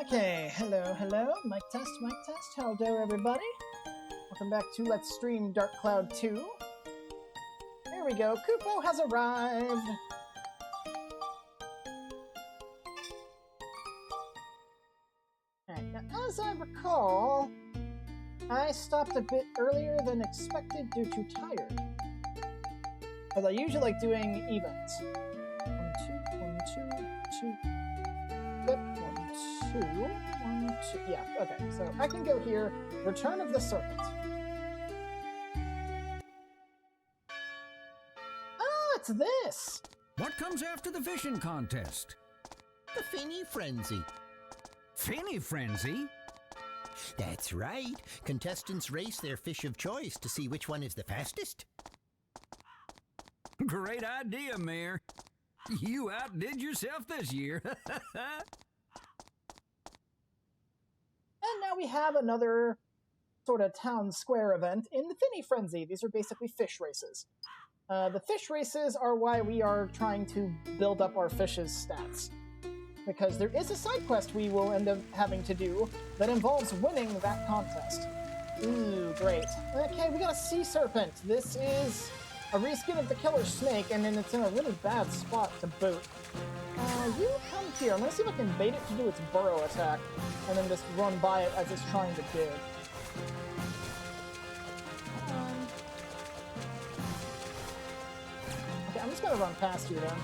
Okay, hello. Mic test. How do everybody? Welcome back to Let's Stream Dark Cloud 2. There we go, Kupo has arrived! Alright, now as I recall, I stopped a bit earlier than expected due to tired. Because I usually like doing events. 1, 2. Yep, 1, 2. Yeah, okay, so I can go here. Return of the Serpent. Ah, it's this! What comes after the fishing contest? The Finny Frenzy. Finny Frenzy? That's right. Contestants race their fish of choice to see which one is the fastest. Great idea, Mayor. You outdid yourself this year. And now we have another sort of town square event in the Finny Frenzy. These are basically fish races. The fish races are why we are trying to build up our fish's stats. Because there is a side quest we will end up having to do that involves winning that contest. Ooh, great. Okay, we got a sea serpent. This is a reskin of the killer snake, and then it's in a really bad spot to boot. You come here. I'm going to see if I can bait it to do its burrow attack, and then just run by it as it's trying to dig. Okay, I'm just going to run past you then.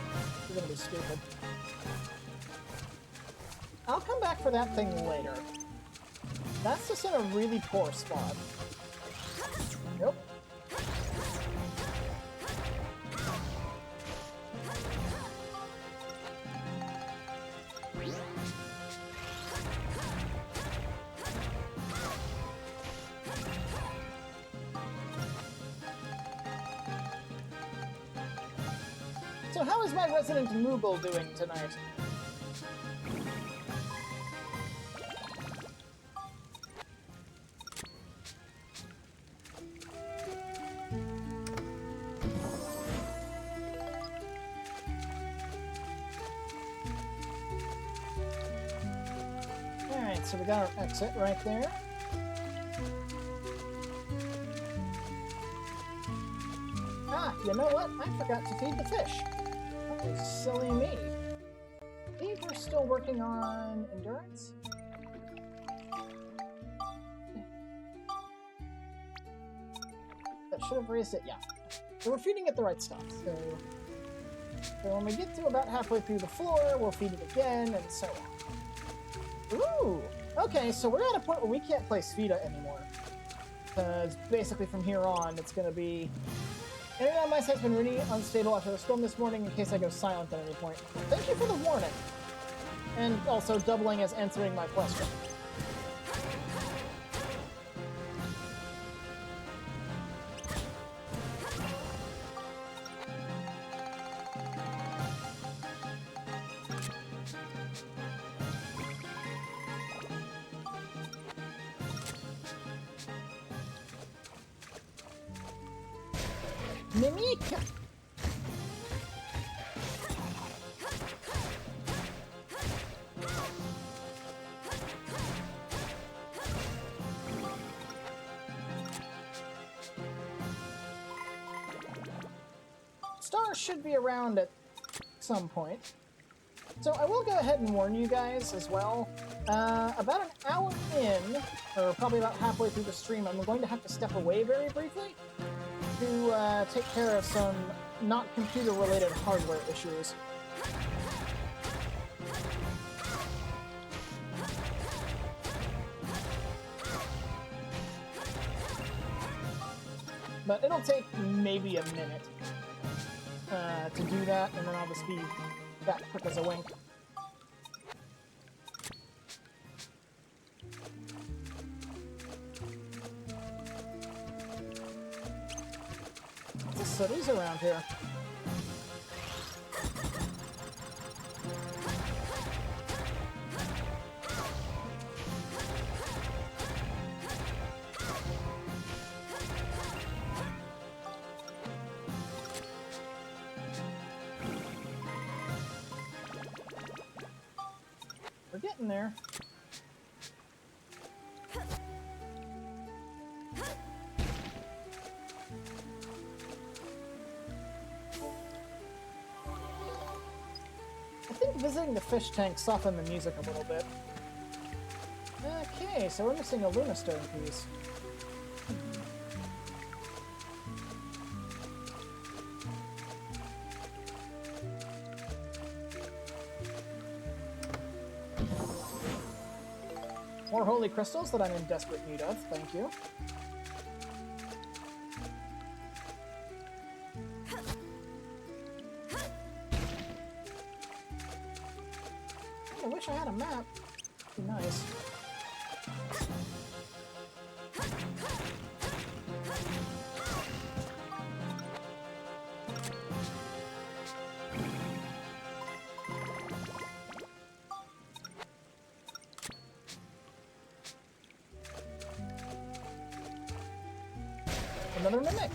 You're going to be stupid. I'll come back for that thing later. That's just in a really poor spot. Nope. So how is my resident Moogle doing tonight? Alright, so we got our exit right there. Ah, you know what? I forgot to feed the fish. That was silly me. I think we're still working on endurance. That should have raised it, yeah. So we're feeding it the right stuff. So when we get to about halfway through the floor, we'll feed it again, and so on. Ooh! Okay, so we're at a point where we can't play Sfida anymore. Because basically from here on, it's going to be... Internet on my site's been really unstable after the storm this morning in case I go silent at any point. Thank you for the warning. And also doubling as answering my question. Mimika! Stars should be around at some point. So I will go ahead and warn you guys as well. About an hour in, or probably about halfway through the stream, I'm going to have to step away very briefly to take care of some not computer-related hardware issues. But it'll take maybe a minute to do that, and then I'll just be back quick as a wink. What's the cities around here? We're getting there. think visiting the fish tank softened the music a little bit. Okay, so we're missing a Lunastone piece. More holy crystals that I'm in desperate need of, thank you. I wish I had a map. Be nice. Another mimic.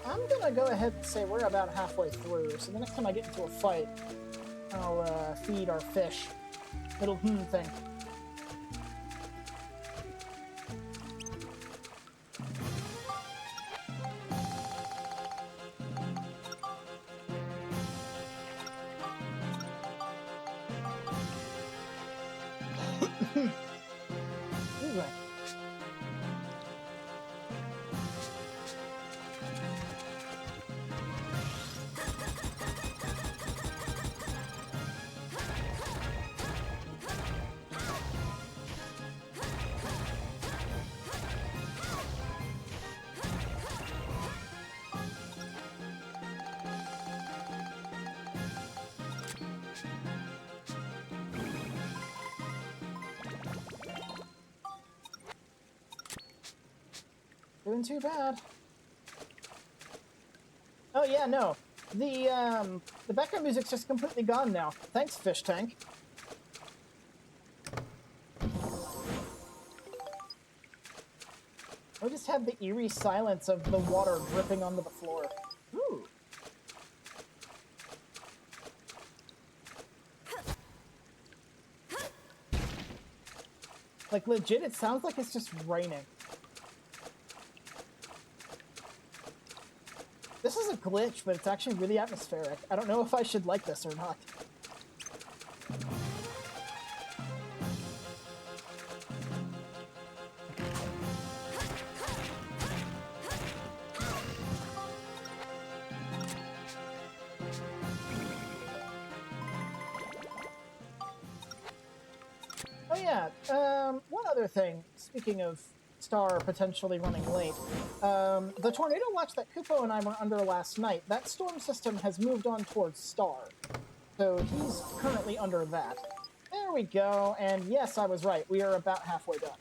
I'm gonna go ahead and say we're about halfway through, so the next time I get into a fight, I'll feed our fish. Little thing. Anyway. Doing too bad. Oh yeah, no. The background music's just completely gone now. Thanks, fish tank. We just have the eerie silence of the water dripping onto the floor. Ooh. Like legit, it sounds like it's just raining. This is a glitch, but it's actually really atmospheric. I don't know if I should like this or not. Oh yeah, one other thing, speaking of Star potentially running late. The tornado watch that Kupo and I were under last night, that storm system has moved on towards Star. So he's currently under that. There we go, and yes, I was right. We are about halfway done.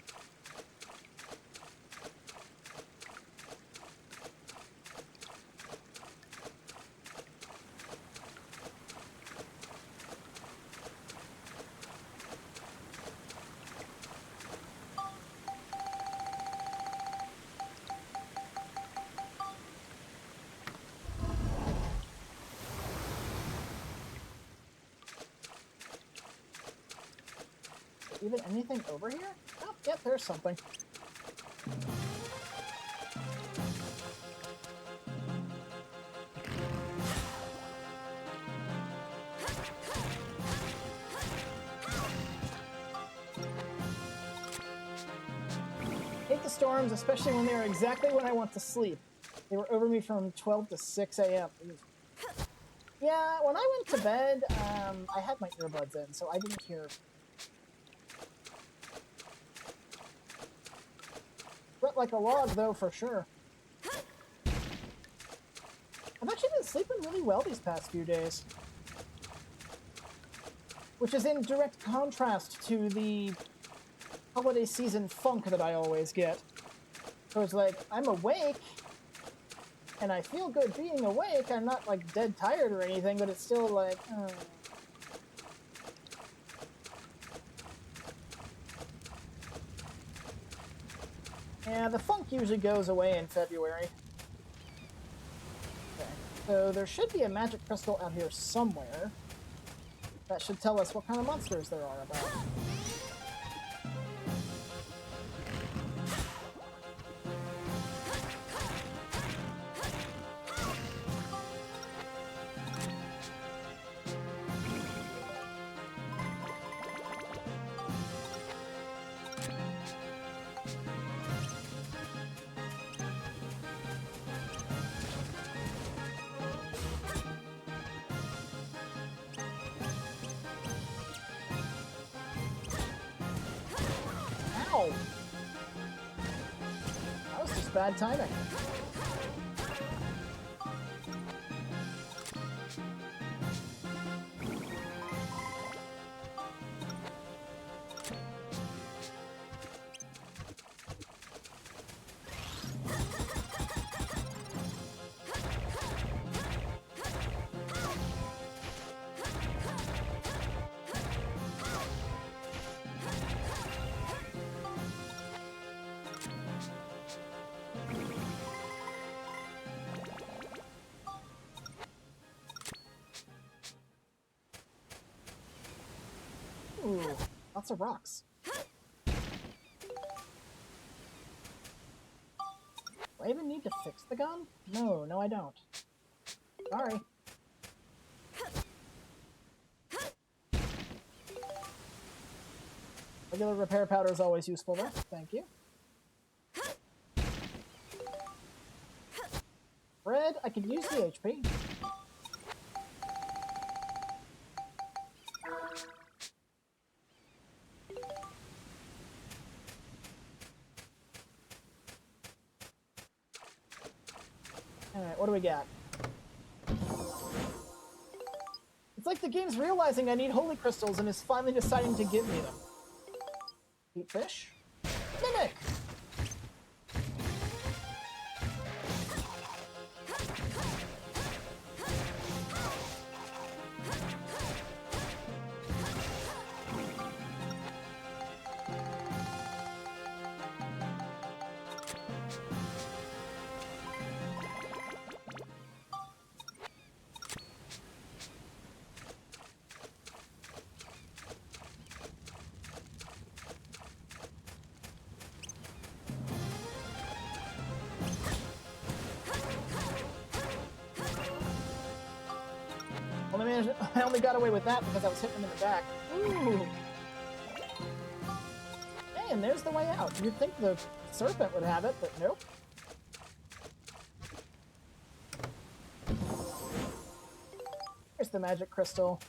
Even anything over here? Oh, yep, there's something. Hate the storms, especially when they are exactly when I want to sleep. They were over me from 12 to 6 a.m. Yeah, when I went to bed, I had my earbuds in, so I didn't hear. But like a log, though, for sure. I've actually been sleeping really well these past few days. Which is in direct contrast to the holiday season funk that I always get. So it's like, I'm awake, and I feel good being awake. I'm not, like, dead tired or anything, but it's still like, Yeah, the funk usually goes away in February. Okay, so there should be a magic crystal out here somewhere. That should tell us what kind of monsters there are about. Ow! That was just bad timing. Ooh, lots of rocks. Do I even need to fix the gun? No, I don't. Sorry. Regular repair powder is always useful though. Thank you. Bread, I could use the HP. Alright, what do we got? It's like the game's realizing I need holy crystals and is finally deciding to give me them. Eat fish? Mimic! I only got away with that because I was hitting him in the back. Ooh! Hey, and there's the way out. You'd think the serpent would have it, but nope. Here's the magic crystal.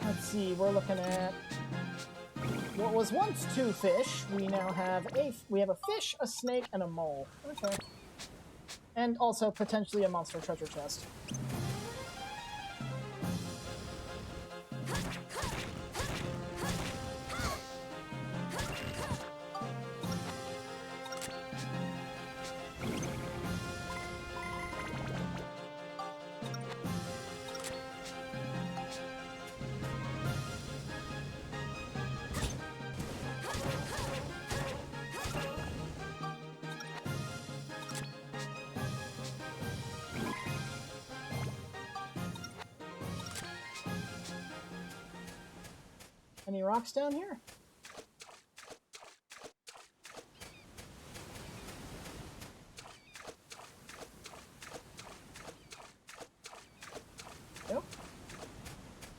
Let's see, we're looking at what was once 2 fish. We now have a fish, a snake, and a mole. Okay. And also potentially a monster treasure chest. Any rocks down here? Nope.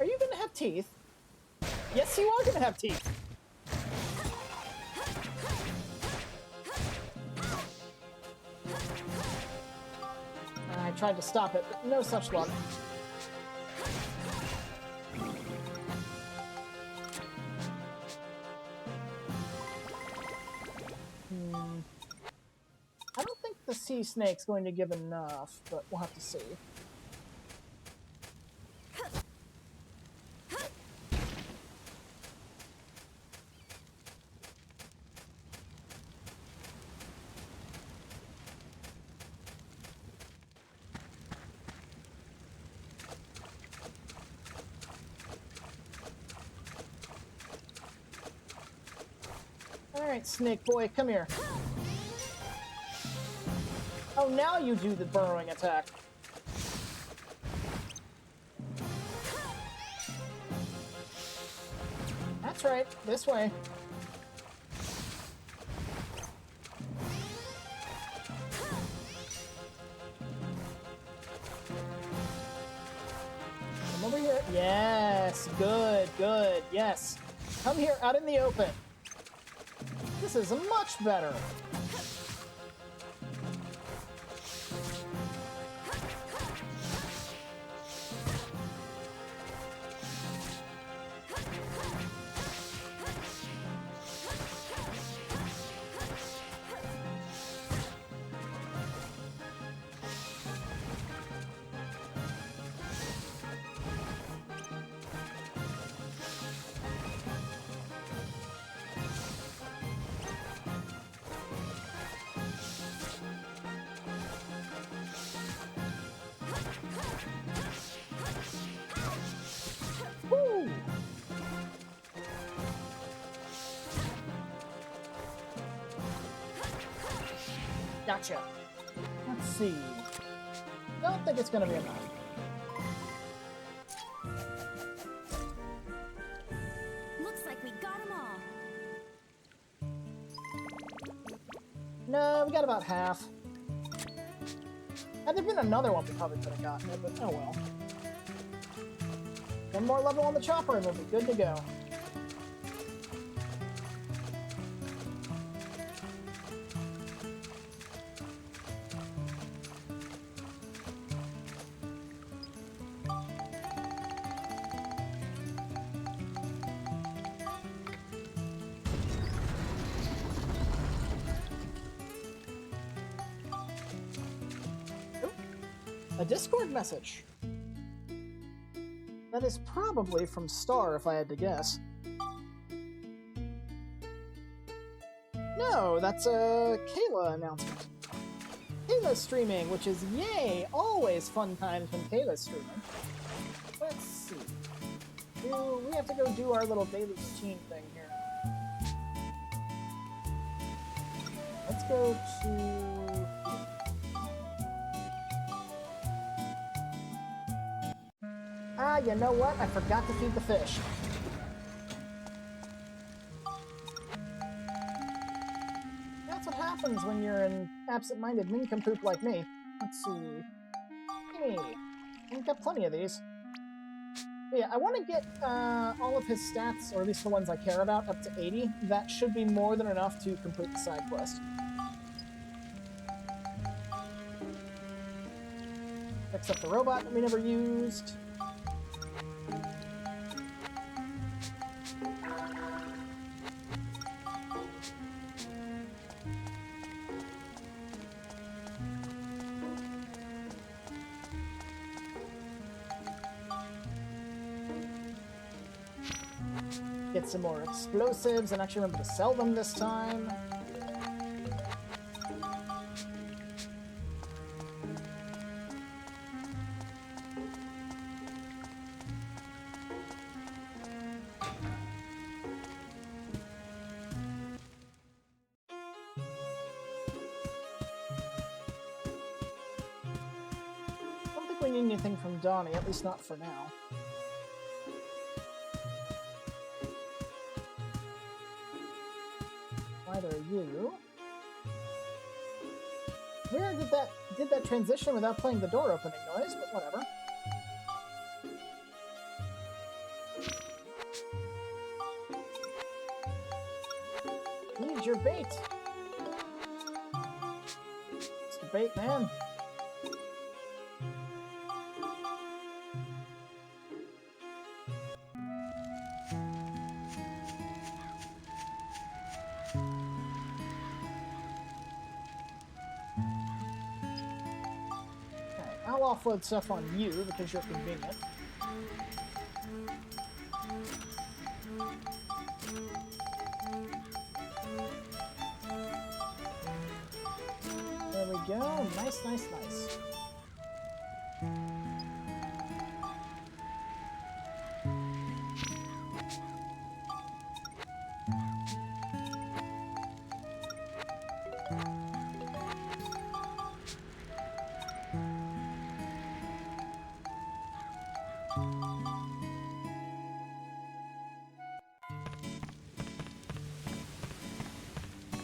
Are you gonna have teeth? Yes, you are gonna have teeth. I tried to stop it, but no such luck. the sea snake's going to give enough, but we'll have to see. Alright, snake boy, come here. Oh, now you do the burrowing attack. That's right, this way. Come over here. Yes, good, good, yes. Come here, out in the open. This is much better. Woo! Gotcha. Let's see. Don't think it's gonna be enough. Looks like we got them all. No, we got about half. Had there been another one, we probably could have gotten it, but oh well. One more level on the chopper and we'll be good to go. A Discord message. That is probably from Star, if I had to guess. No, that's a Kayla announcement. Kayla's streaming, which is yay! Always fun times when Kayla's streaming. Let's see. We have to go do our little daily routine thing here. Let's go to... Ah, you know what? I forgot to feed the fish. That's what happens when you're an absent-minded nincompoop like me. Let's see. Hey, we've got plenty of these. But yeah, I want to get all of his stats, or at least the ones I care about, up to 80. That should be more than enough to complete the side quest. Fix up the robot that we never used. Get some more explosives and actually remember to sell them this time. I don't think we need anything from Donnie, at least not for now. Neither are you. Weird that did that transition without playing the door opening noise, but whatever. Need your bait. It's the bait, man. I'll offload stuff on you because you're convenient. There we go. Nice, nice, nice.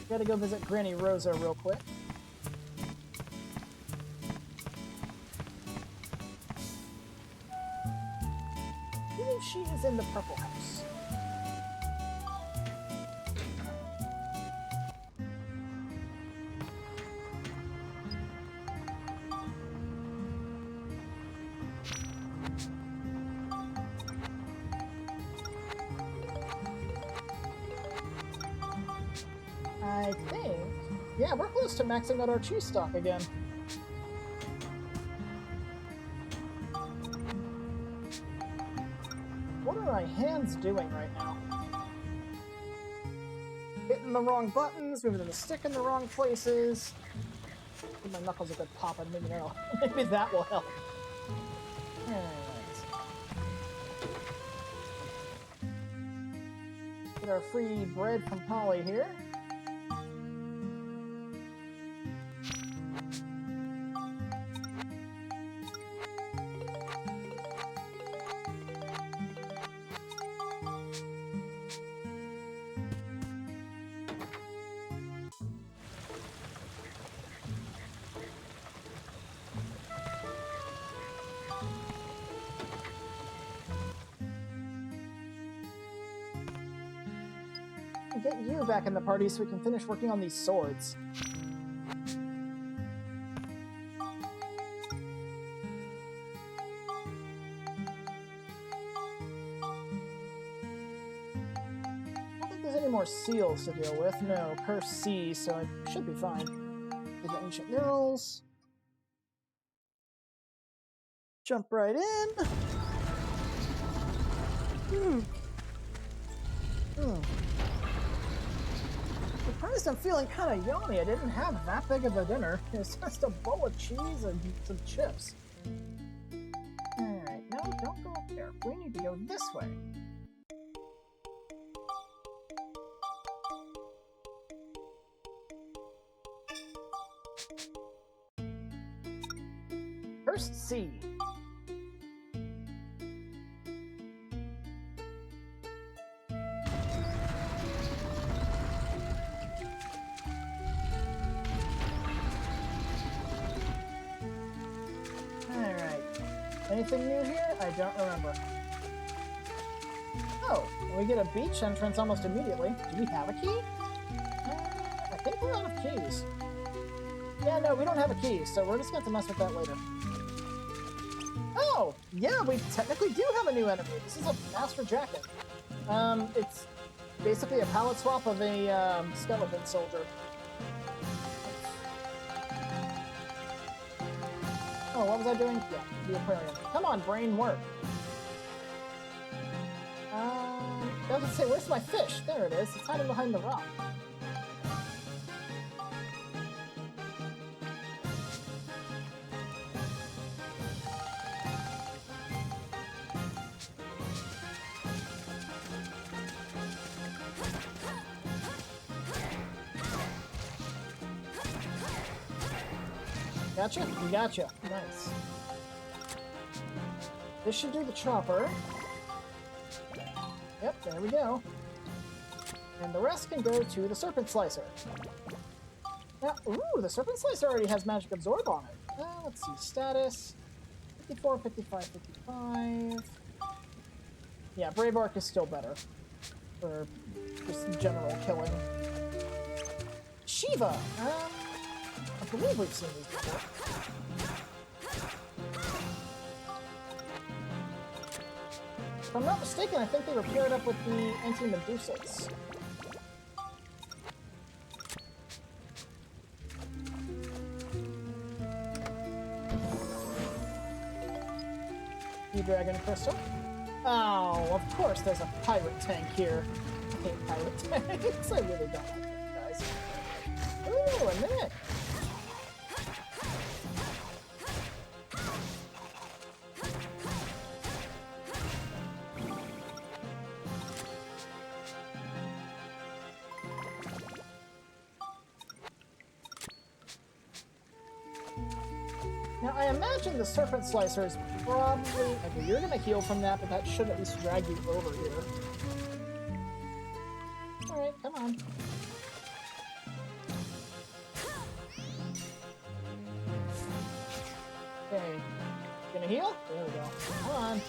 Gotta go visit Granny Rosa real quick. I believe she is in the purple house. I think... Yeah, we're close to maxing out our cheese stock again. What are my hands doing right now? Hitting the wrong buttons, moving the stick in the wrong places. Give my knuckles a good popping, maybe that'll... maybe that will help. Alright. Get our free bread from Polly here. Get you back in the party so we can finish working on these swords. I don't think there's any more seals to deal with. No, cursed sea, so I should be fine. Get the ancient murals. Jump right in. Surprised I'm feeling kind of yummy. I didn't have that big of a dinner. It's just a bowl of cheese and some chips. Alright, no, don't go up there. We need to go this way. First sea. Anything new here? I don't remember. Oh, we get a beach entrance almost immediately. Do we have a key? I think we're out of keys. Yeah, no, we don't have a key, so we're just going to mess with that later. Oh, yeah, we technically do have a new enemy. This is a Master Jacket. It's basically a palette swap of a skeleton soldier. Oh, what was I doing? Yeah, the aquarium. Come on, brain, work. I was gonna say, where's my fish? There it is. It's hiding behind the rock. Gotcha? Gotcha. Nice. This should do the chopper. Yep, there we go. And the rest can go to the Serpent Slicer. Now, ooh, the Serpent Slicer already has Magic Absorb on it. Let's see, status. 54, 55, 55. Yeah, Brave Arc is still better. For just general killing. Shiva! I believe we've seen these before. If I'm not mistaken, I think they were paired up with the Anti-Medusas. Dragon Crystal. Oh, of course there's a pirate tank here. I hate pirate tanks. I really don't like them, guys. Ooh, a minute. Now, I imagine the Serpent Slicer is probably... Okay, you're gonna heal from that, but that should at least drag you over here. Alright, come on. Okay. Gonna heal? There we go. Come on.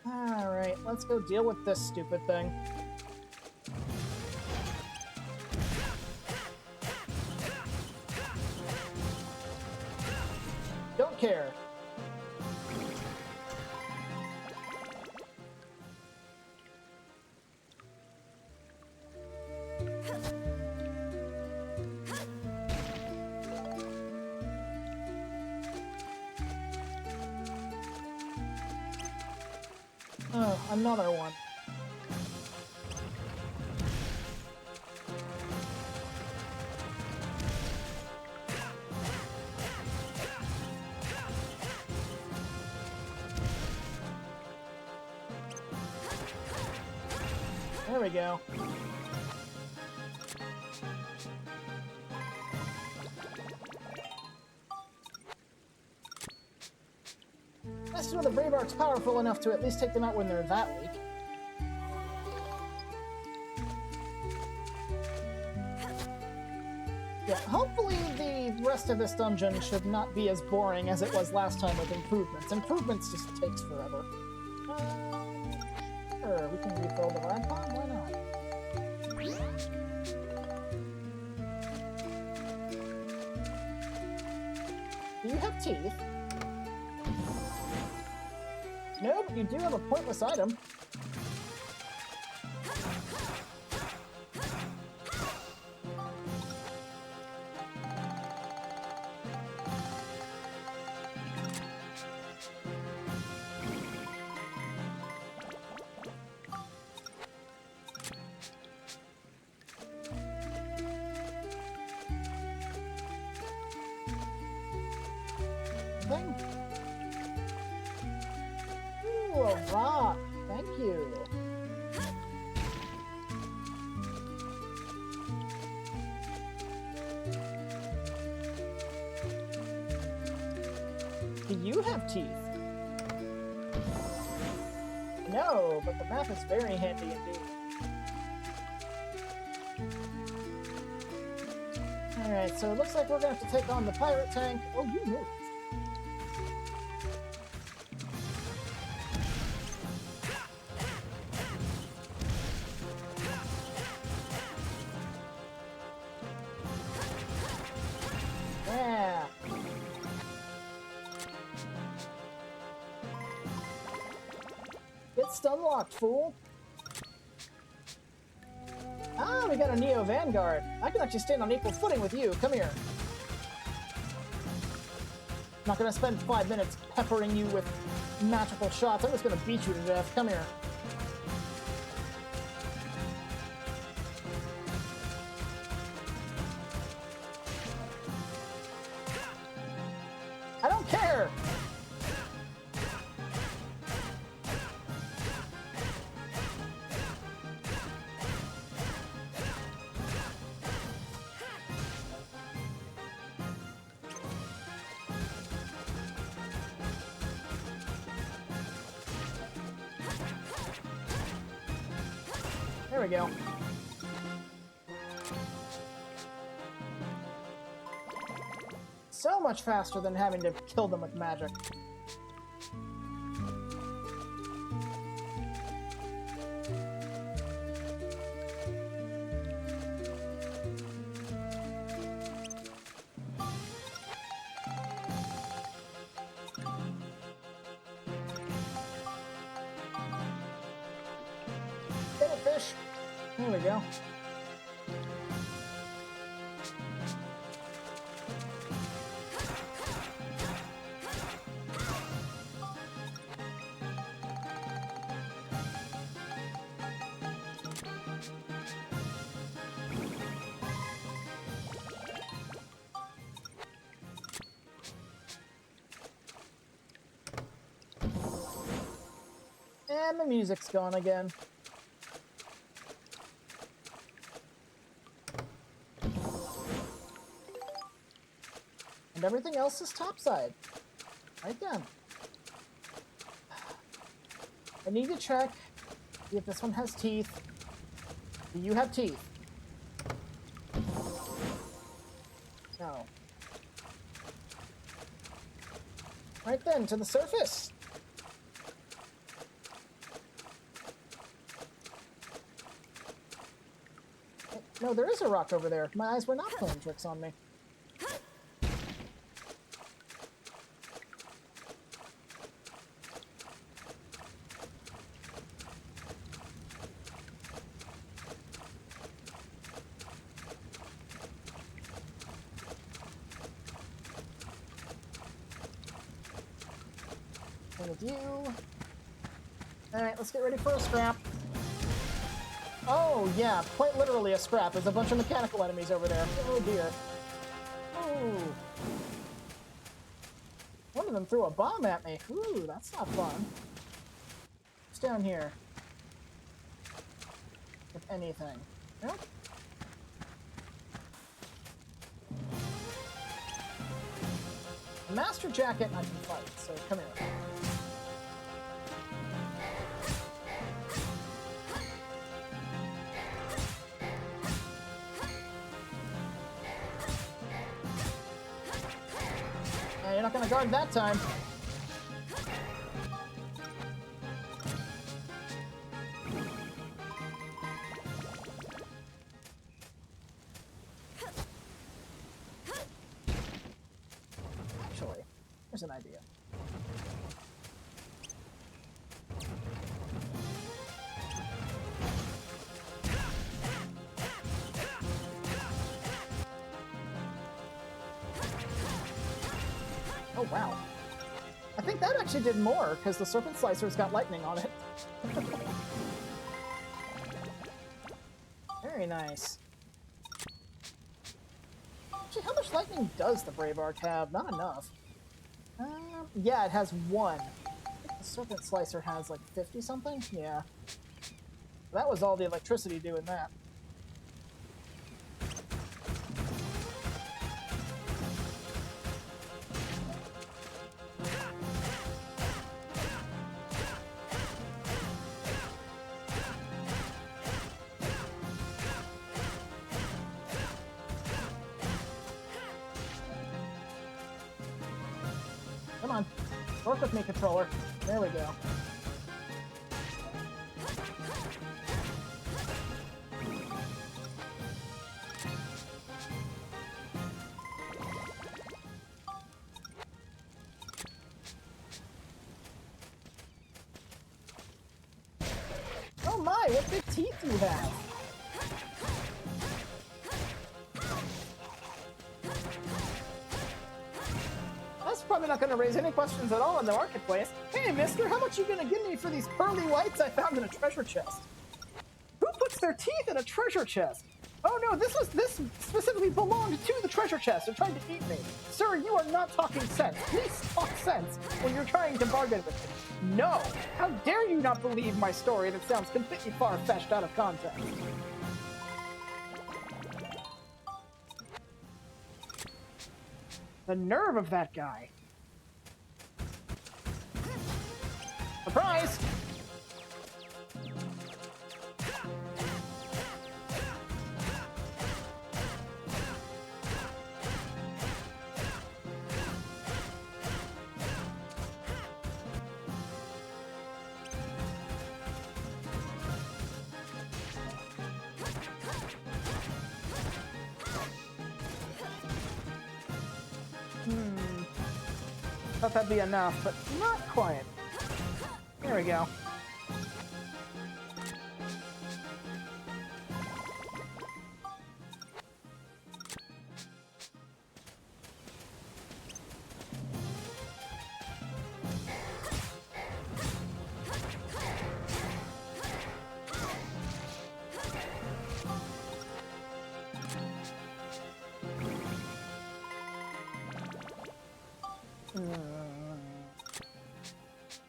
Alright, let's go deal with this stupid thing. Don't care. Oh, another one. There we go. Nice to know the Braveheart's powerful enough to at least take them out when they're that weak. Yeah, hopefully the rest of this dungeon should not be as boring as it was last time with improvements. Improvements just takes forever. Sure, we can refill the rad bomb, why not? Do you have teeth? No, but you do have a pointless item. Thing. Ooh, a rock. Thank you. Do you have teeth? No, but the map is very handy indeed. Alright, so it looks like we're gonna have to take on the pirate tank. Oh, you moved. Yeah. Get stun locked, fool. Ah, we got a Neo Vanguard. I can actually stand on equal footing with you. Come here. Not gonna spend 5 minutes peppering you with magical shots. I'm just gonna beat you to death. Come here. I don't care! There we go. So much faster than having to kill them with magic. fish. There we go. And the music's gone again. And everything else is topside. Right then. I need to check if this one has teeth. Do you have teeth? No. Right then, to the surface. No, there is a rock over there. My eyes were not playing tricks on me. Same with you. Alright, let's get ready for a scrap. Oh, yeah, quite literally a scrap. There's a bunch of mechanical enemies over there. Oh, dear. Oh. One of them threw a bomb at me. Ooh, that's not fun. What's down here? If anything. Nope. Master Jacket I can fight, so come here. You're not gonna guard that time. Actually, here's an idea. Oh, wow. I think that actually did more, because the Serpent Slicer's got lightning on it. Very nice. Actually, how much lightning does the Brave Arc have? Not enough. Yeah, it has 1. I think the Serpent Slicer has like 50-something? Yeah. That was all the electricity doing that. Come on. Work with me, controller. There we go. Oh my, what big teeth you have! That's probably not going to raise any questions at all in the marketplace. Hey, mister, how much you going to give me for these pearly whites I found in a treasure chest? Who puts their teeth in a treasure chest? Oh no, this specifically belonged to the treasure chest and tried to eat me. Sir, you are not talking sense. Please talk sense when you're trying to bargain with me. No! How dare you not believe my story that sounds completely far-fetched out of context? The nerve of that guy. Surprise! Thought that'd be enough, but not quite. There we go.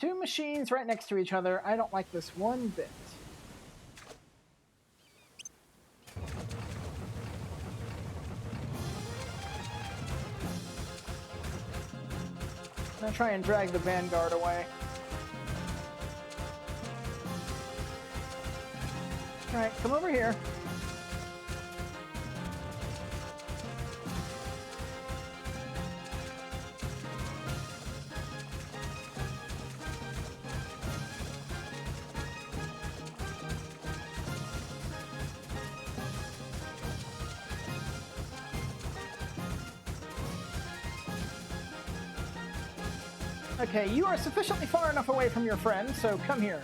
Two machines right next to each other. I don't like this one bit. I'm gonna try and drag the Vanguard away. Alright, come over here. Okay, you are sufficiently far enough away from your friend, so come here.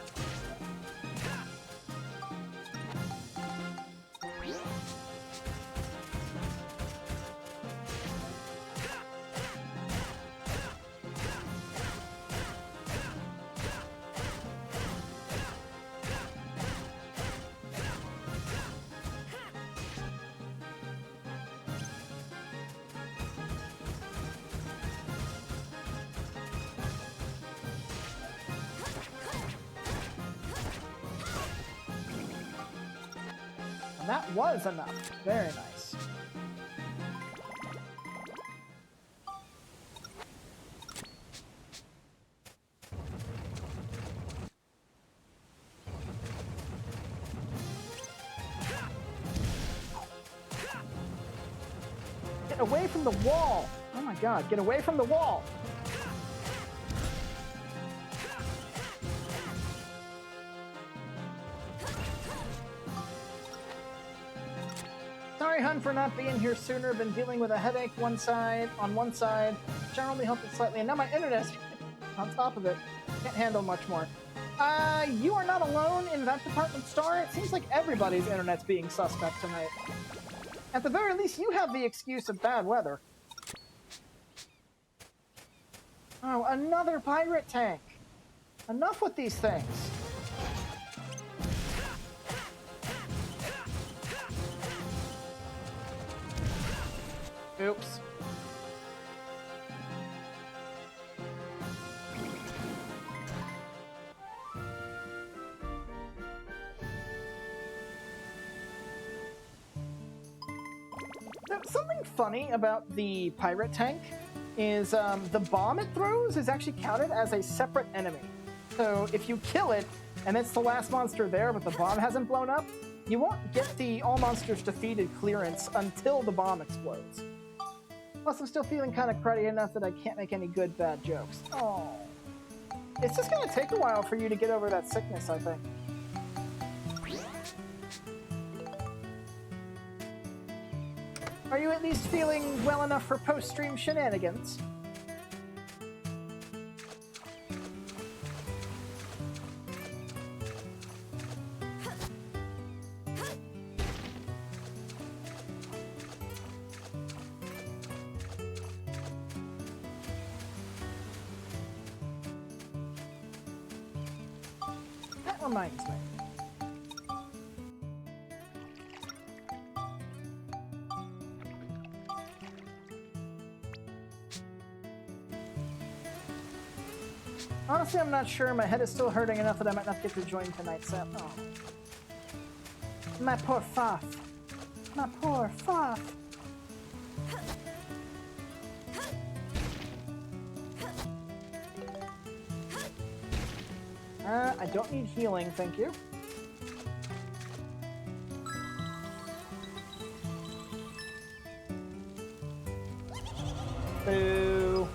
That was enough. Very nice. Get away from the wall! Oh my god, get away from the wall! Sorry, hun, for not being here sooner. Been dealing with a headache on one side. Generally helping slightly, and now my internet's on top of it. Can't handle much more. You are not alone in that department, Star. It seems like everybody's internet's being suspect tonight. At the very least, you have the excuse of bad weather. Oh, another pirate tank. Enough with these things. Oops. Now, something funny about the pirate tank is the bomb it throws is actually counted as a separate enemy. So if you kill it, and it's the last monster there, but the bomb hasn't blown up, you won't get the all monsters defeated clearance until the bomb explodes. Plus, I'm still feeling kind of cruddy enough that I can't make any good bad jokes. Oh. It's just going to take a while for you to get over that sickness, I think. Are you at least feeling well enough for post-stream shenanigans? That reminds me. Honestly, I'm not sure. My head is still hurting enough that I might not get to join tonight's set. Oh. My poor Faf. My poor Faf. I don't need healing, thank you. Boo.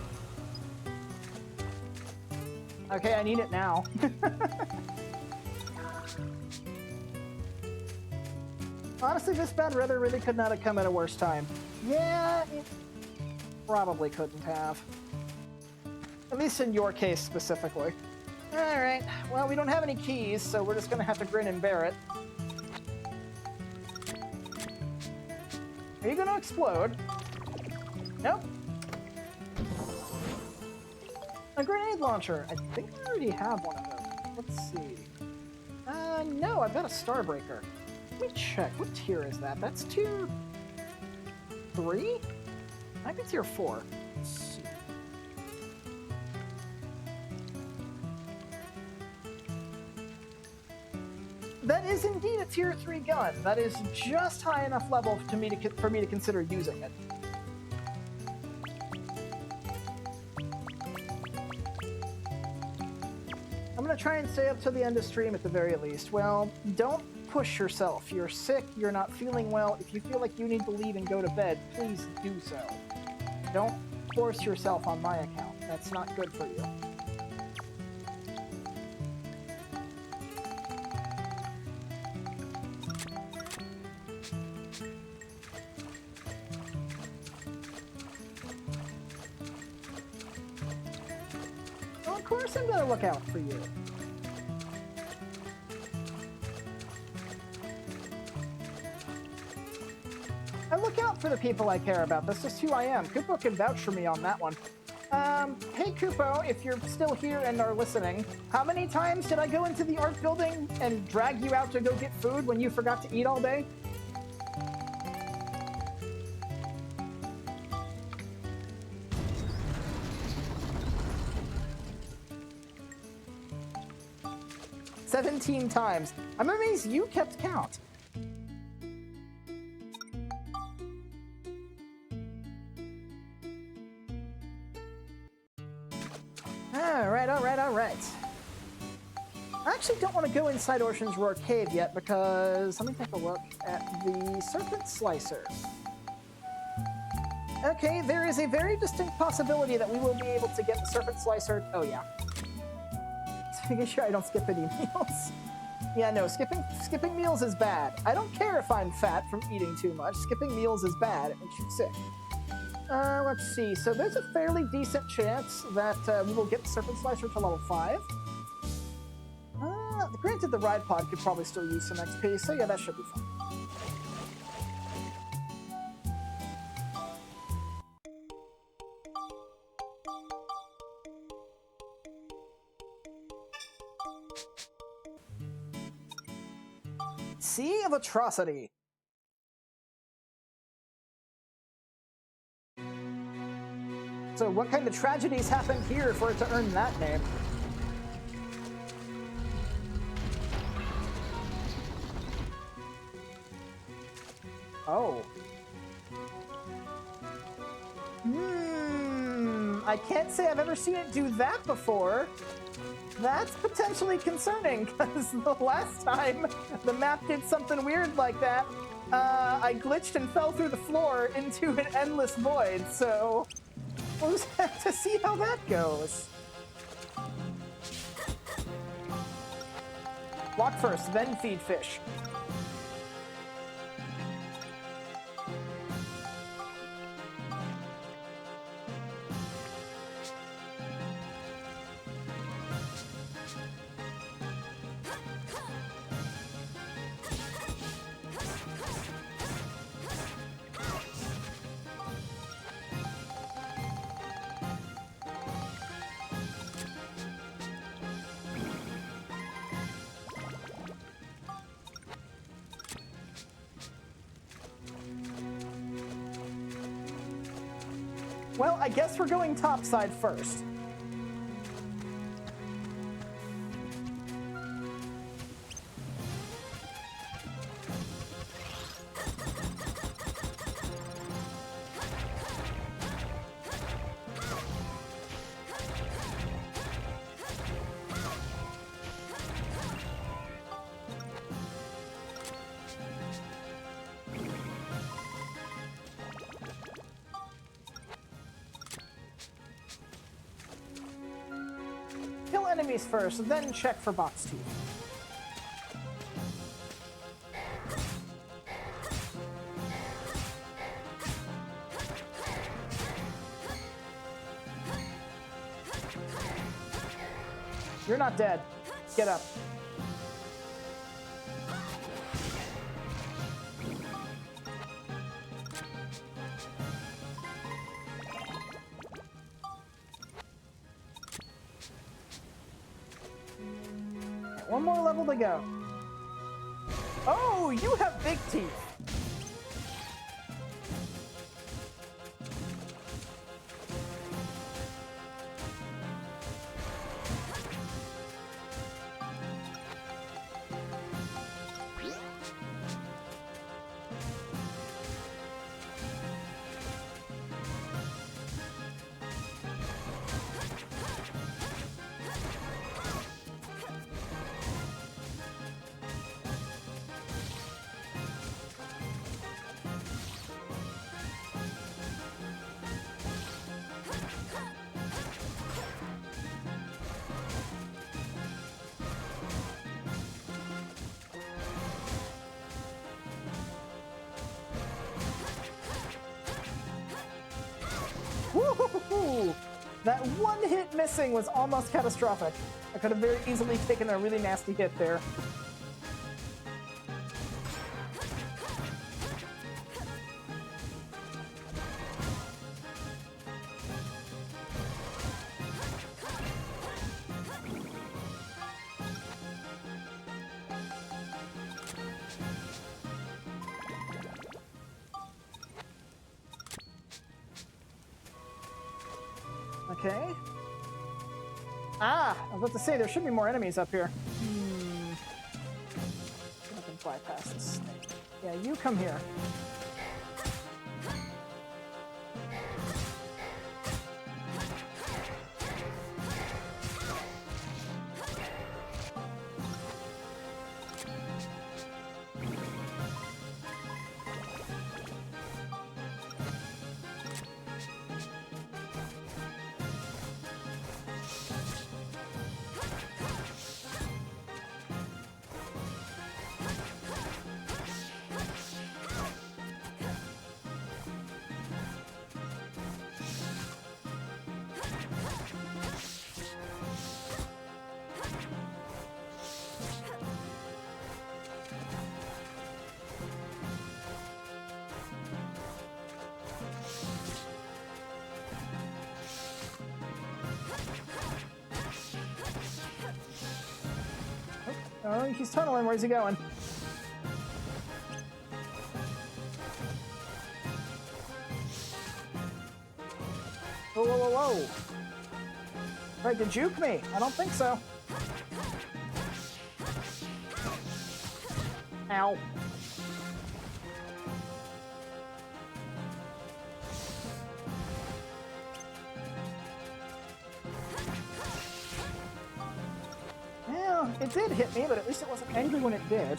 Okay, I need it now. Honestly, this bad weather really could not have come at a worse time. Yeah, it probably couldn't have. At least in your case specifically. Alright, well, we don't have any keys, so we're just gonna have to grin and bear it. Are you gonna explode? Nope. A grenade launcher. I think I already have one of those. Let's see. No, I've got a Starbreaker. Let me check. What tier is that? That's tier 3? Might be tier 4. Let's see. That is indeed a tier 3 gun. That is just high enough level for me to consider using it. I'm going to try and stay up till the end of stream at the very least. Well, don't push yourself. You're sick, you're not feeling well. If you feel like you need to leave and go to bed, please do so. Don't force yourself on my account. That's not good for you. Well, of course I'm gonna look out for you. I look out for the people I care about. That's just who I am. Kupo can vouch for me on that one. Hey Kupo, if you're still here and are listening, how many times did I go into the art building and drag you out to go get food when you forgot to eat all day? "17 times. I'm amazed you kept count. Alright. I actually don't want to go inside Ocean's Roar Cave yet because... let me take a look at the Serpent Slicer. Okay, there is a very distinct possibility that we will be able to get the Serpent Slicer... oh yeah. Just making sure I don't skip any meals. Yeah, no, skipping meals is bad. I don't care if I'm fat from eating too much. Skipping meals is bad. It makes you sick. Let's see. So there's a fairly decent chance that we will get the Serpent Slicer to level 5. Granted, the Ride Pod could probably still use some XP, so yeah, that should be fine. Sea of Atrocity. So what kind of tragedies happened here for it to earn that name? Oh. I can't say I've ever seen it do that before. That's potentially concerning, because the last time the map did something weird like that, I glitched and fell through the floor into an endless void, so we'll just have to see how that goes. Walk first, then feed fish. Well, I guess we're going topside first. Kill enemies first, then check for box teeth. You're not dead. Get up. One more level to go. Oh, you have big teeth. Woo-hoo-hoo-hoo! That one hit missing was almost catastrophic. I could have very easily taken a really nasty hit there. Okay. Ah! I was about to say, there should be more enemies up here. I can fly past this snake. Yeah, you come here. Oh, he's tunneling. Where's he going? Whoa, whoa, whoa, whoa. Right, to juke me? I don't think so. Ow. Well, it did hit me, but at least it wasn't angry when it did.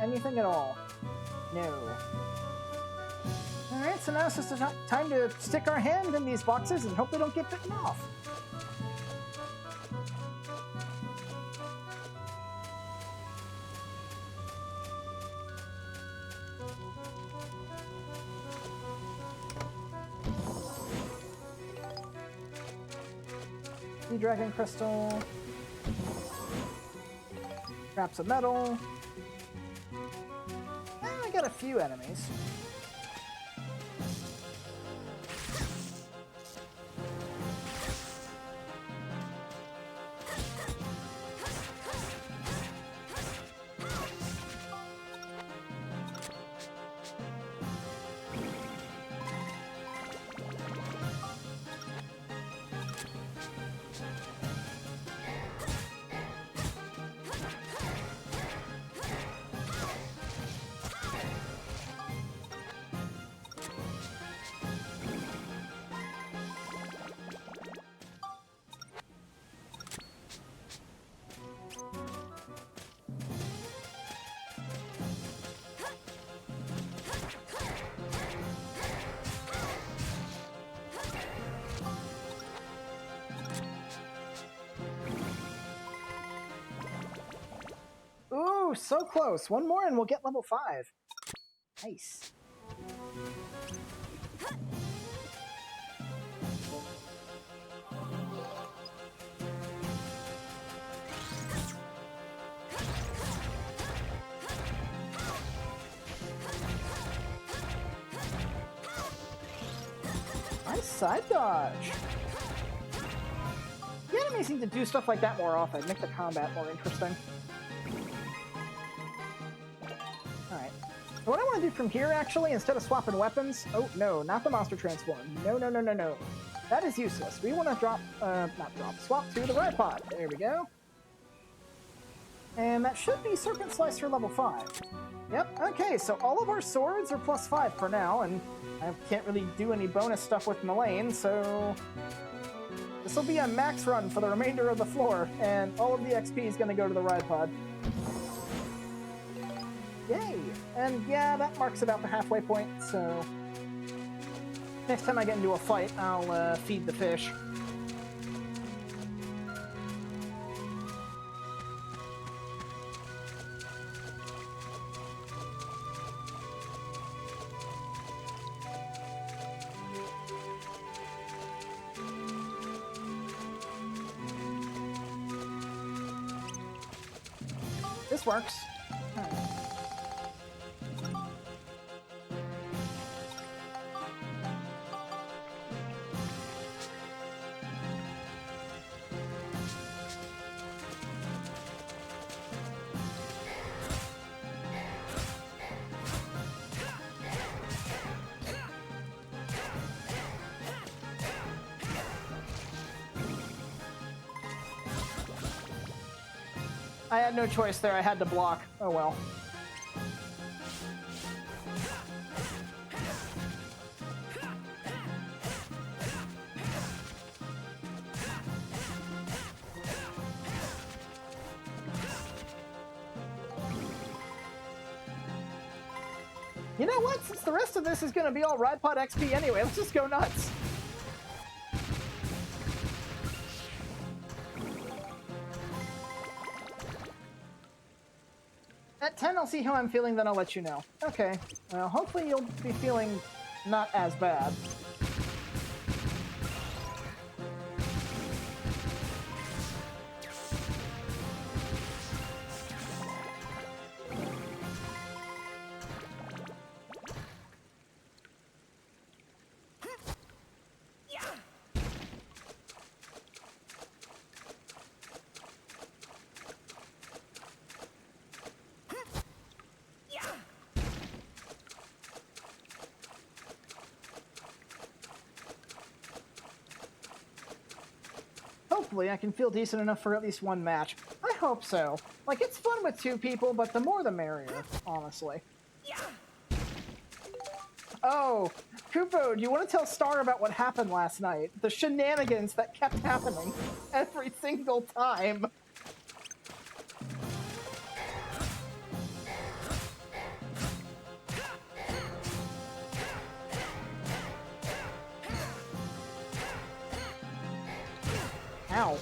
Anything at all. No. Alright, so now it's just time to stick our hand in these boxes and hope they don't get bitten off. Sea Dragon Crystal. Scraps of metal. I got a few enemies. Ooh, so close. One more and we'll get level 5. Nice. Nice side dodge. The enemies need to do stuff like that more often, make the combat more interesting. Alright. So what I want to do from here, actually, instead of swapping weapons... Oh, no, not the monster transform. No, no, no, no, no. That is useless. We want to swap to the ride pod. There we go. And that should be Serpent Slicer level 5. Yep, okay, so all of our swords are +5 for now, and I can't really do any bonus stuff with Mullane, so this will be a max run for the remainder of the floor, and all of the XP is going to go to the ride pod. Yay! And yeah, that marks about the halfway point, so next time I get into a fight, I'll feed the fish. This works. Alright. I had no choice there, I had to block. Oh well. You know what? Since the rest of this is going to be all Ride Pod XP anyway, let's just go nuts. At 10, I'll see how I'm feeling, then I'll let you know. Okay. Well, hopefully you'll be feeling not as bad. Hopefully I can feel decent enough for at least one match. I hope so. Like, it's fun with 2 people, but the more the merrier, honestly. Oh, Kupo, do you want to tell Star about what happened last night? The shenanigans that kept happening every single time. Ow.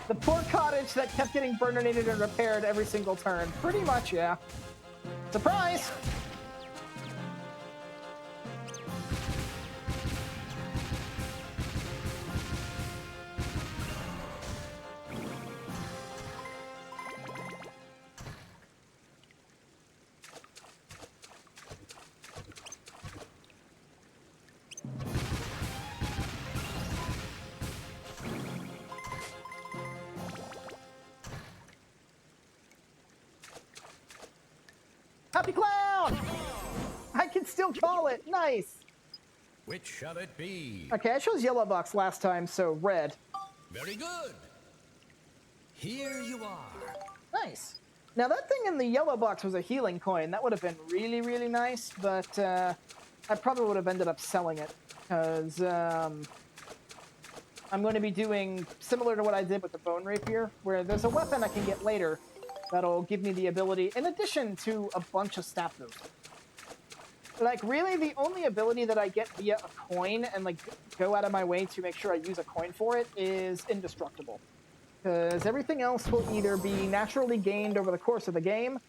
The poor cottage that kept getting burninated and repaired every single turn. Pretty much, yeah. Surprise! Happy Clown! I can still call it. Nice. Which shall it be? Okay, I chose yellow box last time, so red. Very good. Here you are. Nice. Now that thing in the yellow box was a healing coin. That would have been really, really nice, but I probably would have ended up selling it because I'm going to be doing similar to what I did with the bone rapier, where there's a weapon I can get later that'll give me the ability, in addition to a bunch of stat boosts. Like, really, the only ability that I get via a coin and, like, go out of my way to make sure I use a coin for it is indestructible. Because everything else will either be naturally gained over the course of the game,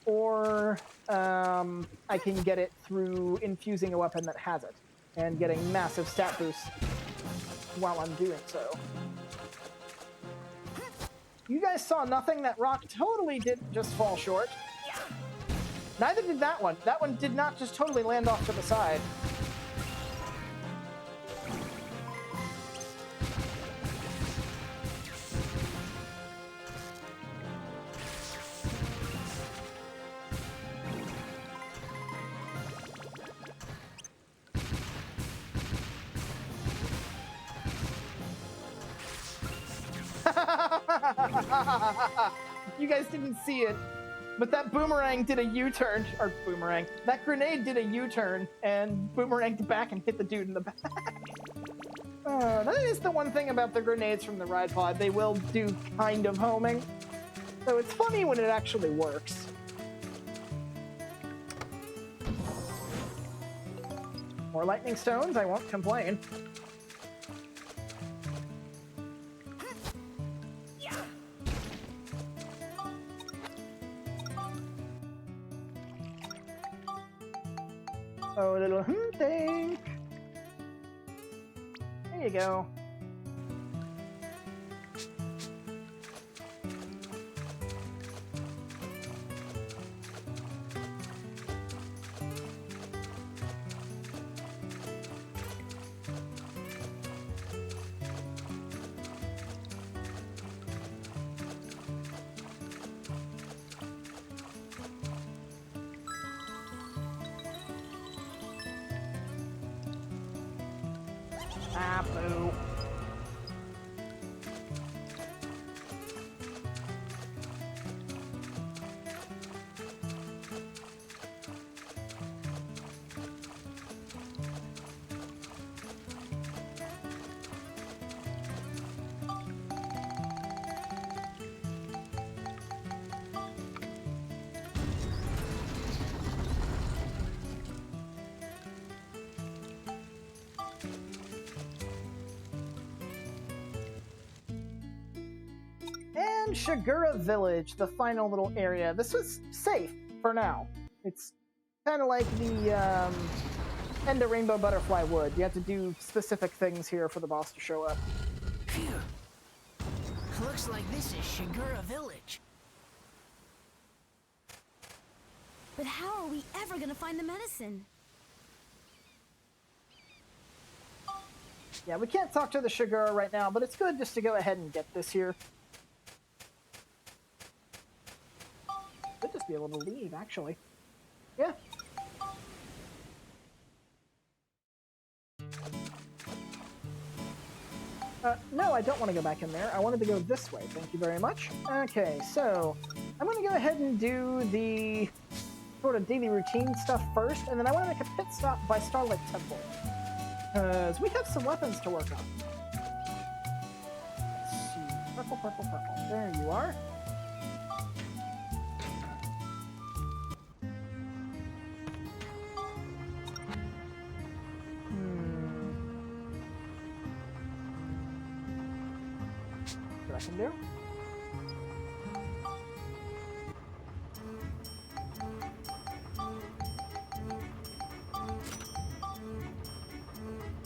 or I can get it through infusing a weapon that has it, and getting massive stat boosts while I'm doing so. You guys saw nothing. That rock totally didn't just fall short. Neither did that one. That one did not just totally land off to the side. You guys didn't see it, but that boomerang did a U-turn, or boomerang. That grenade did a U-turn and boomeranged back and hit the dude in the back. That is the one thing about the grenades from the ride pod. They will do kind of homing. So it's funny when it actually works. More lightning stones, I won't complain. Oh, little thing. There you go. Ah, boo. And Shigura Village, the final little area. This was safe for now. It's kind of like the end of Rainbow Butterfly Wood. You have to do specific things here for the boss to show up. Phew. Looks like this is Shigura Village. But how are we ever gonna find the medicine? Yeah, we can't talk to the Shigura right now, but it's good just to go ahead and get this here. Could just be able to leave, actually. Yeah. No, I don't want to go back in there. I wanted to go this way. Thank you very much. Okay, so I'm going to go ahead and do the sort of daily routine stuff first, and then I want to make a pit stop by Starlight Temple. Because we have some weapons to work on. Let's see. Purple, purple, purple. There you are. What I can do?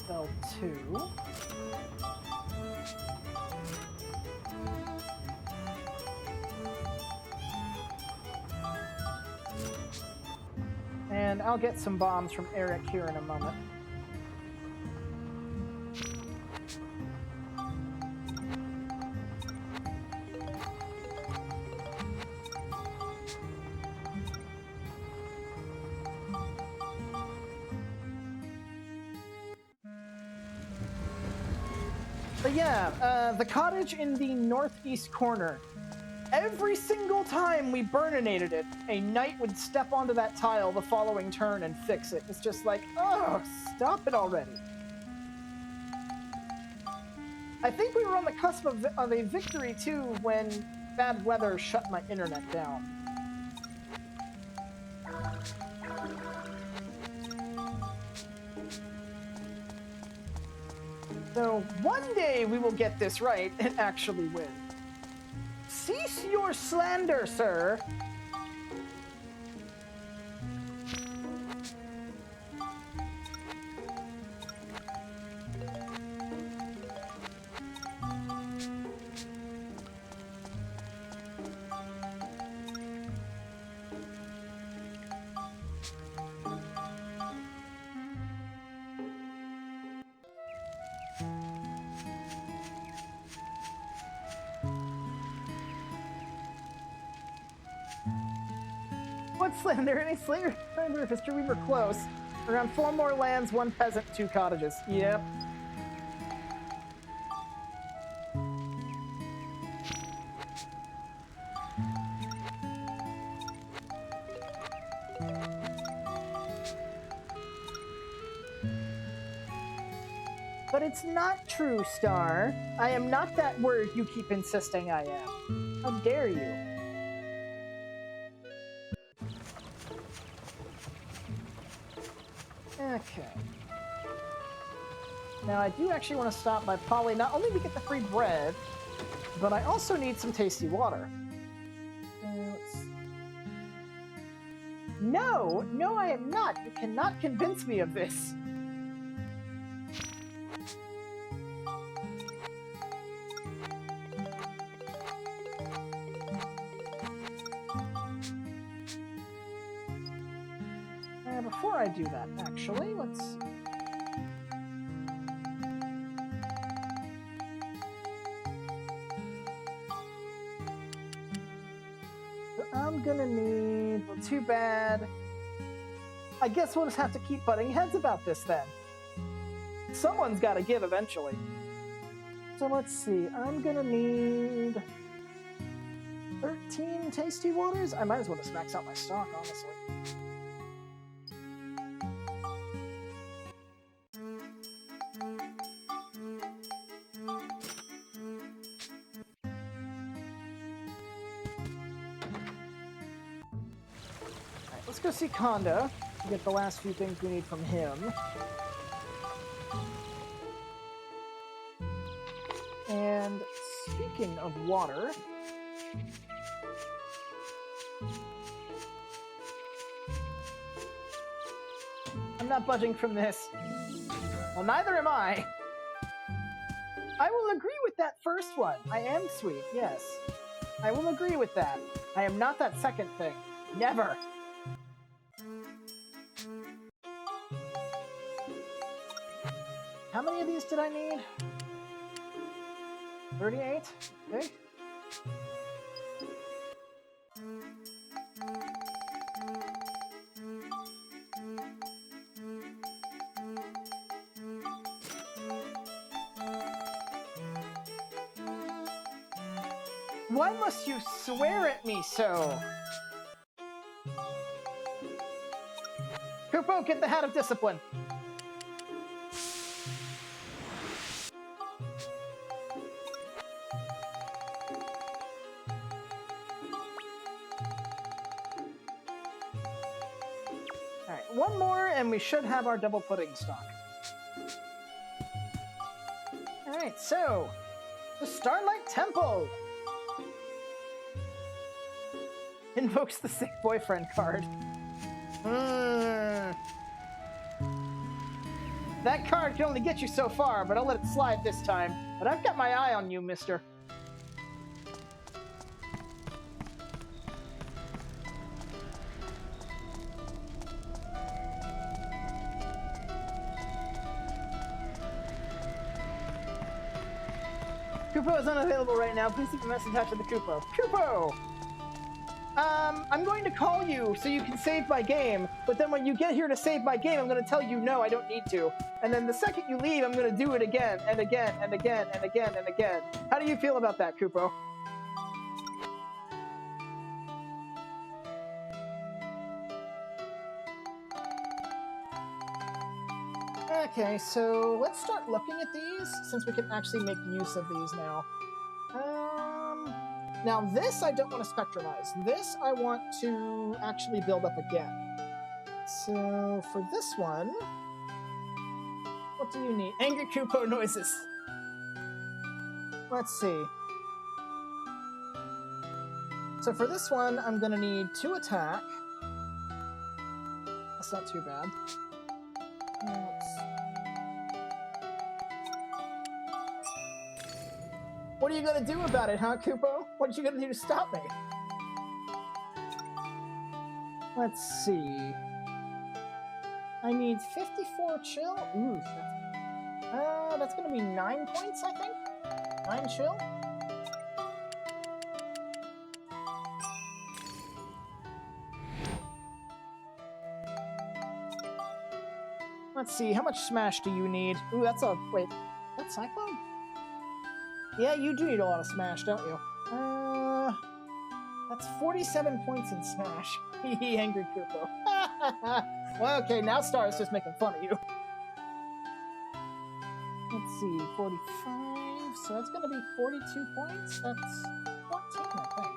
L2. And I'll get some bombs from Eric here in a moment. But yeah, the cottage in the northeast corner. Every single time we burninated it, a knight would step onto that tile the following turn and fix it. It's just like, oh, stop it already. I think we were on the cusp of a victory, too, when bad weather shut my internet down. So one day we will get this right and actually win. Cease your slander, sir. What slander? Any slander of history? We were close. Around 4 more lands, 1 peasant, 2 cottages. Yep. But it's not true, Star. I am not that word you keep insisting I am. How dare you? Okay. Now, I do actually want to stop by Polly, not only to get the free bread, but I also need some tasty water. No! No, I am not! You cannot convince me of this! Before I do that, actually, let's see. I'm gonna need... Well, too bad. I guess we'll just have to keep butting heads about this then. Someone's gotta give eventually. So let's see. I'm gonna need... 13 tasty waters? I might as well just max out my stock, honestly. Let's go see Konda to get the last few things we need from him. And speaking of water... I'm not budging from this. Well, neither am I. I will agree with that first one. I am sweet, yes. I will agree with that. I am not that second thing. Never. How many of these did I need? 38? Okay. Why must you swear at me so? Kupo, get the hat of discipline. Alright, one more and we should have our double pudding stock. Alright, so, the Starlight Temple! Invokes the sick boyfriend card. That card can only get you so far, but I'll let it slide this time. But I've got my eye on you, mister. Kupo is unavailable right now. Please leave a message after the Kupo. Kupo! I'm going to call you so you can save my game, but then when you get here to save my game, I'm going to tell you no, I don't need to. And then the second you leave, I'm going to do it again, and again, and again, and again, and again. How do you feel about that, Kupo? Okay, so let's start looking at these, since we can actually make use of these now. Now this I don't want to spectralize. This I want to actually build up again. So for this one, what do you need? Angry Kupo noises. Let's see. So for this one, I'm going to need 2 attack. That's not too bad. What are you going to do about it, huh, Kupo? What are you going to do to stop me? Let's see. I need 54 chill. Ooh, that's going to be 9 points, I think? 9 chill? Let's see, how much smash do you need? Ooh, that's a... Wait, that's Cyclone? Yeah, you do need a lot of smash, don't you? That's 47 points in smash. Hehe, Angry Kupo. Well, okay, now Star is just making fun of you. Let's see, 45, so that's going to be 42 points. That's 14, I think.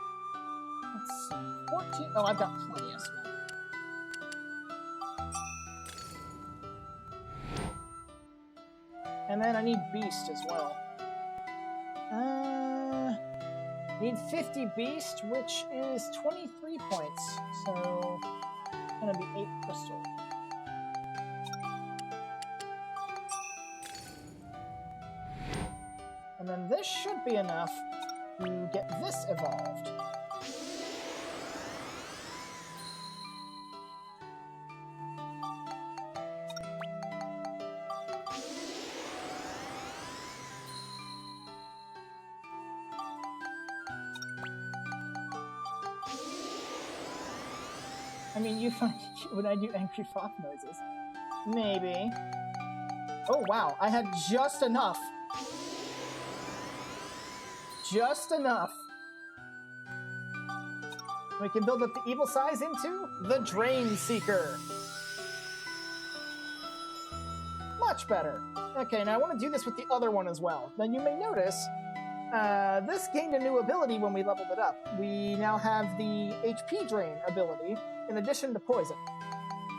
Let's see, 14. Oh, I've got plenty of smoke. And then I need Beast as well. Need 50 Beast, which is 23 points. So, it's going to be 8 crystal. And then this should be enough to get this evolved. I mean, you find it when I do angry fop noises. Maybe. Oh, wow. I had just enough. Just enough. We can build up the evil size into the Drain Seeker. Much better. Okay, now I want to do this with the other one as well. Now you may notice, this gained a new ability when we leveled it up. We now have the HP Drain ability, in addition to Poison.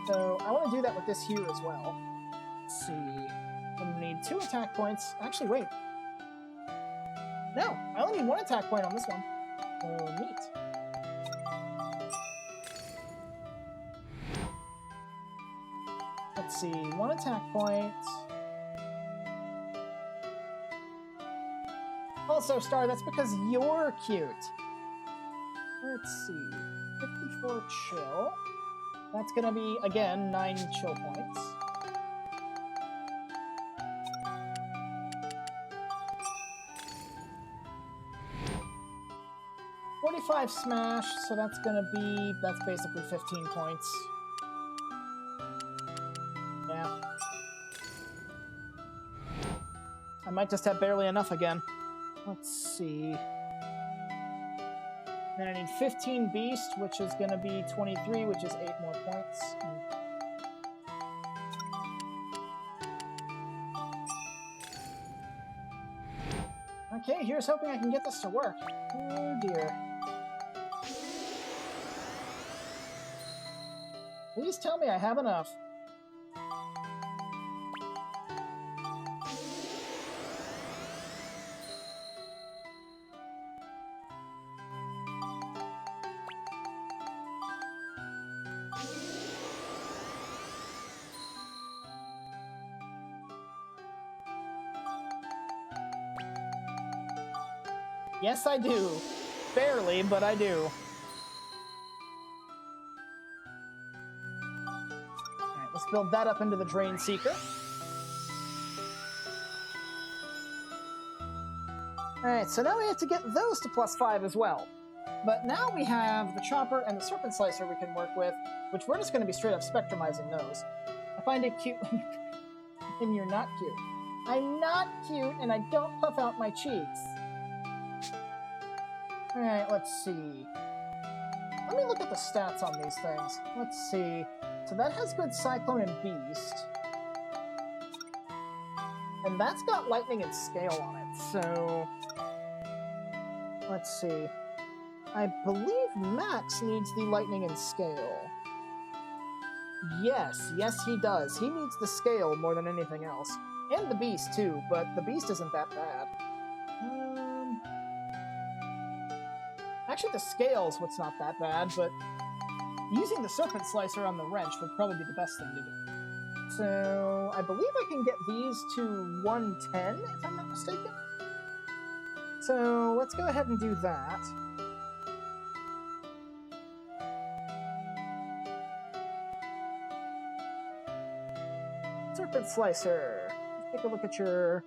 So I want to do that with this here as well. Let's see. I'm going to need 2 attack points. Actually, wait. No, I only need 1 attack point on this one. So, neat. Let's see, 1 attack point. Also, Star, that's because you're cute. Let's see, 54 chill. That's gonna be, again, 9 chill points. $45 smash, so that's basically 15 points. Yeah. I might just have barely enough again. Let's see. Then I need 15 Beast, which is going to be 23, which is 8 more points. Okay, here's hoping I can get this to work. Oh dear. Please tell me I have enough. Yes, I do. Barely, but I do. Alright, let's build that up into the Drain Seeker. Alright, so now we have to get those to +5 as well. But now we have the Chopper and the Serpent Slicer we can work with, which we're just going to be straight up spectrumizing those. I find it cute and you're not cute. I'm not cute and I don't puff out my cheeks. Alright, let's see. Let me look at the stats on these things. Let's see. So that has good Cyclone and Beast. And that's got Lightning and Scale on it, so... Let's see. I believe Max needs the Lightning and Scale. Yes, he does. He needs the Scale more than anything else. And the Beast, too, but the Beast isn't that bad. Actually, the Scale's what's not that bad, but using the Serpent Slicer on the wrench would probably be the best thing to do. So, I believe I can get these to 110, if I'm not mistaken. So, let's go ahead and do that. Serpent Slicer. Let's take a look at your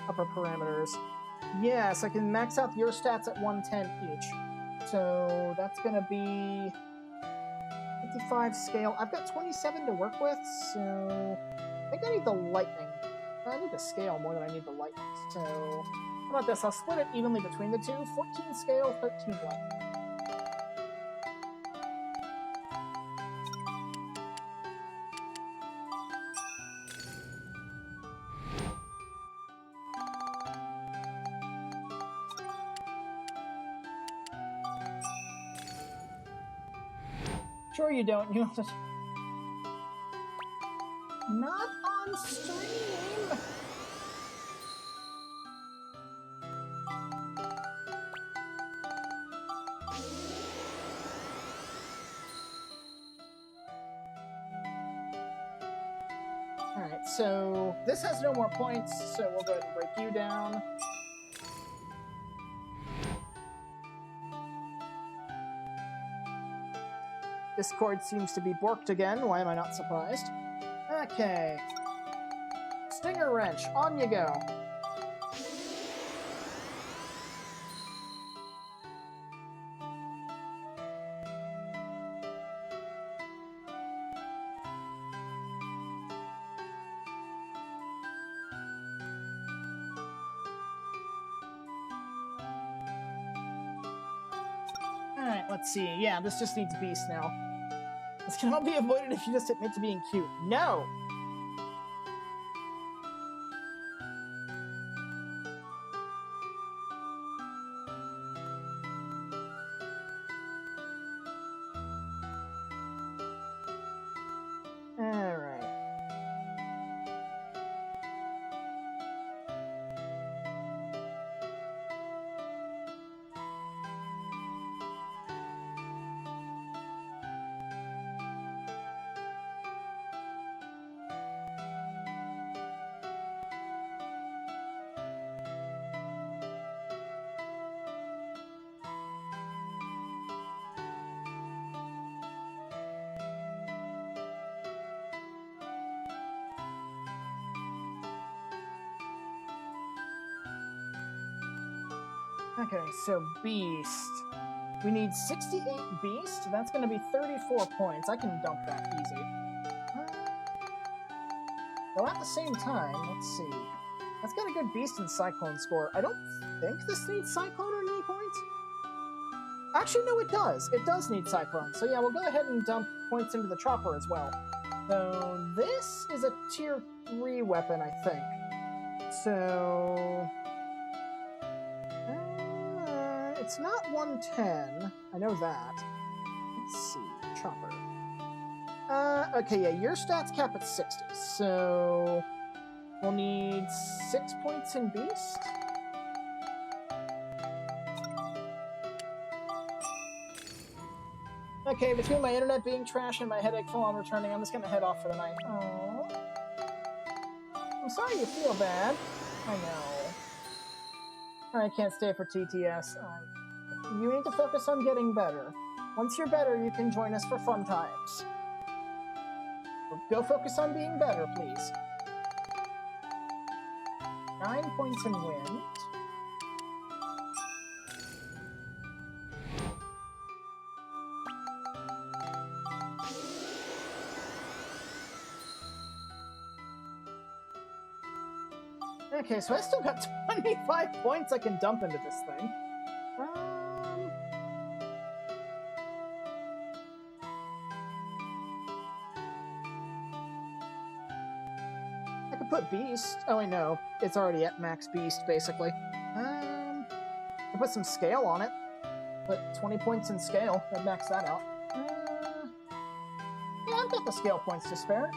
upper parameters. Yes, I can max out your stats at 110 each. So that's going to be 55 scale. I've got 27 to work with, so I think I need the lightning. I need the scale more than I need the lightning. So how about this? I'll split it evenly between the two. 14 scale, 13 lightning. Sure you don't. You have to... Not on stream! Alright, so this has no more points, so we'll go ahead and break you down. Discord seems to be borked again. Why am I not surprised? Okay. Stinger Wrench, on you go. Alright, let's see. Yeah, this just needs Beast now. This cannot be avoided if you just admit to being cute. No! Alright. Okay, so Beast. We need 68 Beast. That's going to be 34 points. I can dump that easy. Though at the same time, let's see. That's got a good Beast and Cyclone score. I don't think this needs Cyclone at any point. Actually, no, it does. It does need Cyclone. So yeah, we'll go ahead and dump points into the Chopper as well. So this is a tier 3 weapon, I think. So... it's not 110. I know that. Let's see. Chopper. Okay, yeah, your stats cap at 60. So we'll need 6 points in Beast. Okay, between my internet being trash and my headache full on returning, I'm just gonna head off for the night. Aww. I'm sorry you feel bad. I know. I can't stay for TTS. You need to focus on getting better. Once you're better, you can join us for fun times. Go focus on being better, please. 9 points in wind. Okay, so I still got 25 points I can dump into this thing. I could put Beast. Oh, wait, no. It's already at max Beast, basically. I put some scale on it. Put 20 points in scale. I'd max that out. Yeah, I've got the scale points to spare.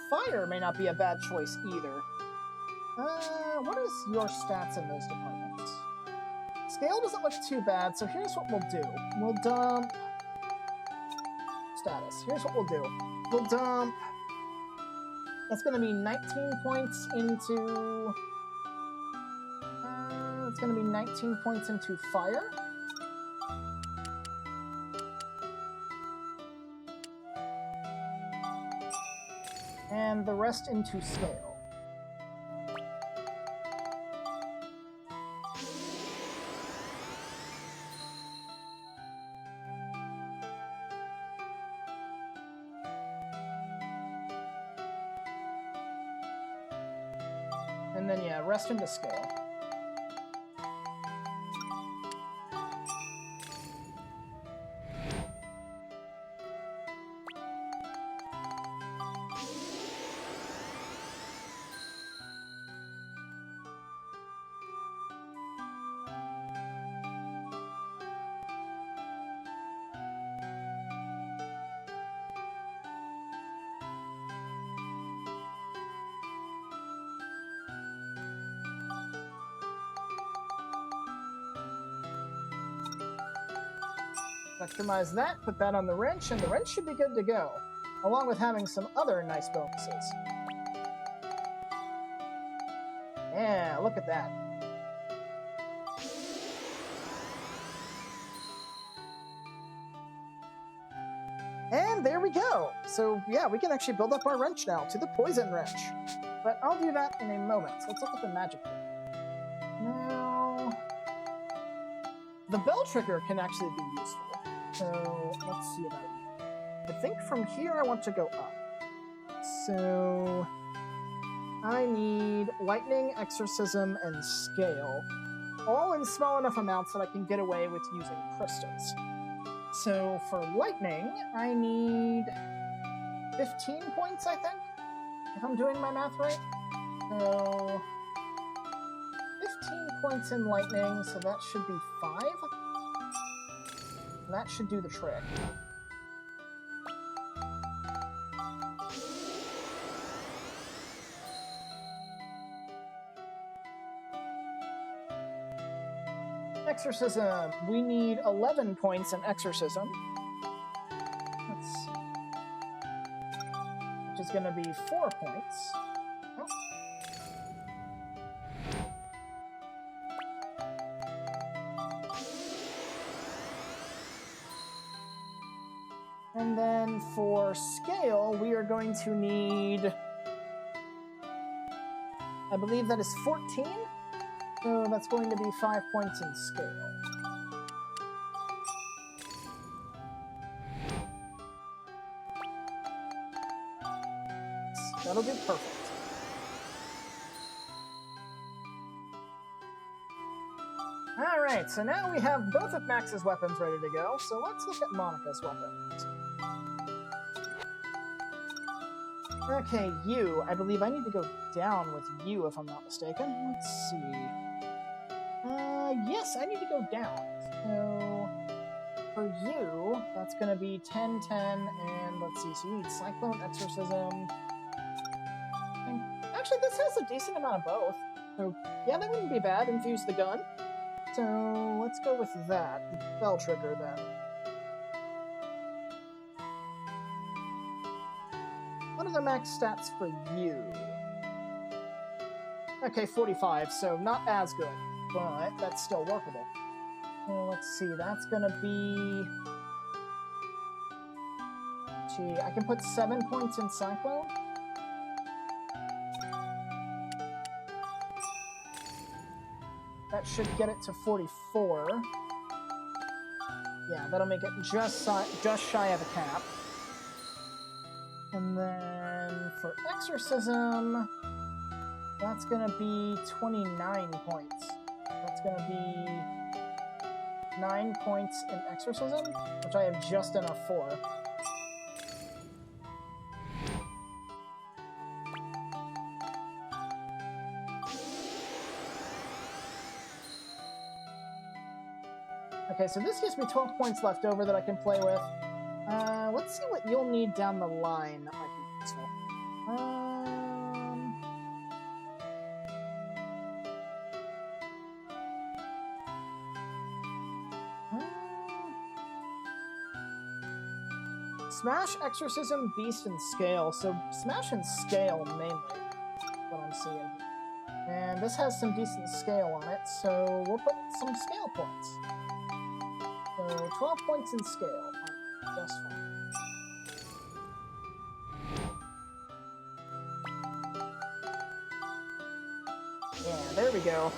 Fire may not be a bad choice either. What is your stats in those departments? Scale doesn't look too bad, so here's what we'll do. We'll dump... status. Here's what we'll do. We'll dump... That's going to be 19 points into... it's going to be 19 points into fire. And the rest into scale. And then, yeah, rest into scale. Electromize that, put that on the wrench, and the wrench should be good to go, along with having some other nice bonuses. Yeah, look at that. And there we go. So yeah, we can actually build up our wrench now to the poison wrench. But I'll do that in a moment. Let's look at the magic thing. Now, the bell trigger can actually be useful. So let's see about you. I think from here I want to go up. So I need lightning, exorcism, and scale, all in small enough amounts that I can get away with using crystals. So for lightning, I need 15 points, I think, if I'm doing my math right. So 15 points in lightning, so that should be 5. That should do the trick. Exorcism. We need 11 points in exorcism. Let's see. Which is going to be 4 points. Oh. And then for scale, we are going to need, I believe that is 14. So that's going to be 5 points in scale. That'll be perfect. Alright, so now we have both of Max's weapons ready to go, so let's look at Monica's weapons. Okay, you. I believe I need to go down with you if I'm not mistaken. Let's see. Yes, I need to go down. So, for you, that's going to be 10, 10, and let's see, so you need Cyclone, Exorcism. And actually, this has a decent amount of both. So, yeah, that wouldn't be bad. Infuse the gun. So, let's go with that. The bell trigger, then. What are the max stats for you? Okay, 45, so not as good, but that's still workable. Well, let's see, that's gonna be... Gee, I can put 7 points in Cyclone? That should get it to 44. Yeah, that'll make it just shy of the cap. And then for Exorcism, that's gonna be 29 points. That's gonna be 9 points in Exorcism, which I have just enough for. Okay, so this gives me 12 points left over that I can play with. Let's see what you'll need down the line that might be useful. Smash, Exorcism, Beast, and Scale. So Smash and Scale mainly, what I'm seeing. And this has some decent scale on it, so we'll put some scale points. So 12 points in scale. Just fine. Yeah, there we go.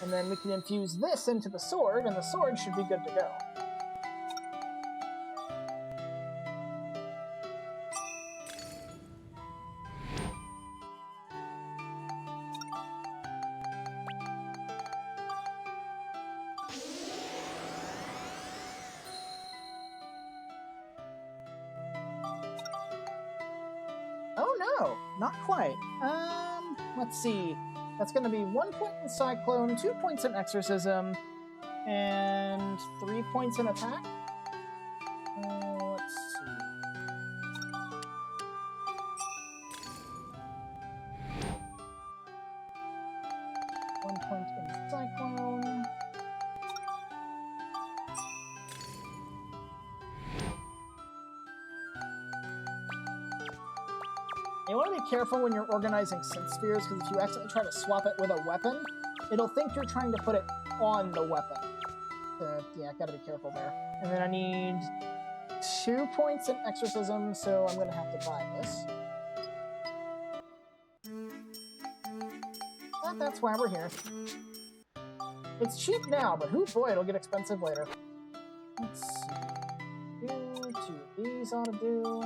And then we can infuse this into the sword, and the sword should be good to go. Oh no, not quite. Let's see. That's going to be 1 point in Cyclone, 2 points in Exorcism, and 3 points in Attack. Let's see. One point in Cyclone. You want to be careful when you're organizing synth spheres, because if you accidentally try to swap it with a weapon, it'll think you're trying to put it on the weapon. So, yeah, gotta be careful there. And then I need 2 points in exorcism, so I'm gonna have to buy this. But that's why we're here. It's cheap now, but boy, it'll get expensive later. Let's see. 2 of these ought to do.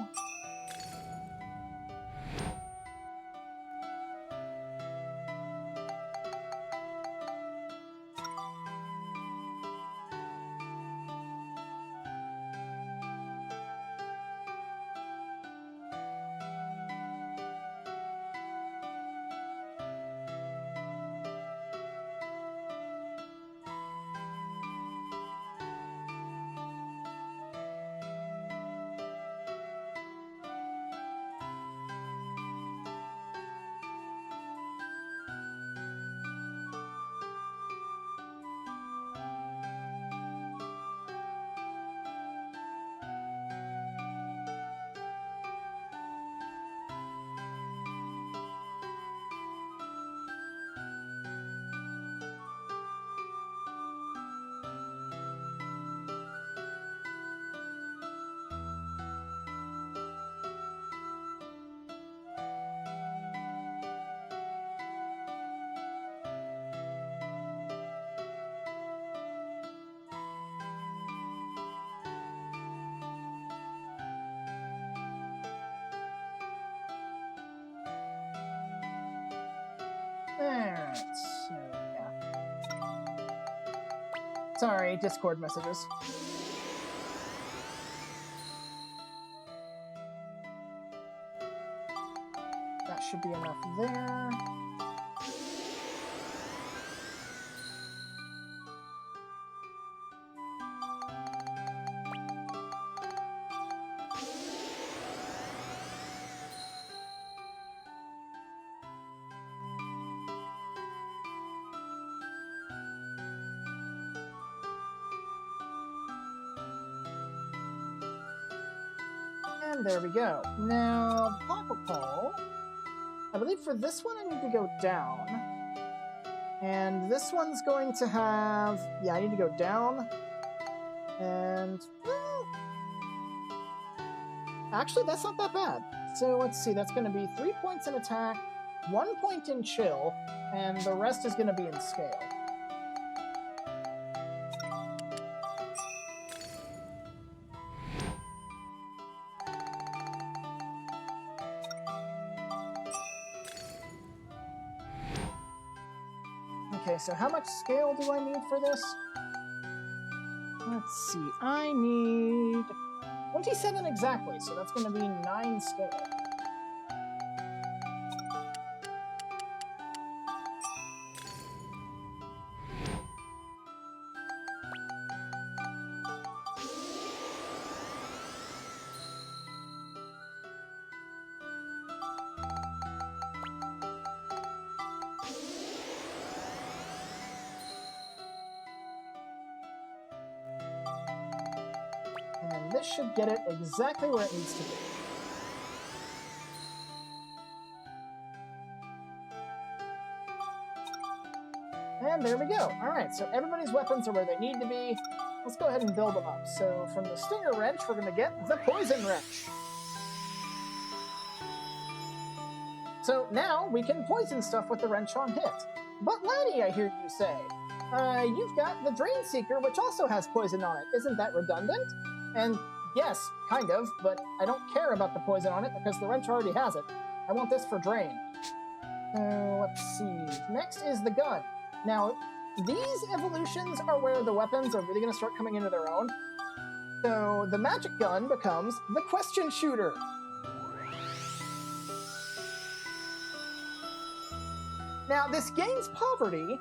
Alright, so yeah. Sorry, Discord messages. That should be enough there. And there we go. Now, Pop-a-Pole. I believe for this one I need to go down. And this one's going to have... Yeah, I need to go down. And... actually, that's not that bad. So let's see, that's going to be 3 points in attack, 1 point in chill, and the rest is going to be in scale. Okay, so how much scale do I need for this? Let's see, I need 27 exactly, so that's going to be 9 scale. And this should get it exactly where it needs to be. And there we go. Alright, so everybody's weapons are where they need to be. Let's go ahead and build them up. So from the Stinger Wrench, we're going to get the Poison Wrench. So now we can poison stuff with the wrench on hit. But laddie, I hear you say, you've got the Drain Seeker, which also has poison on it. Isn't that redundant? And yes, kind of, but I don't care about the poison on it because the wrench already has it. I want this for Drain. So let's see. Next is the gun. Now, these evolutions are where the weapons are really going to start coming into their own. So the magic gun becomes the Question Shooter. Now, this gains poverty.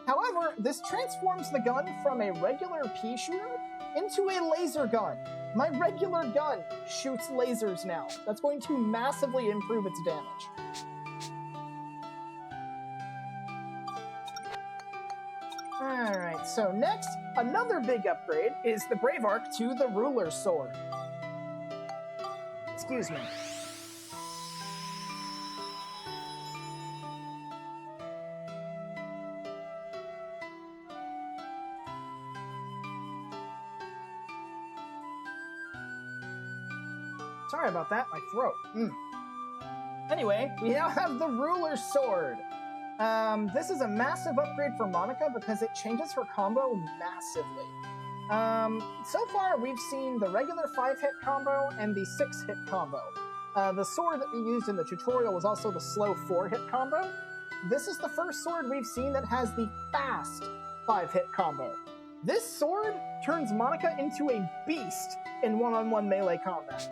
However, this transforms the gun from a regular pea shooter into a laser gun. My regular gun shoots lasers now. That's going to massively improve its damage. Alright, so next, another big upgrade is the Brave Arc to the Ruler's Sword. Excuse me. Sorry about that, my throat. Anyway, we now have the Ruler's Sword. This is a massive upgrade for Monica because it changes her combo massively. So far, we've seen the regular 5-hit combo and the 6-hit combo. The sword that we used in the tutorial was also the slow 4-hit combo. This is the first sword we've seen that has the fast 5-hit combo. This sword turns Monica into a beast in one-on-one melee combat.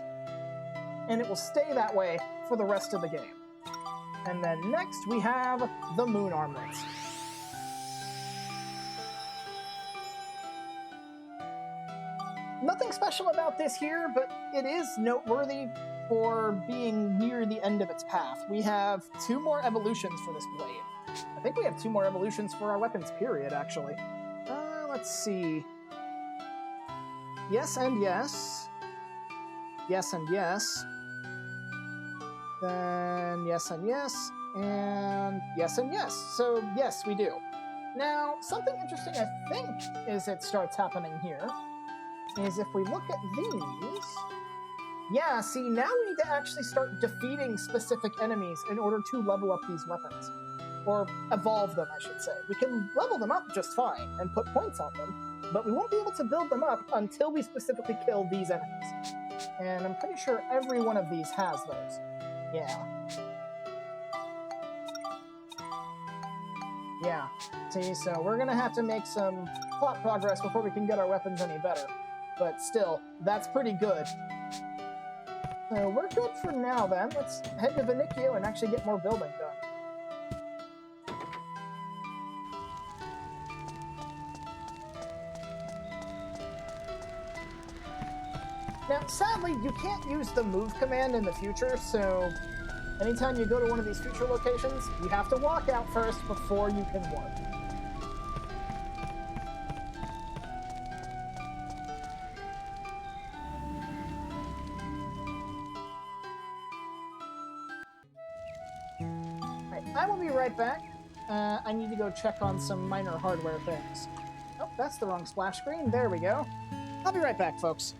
And it will stay that way for the rest of the game. And then next we have the Moon Armlet. Nothing special about this here, but it is noteworthy for being near the end of its path. We have 2 more evolutions for this blade. I think we have 2 more evolutions for our weapons, period, actually. Let's see. Yes and yes. Yes and yes. Then yes and yes. And yes and yes. So yes, we do. Now, something interesting I think is it starts happening here is if we look at these... Yeah, see, now we need to actually start defeating specific enemies in order to level up these weapons. Or evolve them, I should say. We can level them up just fine and put points on them, but we won't be able to build them up until we specifically kill these enemies. And I'm pretty sure every one of these has those. Yeah. Yeah. See, so we're gonna have to make some plot progress before we can get our weapons any better. But still, that's pretty good. So we're good for now then. Let's head to Veniccio and actually get more building done. Now, sadly, you can't use the move command in the future, so anytime you go to one of these future locations, you have to walk out first before you can warp. Alright, I will be right back. I need to go check on some minor hardware things. Oh, that's the wrong splash screen. There we go. I'll be right back, folks.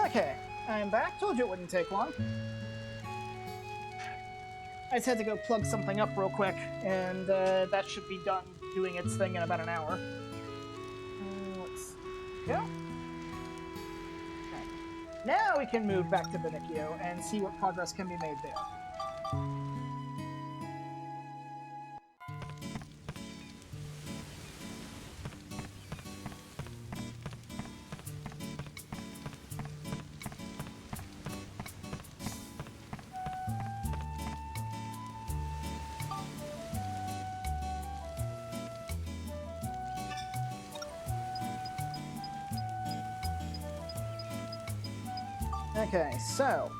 Okay, I'm back. Told you it wouldn't take long. I just had to go plug something up real quick, and that should be done doing its thing in about an hour. Let's go. Okay. Now we can move back to Veniccio and see what progress can be made there. Okay, so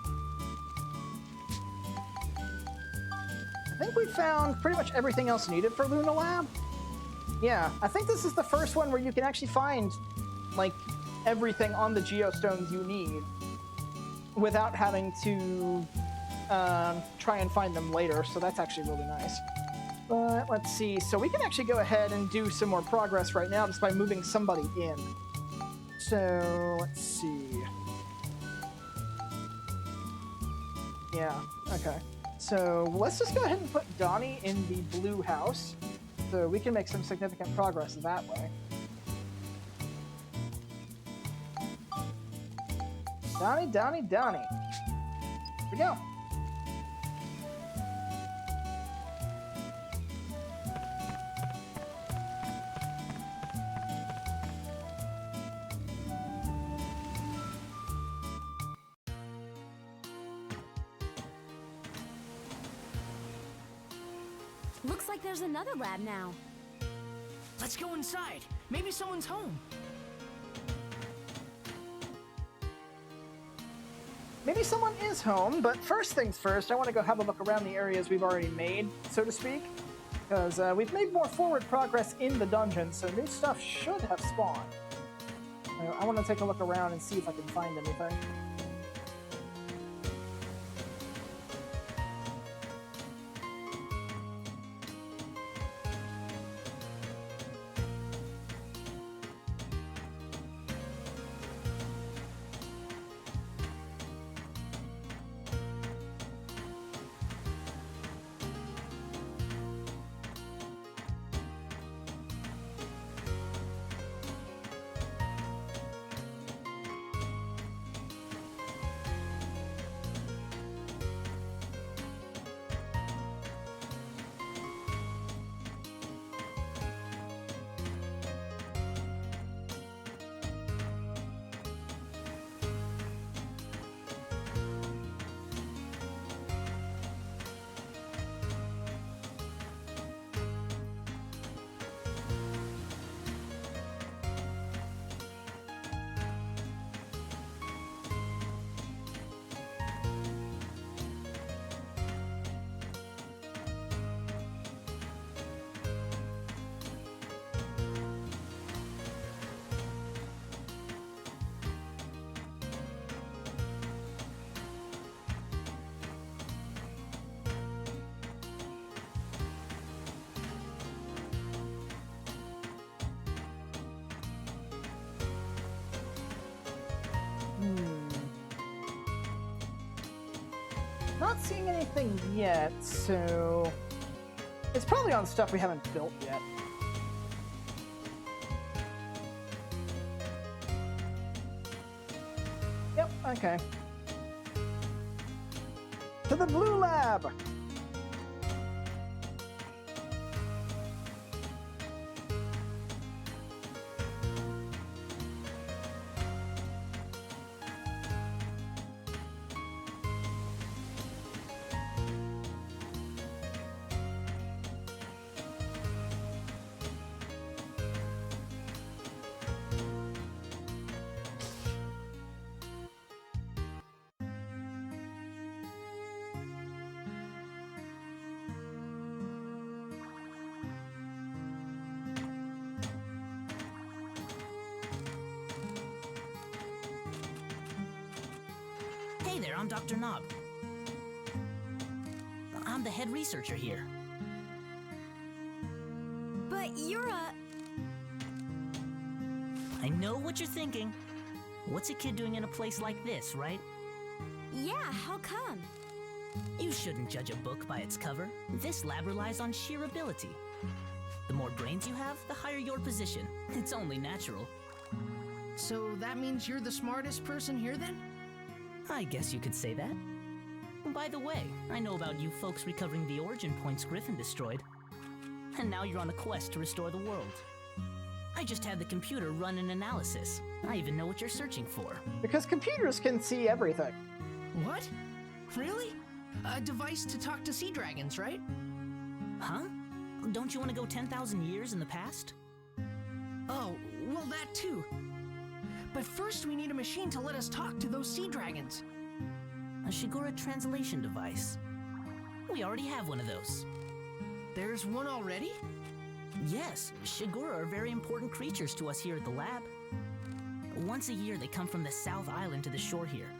I think we found pretty much everything else needed for Luna Lab. Yeah, I think this is the first one where you can actually find, like, everything on the geostones you need without having to try and find them later, so that's actually really nice. But let's see. So we can actually go ahead and do some more progress right now just by moving somebody in. So let's see. Yeah, okay. So let's just go ahead and put Donnie in the blue house so we can make some significant progress that way. Donnie, Donnie, Donnie. Here we go. Looks like there's another lab now. Let's go inside. Maybe someone's home. Maybe someone is home, but first things first, I want to go have a look around the areas we've already made, so to speak, because we've made more forward progress in the dungeon, so new stuff should have spawned. I want to take a look around and see if I can find anything. Not seeing anything yet, so it's probably on stuff we haven't built yet. Yep, okay. To the blue lab! Hey there, I'm Dr. Knob. I'm the head researcher here. But you're a... I know what you're thinking. What's a kid doing in a place like this, right? Yeah, how come? You shouldn't judge a book by its cover. This lab relies on sheer ability. The more brains you have, the higher your position. It's only natural. So that means you're the smartest person here then? I guess you could say that. By the way, I know about you folks recovering the origin points Griffin destroyed. And now you're on a quest to restore the world. I just had the computer run an analysis. I even know what you're searching for. Because computers can see everything. What? Really? A device to talk to sea dragons, right? Huh? Don't you want to go 10,000 years in the past? Oh, well that too. But first we need a machine to let us talk to those sea dragons. A Shigura translation device. We already have one of those. There's one already? Yes, Shigura are very important creatures to us here at the lab. Once a year they come from the South Island to the shore here.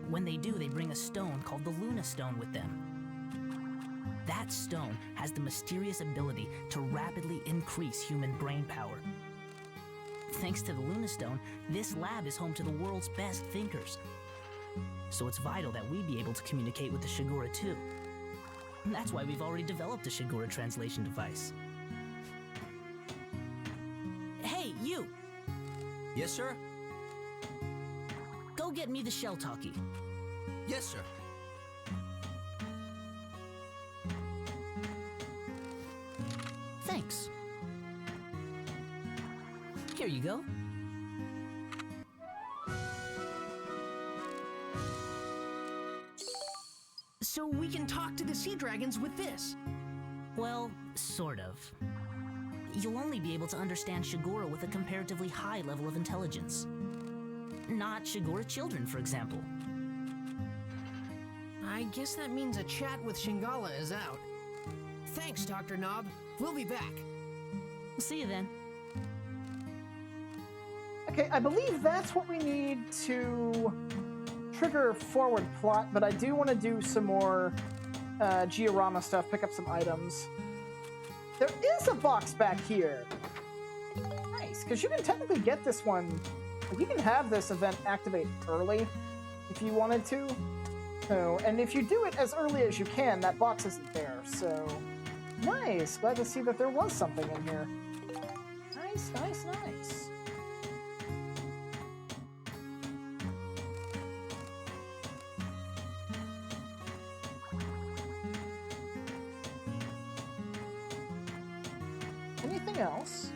When they do, they bring a stone called the Luna Stone with them. That stone has the mysterious ability to rapidly increase human brain power. Thanks to the Lunastone, this lab is home to the world's best thinkers. So it's vital that we be able to communicate with the Shigura too. That's why we've already developed a Shigura translation device. Hey, you! Yes, sir? Go get me the shell talkie. Yes, sir. Thanks. Here you go. So we can talk to the sea dragons with this. Well, sort of. You'll only be able to understand Shigura with a comparatively high level of intelligence. Not Shigura children, for example. I guess that means a chat with Shingala is out. Thanks, Dr. Knob. We'll be back. See you then. Okay, I believe that's what we need to trigger forward plot, but I do want to do some more Giorama stuff, pick up some items. There is a box back here. Nice, because you can technically get this one. You can have this event activate early if you wanted to. So, and if you do it as early as you can, that box isn't there. So, nice. Glad to see that there was something in here. Nice, nice, nice. Anything else?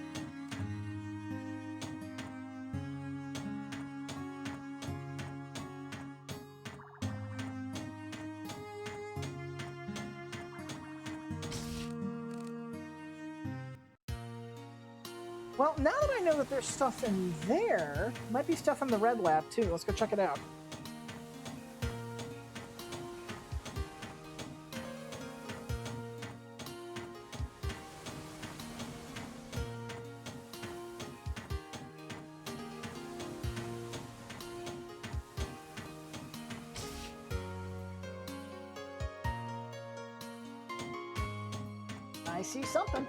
Well, now that I know that there's stuff in there, might be stuff in the red lab too. Let's go check it out. I see something.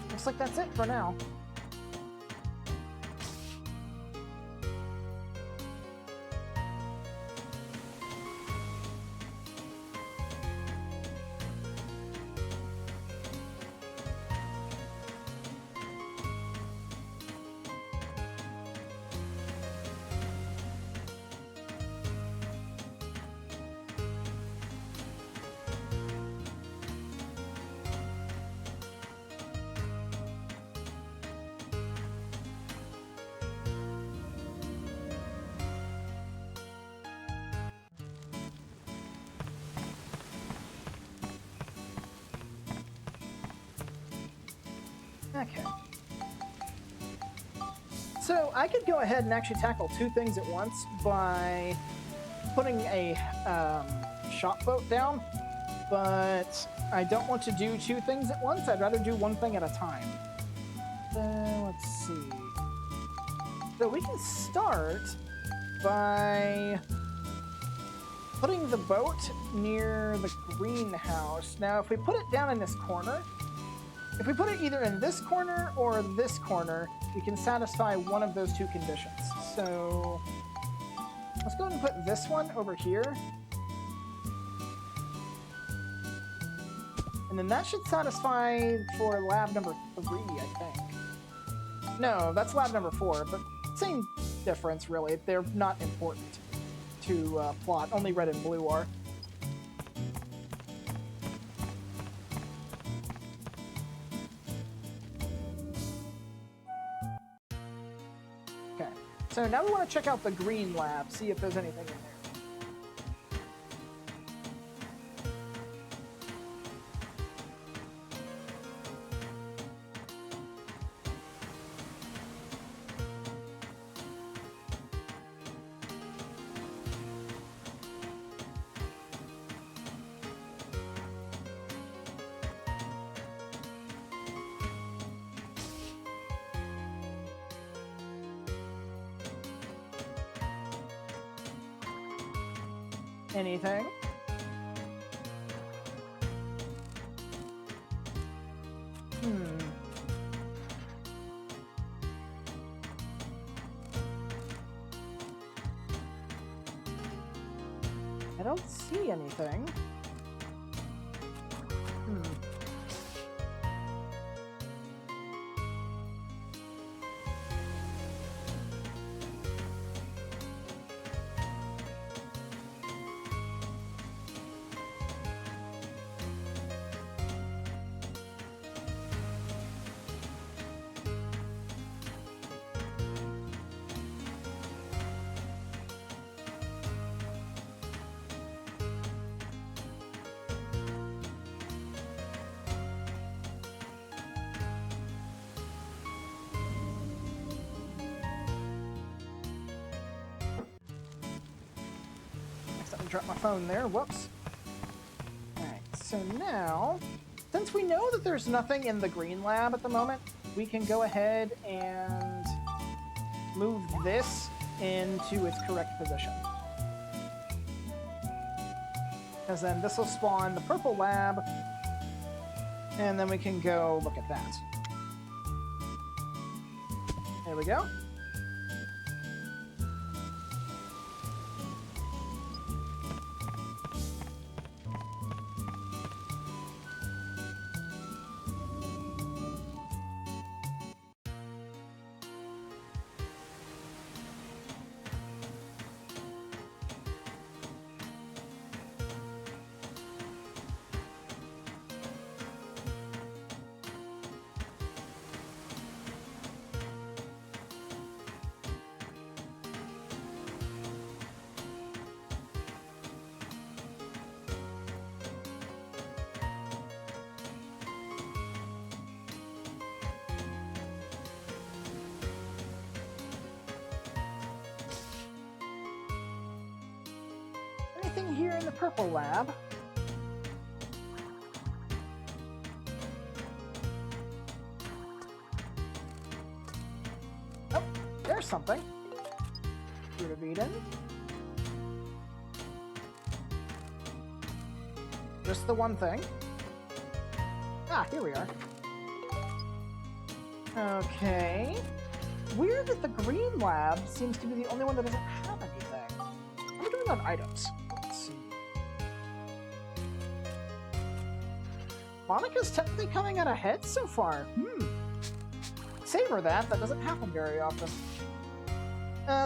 Looks like that's it for now. Okay. So I could go ahead and actually tackle two things at once by putting a shop boat down, but I don't want to do two things at once. I'd rather do one thing at a time. So let's see. So we can start by putting the boat near the greenhouse. Now, if we put it down in this corner, if we put it either in this corner or this corner, we can satisfy one of those two conditions. So let's go ahead and put this one over here. And then that should satisfy for lab number 3, I think. No, that's lab number 4, but same difference, really. They're not important to plot. Only red and blue are. So now we want to check out the green lab, see if there's anything in there. anything. I don't see anything. Drop my phone there. Whoops. Alright, so now, since we know that there's nothing in the green lab at the moment, we can go ahead and move this into its correct position. Because then this will spawn the purple lab, and then we can go look at that. There we go. Anything here in the purple lab? Oh, there's something. Fruit of Eden. Just the one thing. Ah, here we are. Okay. Weird that the green lab seems to be the only one that doesn't have anything. What are we doing on items? Let's see. Monica's technically coming out ahead so far. Savor that. That doesn't happen very often.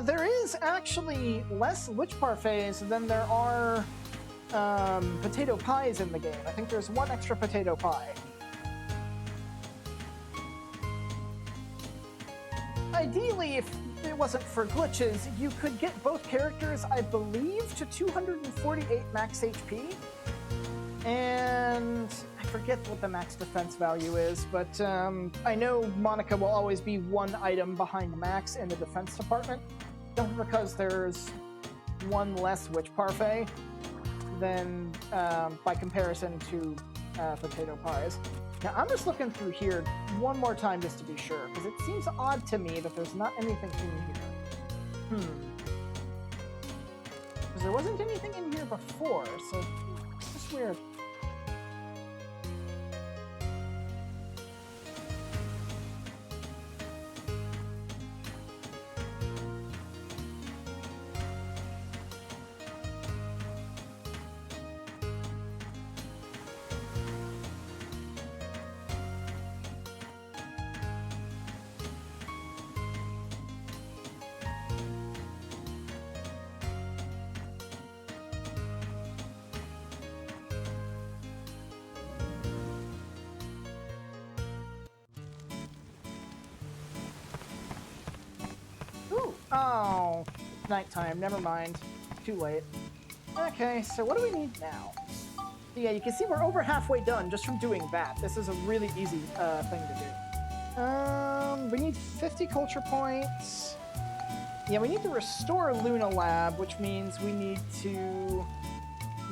There is actually less witch parfaits than there are potato pies in the game. I think there's one extra potato pie. Ideally, if it wasn't for glitches, you could get both characters, I believe, to 248 max HP. And I forget what the max defense value is, but I know Monica will always be one item behind Max in the defense department, just because there's one less witch parfait than by comparison to potato pies. Now, I'm just looking through here one more time just to be sure, because it seems odd to me that there's not anything in here. Because there wasn't anything in here before, so it's just weird. Oh, nighttime. Never mind. Too late. Okay, so what do we need now? Yeah, you can see we're over halfway done just from doing that. This is a really easy thing to do. We need 50 culture points. Yeah, we need to restore Luna Lab, which means we need to...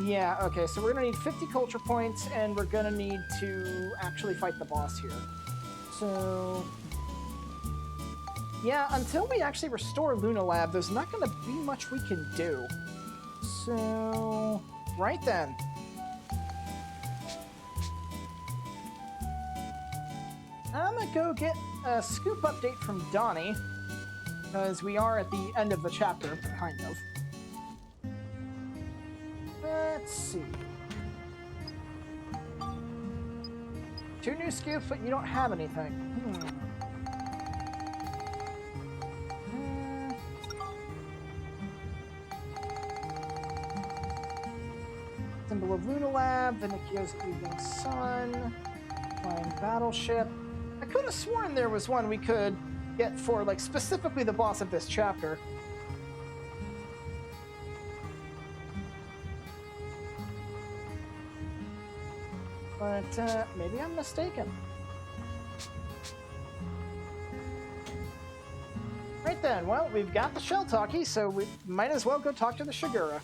Yeah, okay, so we're gonna need 50 culture points, and we're gonna need to actually fight the boss here. So... yeah, until we actually restore Luna Lab, there's not going to be much we can do. So, right then. I'm gonna go get a scoop update from Donnie, because we are at the end of the chapter, kind of. Let's see. 2 new scoops, but you don't have anything. Symbol of Lunalab, Veniccio's Evening Sun, Flying Battleship. I could have sworn there was one we could get for, like, specifically the boss of this chapter. But, maybe I'm mistaken. Right then, well, we've got the shell talkie, so we might as well go talk to the Shigura.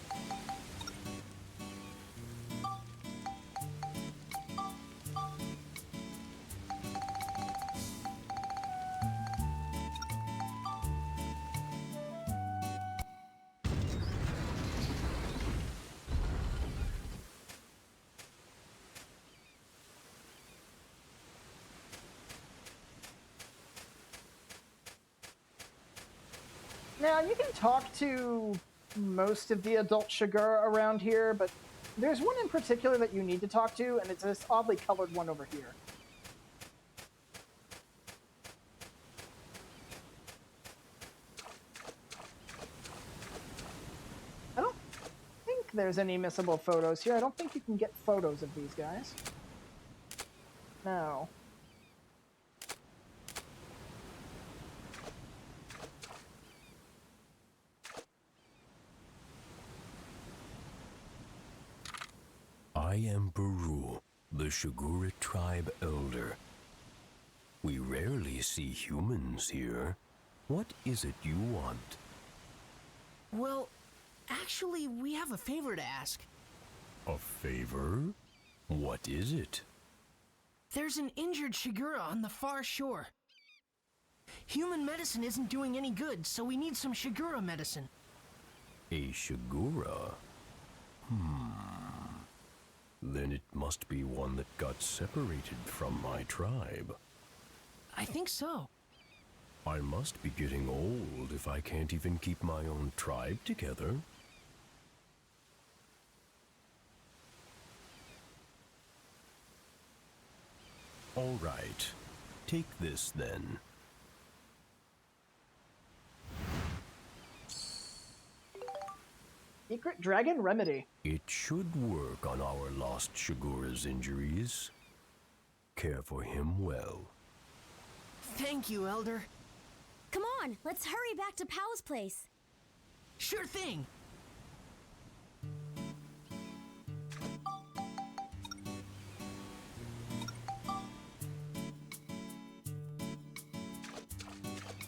Now, you can talk to most of the adult Shigura around here, but there's one in particular that you need to talk to, and it's this oddly colored one over here. I don't think there's any missable photos here. I don't think you can get photos of these guys. No. I am Baru, the Shigura tribe elder. We rarely see humans here. What is it you want? Well, actually, we have a favor to ask. A favor? What is it? There's an injured Shigura on the far shore. Human medicine isn't doing any good, so we need some Shigura medicine. A Shigura? Then it must be one that got separated from my tribe. I think so. I must be getting old if I can't even keep my own tribe together. All right. Take this then. Secret Dragon Remedy. It should work on our lost Shigura's injuries. Care for him well. Thank you, Elder. Come on, let's hurry back to Pow's place. Sure thing.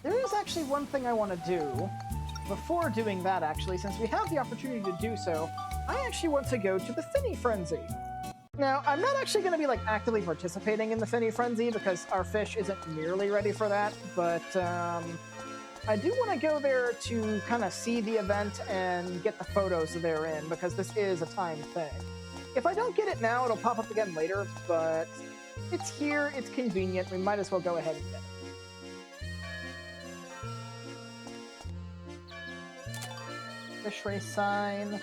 There is actually one thing I want to do. Before doing that, actually, since we have the opportunity to do so, I actually want to go to the Finny Frenzy. Now, I'm not actually going to be, like, actively participating in the Finny Frenzy because our fish isn't nearly ready for that, but, I do want to go there to kind of see the event and get the photos therein, because this is a timed thing. If I don't get it now, it'll pop up again later, but it's here, it's convenient, we might as well go ahead and get it. Fish race sign.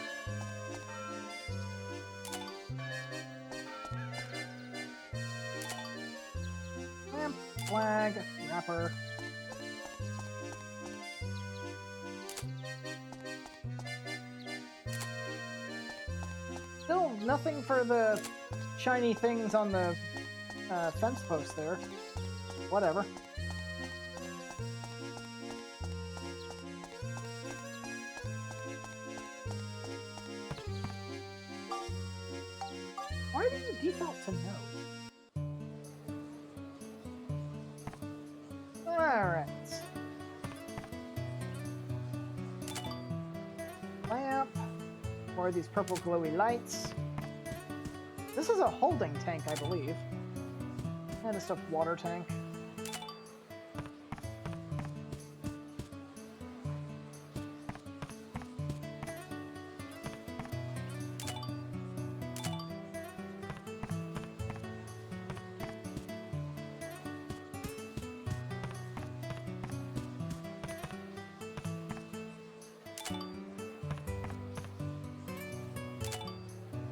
Lamp, flag, wrapper. Still nothing for the shiny things on the fence post there. Whatever. Why did you default to no? Alright. Lamp. More of these purple glowy lights. This is a holding tank, I believe. And a stuffed water tank.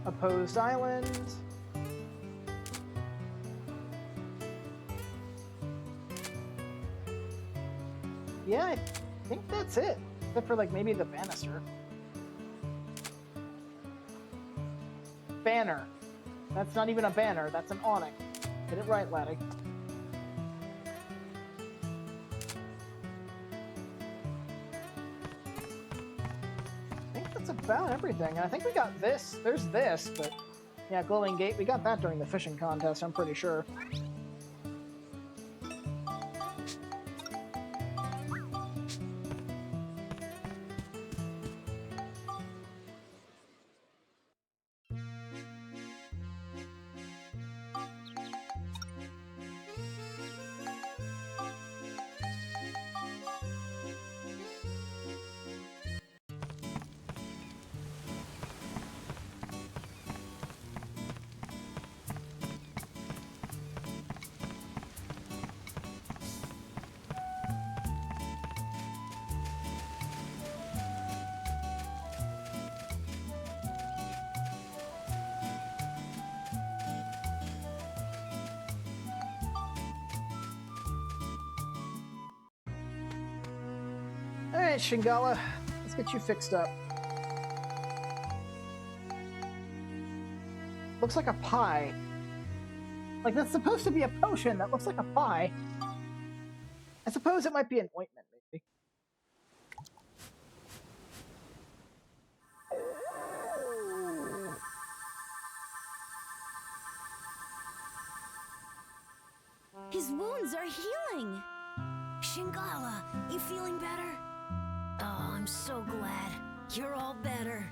Opposed Island. Yeah, I think that's it. Except for, like, maybe the banister. Banner. That's not even a banner, that's an awning. Get it right, laddie. I think that's about everything. And I think we got this. There's this, but yeah, Glowing Gate. We got that during the fishing contest, I'm pretty sure. Alright, Shingala, let's get you fixed up. Looks like a pie. Like, that's supposed to be a potion that looks like a pie. I suppose it might be an ointment, maybe. His wounds are healing. Shingala, you feeling better? Oh, I'm so glad. You're all better.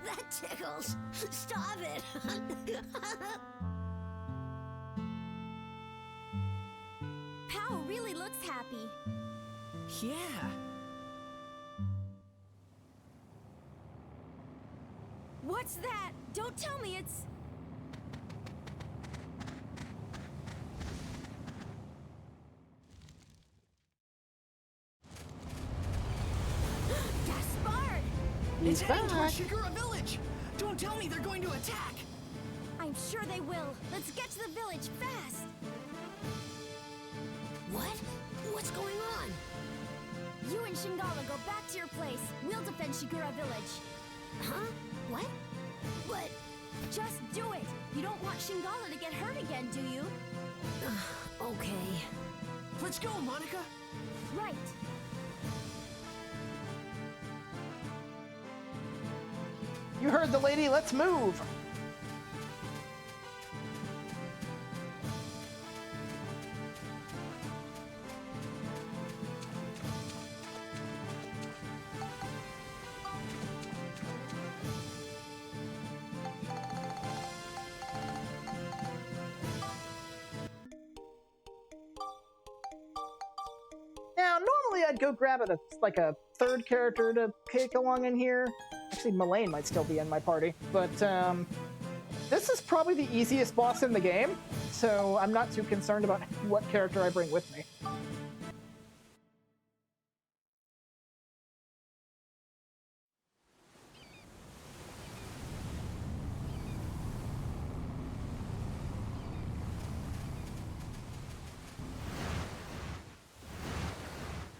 That tickles. Stop it. Pow really looks happy. Yeah. What's that? Don't tell me it's... Gaspard! It's He's heading back. towards Shigura Village! Don't tell me they're going to attack! I'm sure they will. Let's get to the village fast. What? What's going on? You and Shingala go back to your place. We'll defend Shigura Village. Huh? What? But... just do it. You don't want Shingala to get hurt again, do you? Okay. Let's go, Monica! Right. You heard the lady, let's move! Now, normally I'd go grab like a third character to take along in here. Actually, Mullane might still be in my party, but this is probably the easiest boss in the game, so I'm not too concerned about what character I bring with me.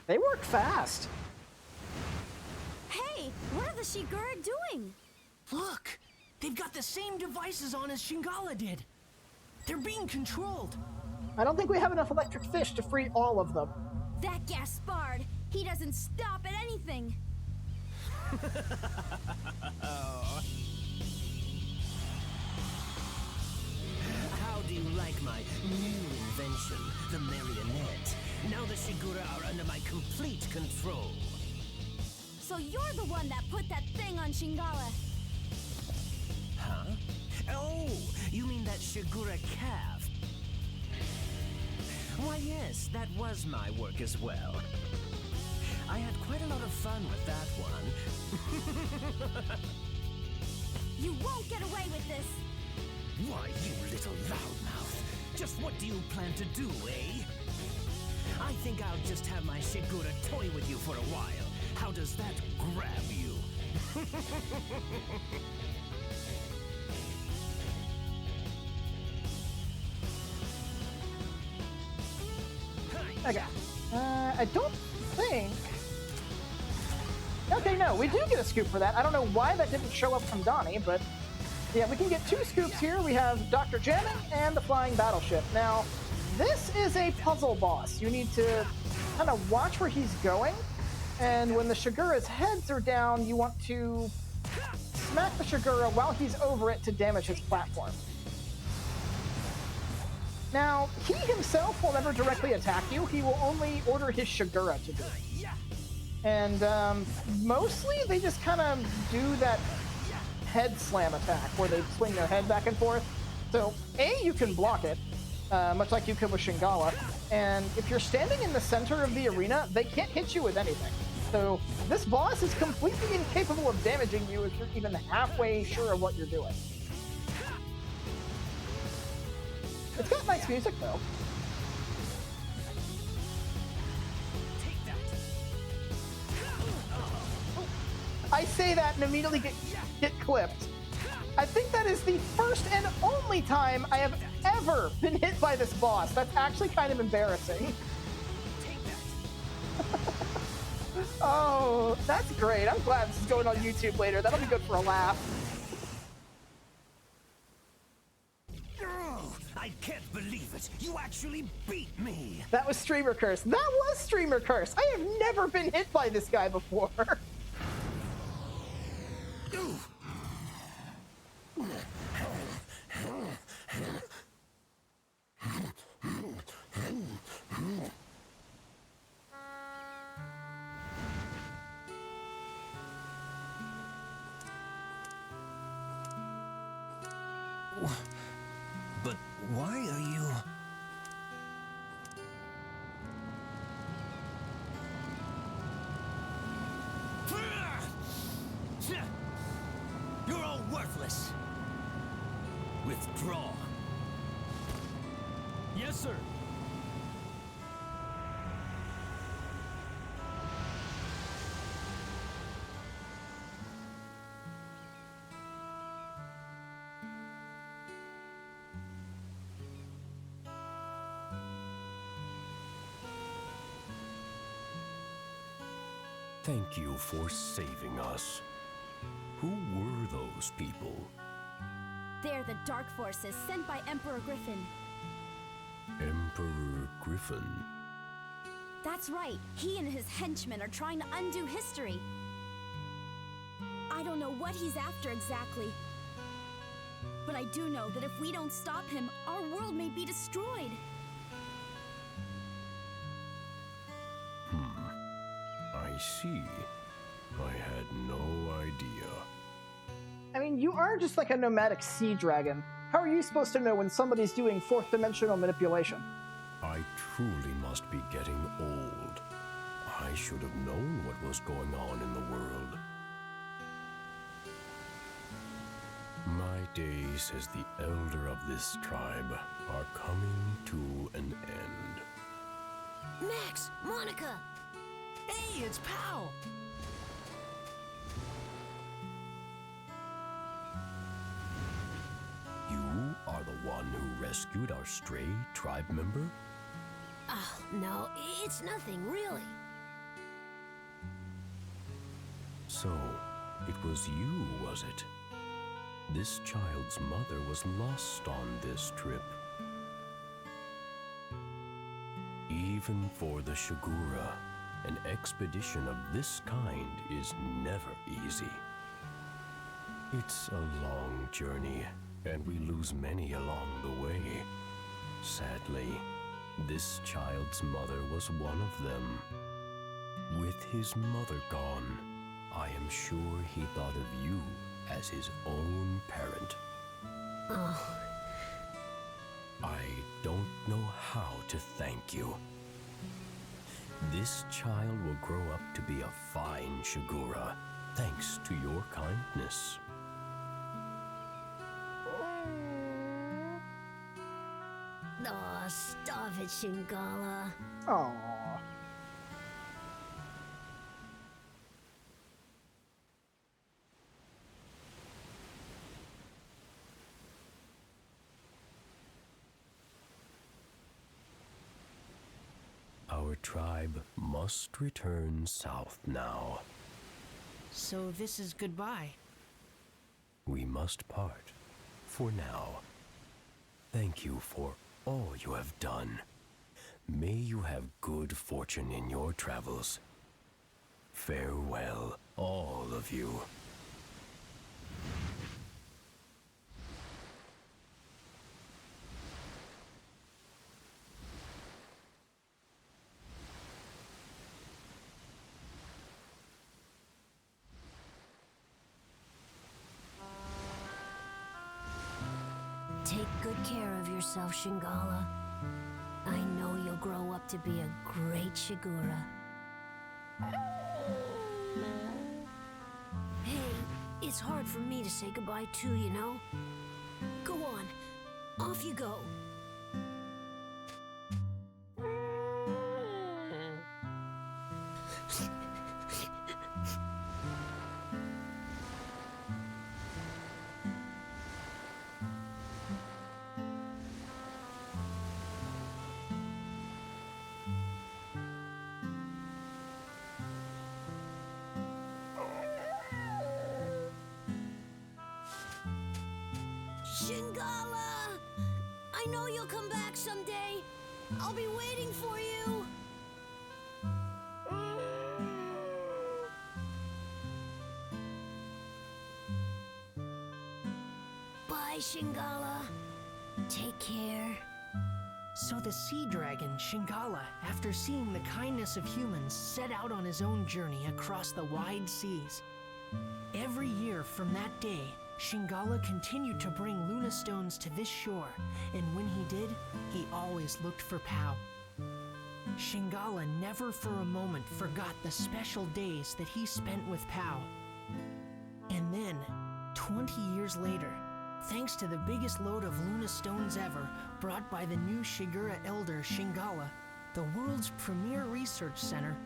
They work fast. Hey, what are the Shigura doing? Look! They've got the same devices on as Shingala did! They're being controlled! I don't think we have enough electric fish to free all of them. That Gaspard! He doesn't stop at anything! How do you like my new invention, the marionette? Now the Shigura are under my complete control. So you're the one that put that thing on Shingala. Huh? Oh, you mean that Shigura calf? Why yes, that was my work as well. I had quite a lot of fun with that one. You won't get away with this! Why, you little loudmouth. Just what do you plan to do, eh? I think I'll just have my Shigura toy with you for a while. How does that grab you? Okay. I don't think... Okay, no, we do get a scoop for that. I don't know why that didn't show up from Donnie, but... Yeah, we can get 2 scoops here. We have Dr. Jamming and the Flying Battleship. Now, this is a puzzle boss. You need to kind of watch where he's going, and when the Shigura's heads are down, you want to smack the Shigura while he's over it to damage his platform. Now, he himself will never directly attack you. He will only order his Shigura to do it. And mostly, they just kind of do that head slam attack where they swing their head back and forth. So, A, you can block it, much like you could with Shingala. And if you're standing in the center of the arena, they can't hit you with anything. So, this boss is completely incapable of damaging you if you're even halfway sure of what you're doing. It's got nice music, though. I say that and immediately get clipped. I think that is the first and only time I have ever been hit by this boss. That's actually kind of embarrassing. Oh, that's great. I'm glad this is going on YouTube later. That'll be good for a laugh. I can't believe it. You actually beat me. That was Streamer Curse. That was Streamer Curse. I have never been hit by this guy before. But why are you... You're all worthless. Withdraw. Yes, sir. Thank you for saving us. Who were those people? They're the Dark Forces sent by Emperor Griffin. Emperor Griffin? That's right. He and his henchmen are trying to undo history. I don't know what he's after exactly. But I do know that if we don't stop him, our world may be destroyed. I see. I had no idea. I mean, you are just like a nomadic sea dragon. How are you supposed to know when somebody's doing fourth dimensional manipulation? I truly must be getting old. I should have known what was going on in the world. My days as the elder of this tribe are coming to an end. Max! Monica! Hey, it's Pal! You are the one who rescued our stray tribe member? Oh, no, it's nothing, really. So, it was you, was it? This child's mother was lost on this trip. Even for the Shigura, an expedition of this kind is never easy. It's a long journey, and we lose many along the way. Sadly, this child's mother was one of them. With his mother gone, I am sure he thought of you as his own parent. Oh. I don't know how to thank you. This child will grow up to be a fine Shigura, thanks to your kindness. Oh, stop it, Shingala. Aww. Our tribe must return south now. So this is goodbye. We must part for now. Thank you for all you have done. May you have good fortune in your travels. Farewell, all of you. Take good care of yourself, Shingala. I know you'll grow up to be a great Shigura. Hey, it's hard for me to say goodbye too, you know? Go on, off you go. Shingala! I know you'll come back someday. I'll be waiting for you. Bye, Shingala. Take care. So the sea dragon, Shingala, after seeing the kindness of humans, set out on his own journey across the wide seas. Every year from that day, Shingala continued to bring Luna stones to this shore, and when he did, he always looked for Pau. Shingala never for a moment forgot the special days that he spent with Pau. And then, 20 years later, thanks to the biggest load of Luna stones ever brought by the new Shigura elder Shingala, the world's premier research center,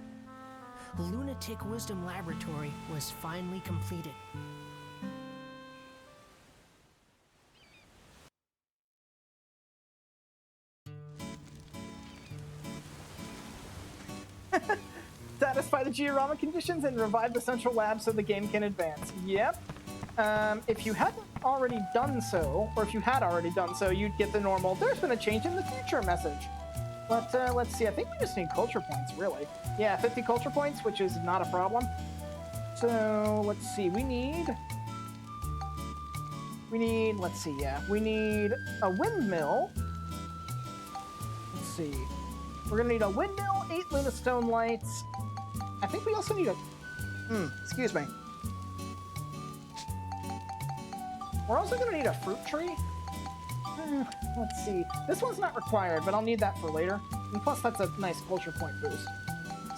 Lunatic Wisdom Laboratory was finally completed. Satisfy the Giorama conditions and revive the central lab so the game can advance. Yep. If you hadn't already done so, or if you had already done so, you'd get the normal, there's been a change in the future message. But let's see, I think we just need culture points, really. Yeah, 50 culture points, which is not a problem. So, let's see, we need, let's see, yeah, we need a windmill. Let's see. We're gonna need a windmill, 8 Lunastone lights. I think we also need a, excuse me. We're also gonna need a fruit tree. Let's see. This one's not required, but I'll need that for later. And plus, that's a nice culture point boost.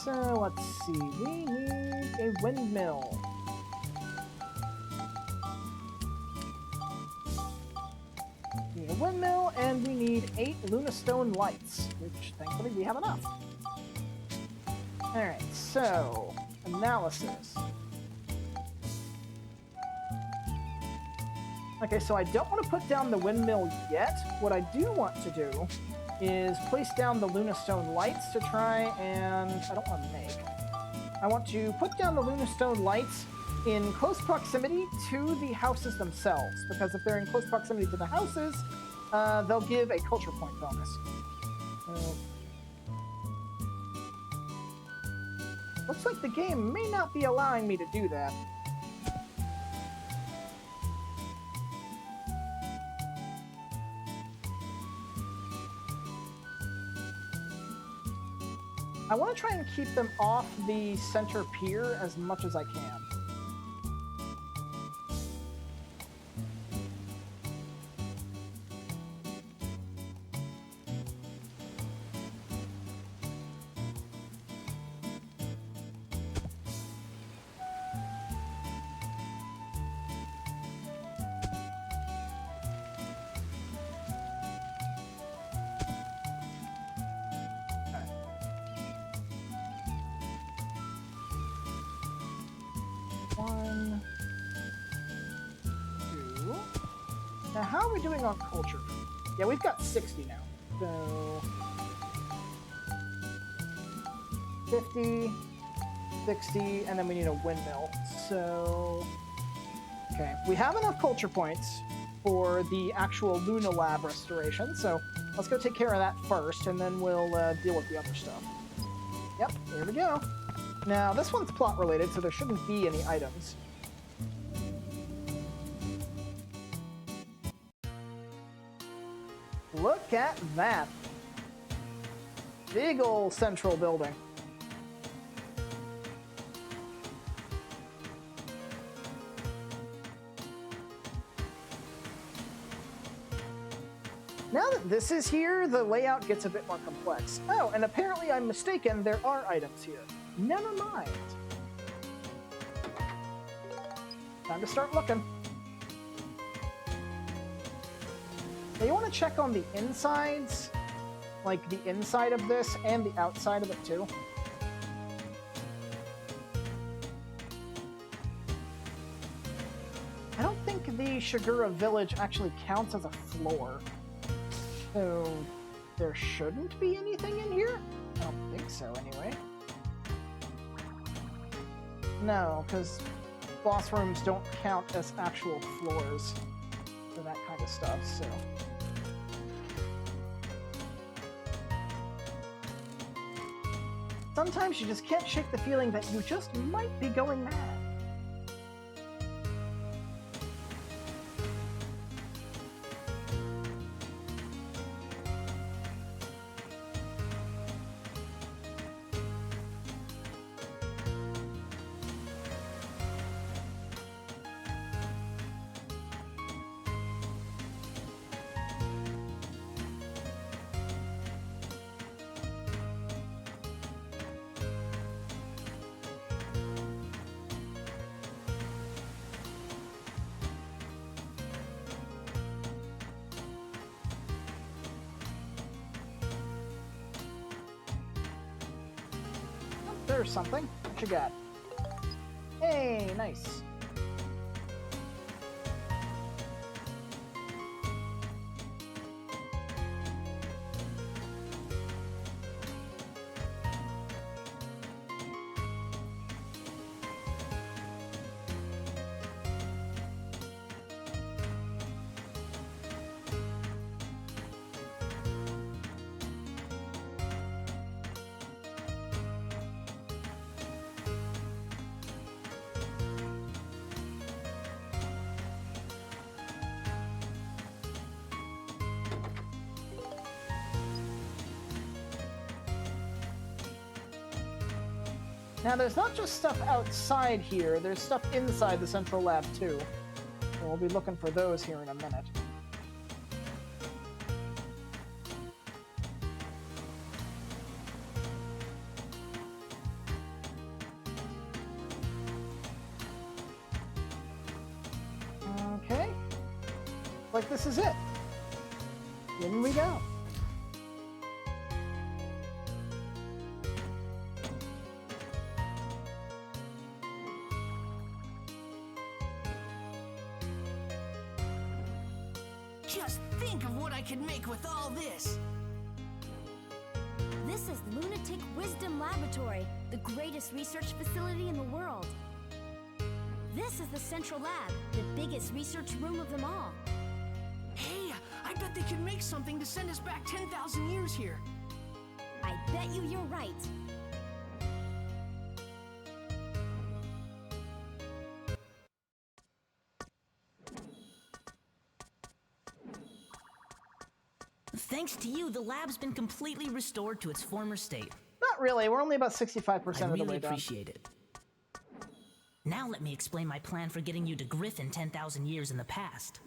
So, let's see. We need a windmill. We need a windmill, and we need 8 Lunastone lights, which, thankfully, we have enough. Alright, so, analysis. Okay, so I don't want to put down the windmill yet. What I do want to do is place down the Lunastone lights to try and... I don't want to make. I want to put down the Lunastone lights in close proximity to the houses themselves, because if they're in close proximity to the houses, they'll give a culture point bonus. So, looks like the game may not be allowing me to do that. I want to try and keep them off the center pier as much as I can. One, two. Now, how are we doing on culture? Yeah, we've got 60 now. So, 50, 60, and then we need a windmill. So, okay, we have enough culture points for the actual Luna Lab restoration, so let's go take care of that first, and then we'll deal with the other stuff. Yep, here we go. Now, this one's plot related, so there shouldn't be any items. Look at that. Big ol' central building. Now that this is here, the layout gets a bit more complex. Oh, and apparently I'm mistaken, there are items here. Never mind. Time to start looking. Now you want to check on the insides, like the inside of this and the outside of it too. I don't think the Shigura village actually counts as a floor. So there shouldn't be anything in here? I don't think so anyway. No, because boss rooms don't count as actual floors for that kind of stuff, so... Sometimes you just can't shake the feeling that you just might be going mad. There's something. What you got? Hey, nice. Now, there's not just stuff outside here, there's stuff inside the central lab, too. So we'll be looking for those here in a minute. Okay. Like this is it. In we go. Just think of what I could make with all this! This is Lunatic Wisdom Laboratory, the greatest research facility in the world. This is the Central Lab, the biggest research room of them all. Hey, I bet they could make something to send us back 10,000 years here. I bet you you're right. Thanks to you, the lab's been completely restored to its former state. Not really, we're only about 65% I of the really way done. appreciate it. Now let me explain my plan for getting you to Griffin 10,000 years in the past.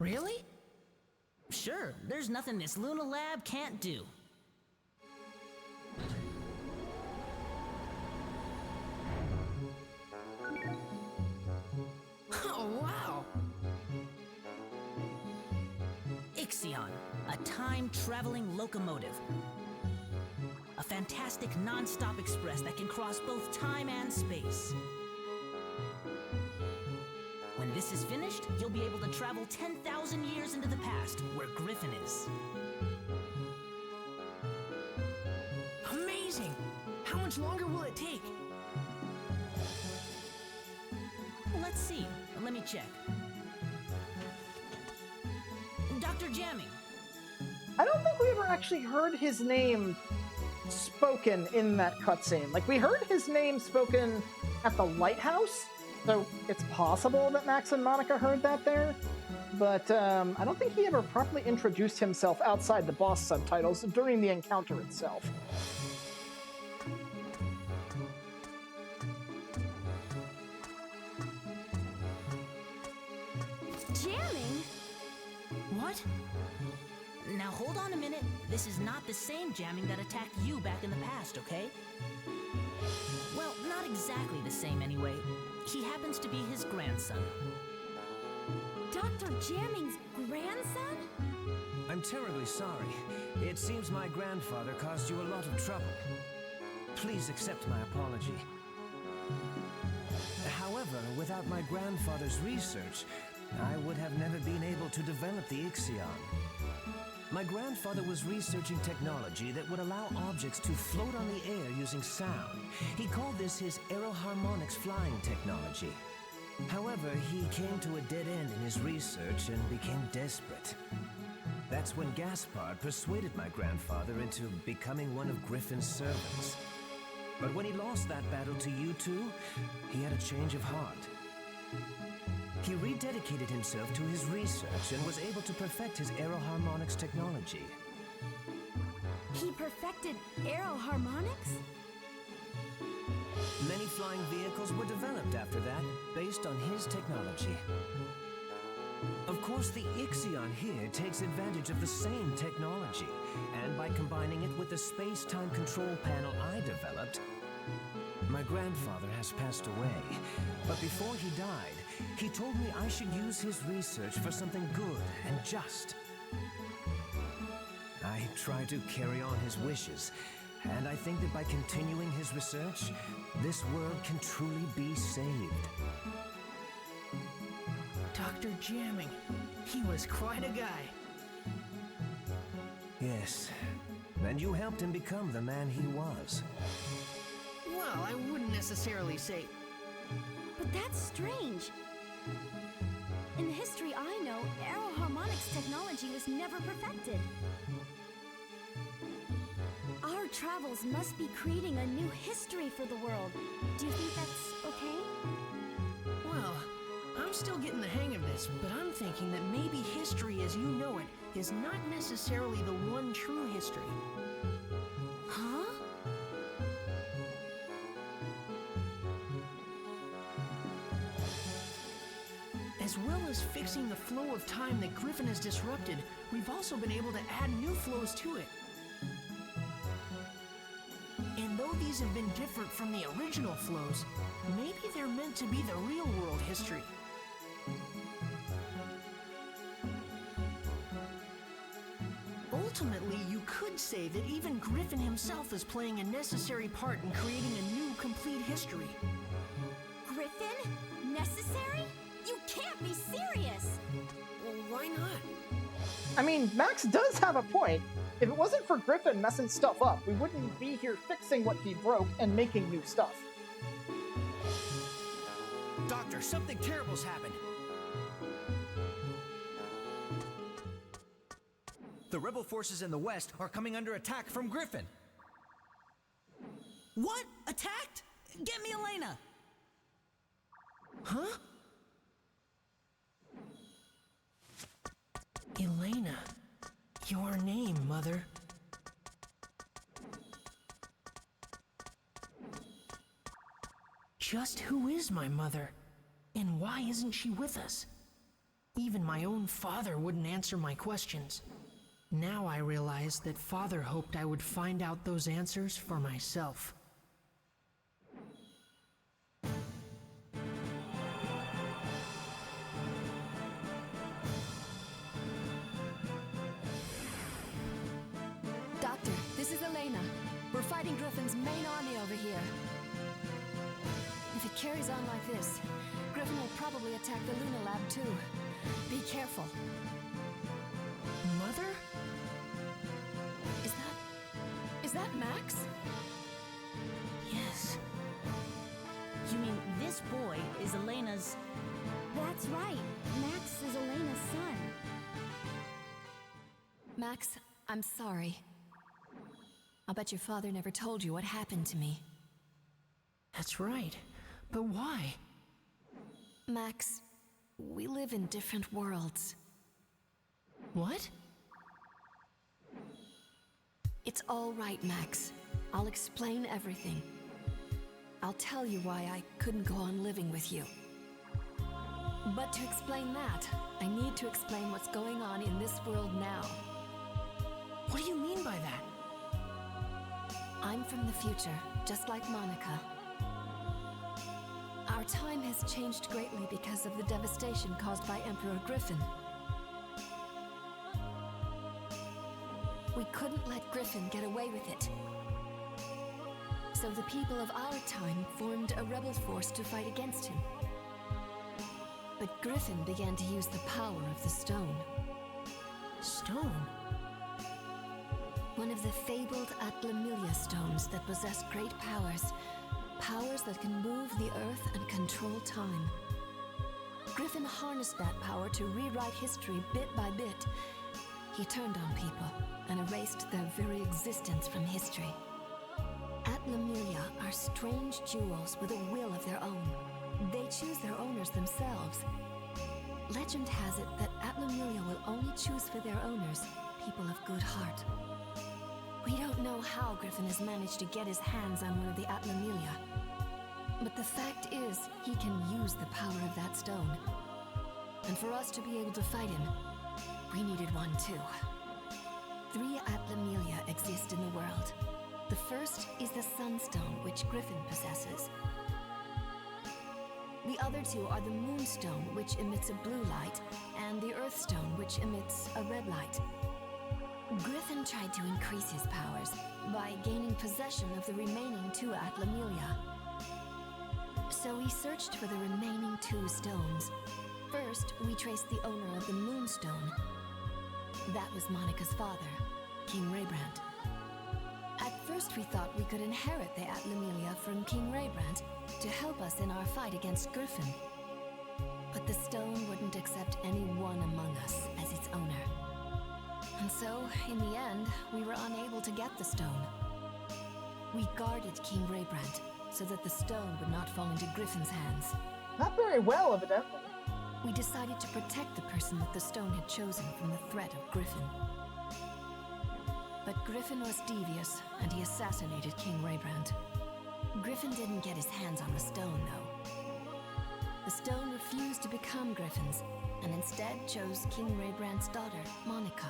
Really? Sure, there's nothing this Luna Lab can't do. Oh, wow! Ixion, a time-traveling locomotive. A fantastic non-stop express that can cross both time and space. When this is finished, you'll be able to travel 10,000 years into the past, where Griffin is. Amazing! How much longer will it take? Let's see. Let me check. Dr. Jamming. I don't think we ever actually heard his name spoken in that cutscene. Like, we heard his name spoken at the lighthouse, so it's possible that Max and Monica heard that there, but I don't think he ever properly introduced himself outside the boss subtitles during the encounter itself. Jamming? What? Now hold on a minute. This is not the same jamming that attacked you back in the past, okay? Well, not exactly the same anyway. He happens to be his grandson. Dr. Jamming's grandson? I'm terribly sorry. It seems my grandfather caused you a lot of trouble. Please accept my apology. However, without my grandfather's research, I would have never been able to develop the Ixion. My grandfather was researching technology that would allow objects to float on the air using sound. He called this his aeroharmonics flying technology. However, he came to a dead end in his research and became desperate. That's when Gaspard persuaded my grandfather into becoming one of Griffin's servants. But when he lost that battle to you two, he had a change of heart. He rededicated himself to his research and was able to perfect his aeroharmonics technology. He perfected aeroharmonics? Many flying vehicles were developed after that, based on his technology. Of course, the Ixion here takes advantage of the same technology, and by combining it with the space-time control panel I developed, my grandfather has passed away, but before he died, he told me I should use his research for something good and just. I try to carry on his wishes, and I think that by continuing his research, this world can truly be saved. Dr. Jamming. He was quite a guy. Yes, and you helped him become the man he was. Well, I wouldn't necessarily say... But that's strange. In the history I know, aeroharmonics technology was never perfected. Our travels must be creating a new history for the world. Do you think that's okay? Well, I'm still getting the hang of this, but I'm thinking that maybe history as you know it is not necessarily the one true history. Huh? As well as fixing the flow of time that Griffin has disrupted, we've also been able to add new flows to it. And though these have been different from the original flows, maybe they're meant to be the real world history. Ultimately, you could say that even Griffin himself is playing a necessary part in creating a new, complete history. Griffin? Necessary? You can't be serious! Well, why not? I mean, Max does have a point. If it wasn't for Griffin messing stuff up, we wouldn't be here fixing what he broke and making new stuff. Doctor, something terrible's happened. The rebel forces in the west are coming under attack from Griffin. What? Attacked? Get me Elena! Huh? Elena. Your name, Mother. Just who is my mother? And why isn't she with us? Even my own father wouldn't answer my questions. Now I realize that Father hoped I would find out those answers for myself. Doctor, this is Elena. We're fighting Griffin's main army over here. If it carries on like this, Griffin will probably attack the Luna Lab too. Be careful. Mother? Is that Max? You mean this boy is Elena's... That's right. Max is Elena's son. Max, I'm sorry. I'll bet your father never told you what happened to me. That's right. But why? Max, we live in different worlds. What? It's all right, Max. I'll explain everything. I'll tell you why I couldn't go on living with you. But to explain that, I need to explain what's going on in this world now. What do you mean by that? I'm from the future, just like Monica. Our time has changed greatly because of the devastation caused by Emperor Griffin. We couldn't let Griffin get away with it. So the people of our time formed a rebel force to fight against him. But Griffin began to use the power of the stone. Stone? One of the fabled Atlamilia stones that possess great powers. Powers that can move the earth and control time. Griffin harnessed that power to rewrite history bit by bit. He turned on people and erased their very existence from history. Atlamilia are strange jewels with a will of their own. They choose their owners themselves. Legend has it that Atlamilia will only choose for their owners people of good heart. We don't know how Griffin has managed to get his hands on one of the Atlamilia. But the fact is, he can use the power of that stone. And for us to be able to fight him, we needed one too. 3 Atlamilia exist in the world. The first is the Sunstone, which Griffin possesses. The other 2 are the Moonstone, which emits a blue light, and the Earthstone, which emits a red light. Griffin tried to increase his powers by gaining possession of the remaining 2 Atlamilia. So we searched for the remaining 2 stones. First, we traced the owner of the Moonstone. That was Monica's father, King Raybrandt. At first we thought we could inherit the Atlamilia from King Raybrandt to help us in our fight against Griffin. But the stone wouldn't accept any one among us as its owner. And so, in the end, we were unable to get the stone. We guarded King Raybrandt so that the stone would not fall into Griffin's hands. Not very well, evidently. We decided to protect the person that the stone had chosen from the threat of Griffin. But Griffin was devious, and he assassinated King Raybrandt. Griffin didn't get his hands on the stone, though. The stone refused to become Griffin's, and instead chose King Raybrandt's daughter, Monica,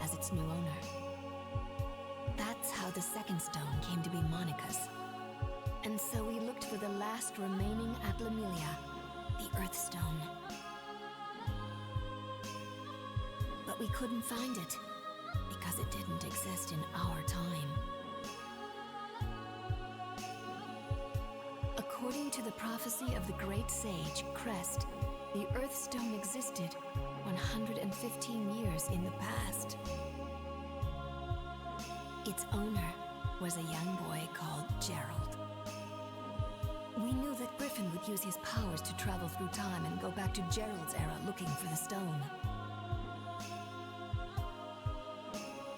as its new owner. That's how the second stone came to be Monica's. And so we looked for the last remaining Atlamilia, the Earthstone. But we couldn't find it, because it didn't exist in our time. According to the prophecy of the great sage, Crest, the Earthstone existed 115 years in the past. Its owner was a young boy called Gerald. We knew that Griffin would use his powers to travel through time and go back to Gerald's era looking for the stone.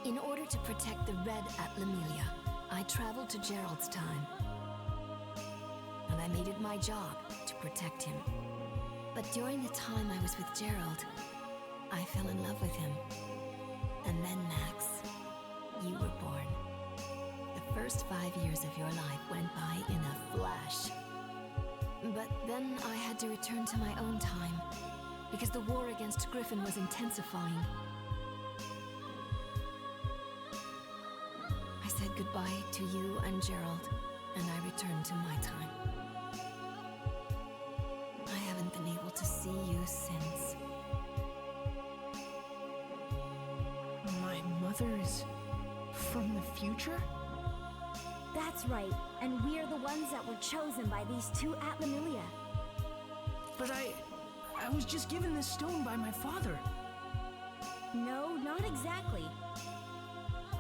In order to protect the red Atlamilia, I traveled to Gerald's time. And I made it my job to protect him. But during the time I was with Gerald, I fell in love with him. And then, Max, you were born. The first 5 years of your life went by in a flash. But then I had to return to my own time, because the war against Griffin was intensifying. I said goodbye to you and Gerald, and I returned to my time. I haven't been able to see you since. My mother is from the future? That's right, and we're the ones that were chosen by these 2 Atlamilia. But I was just given this stone by my father. No, not exactly.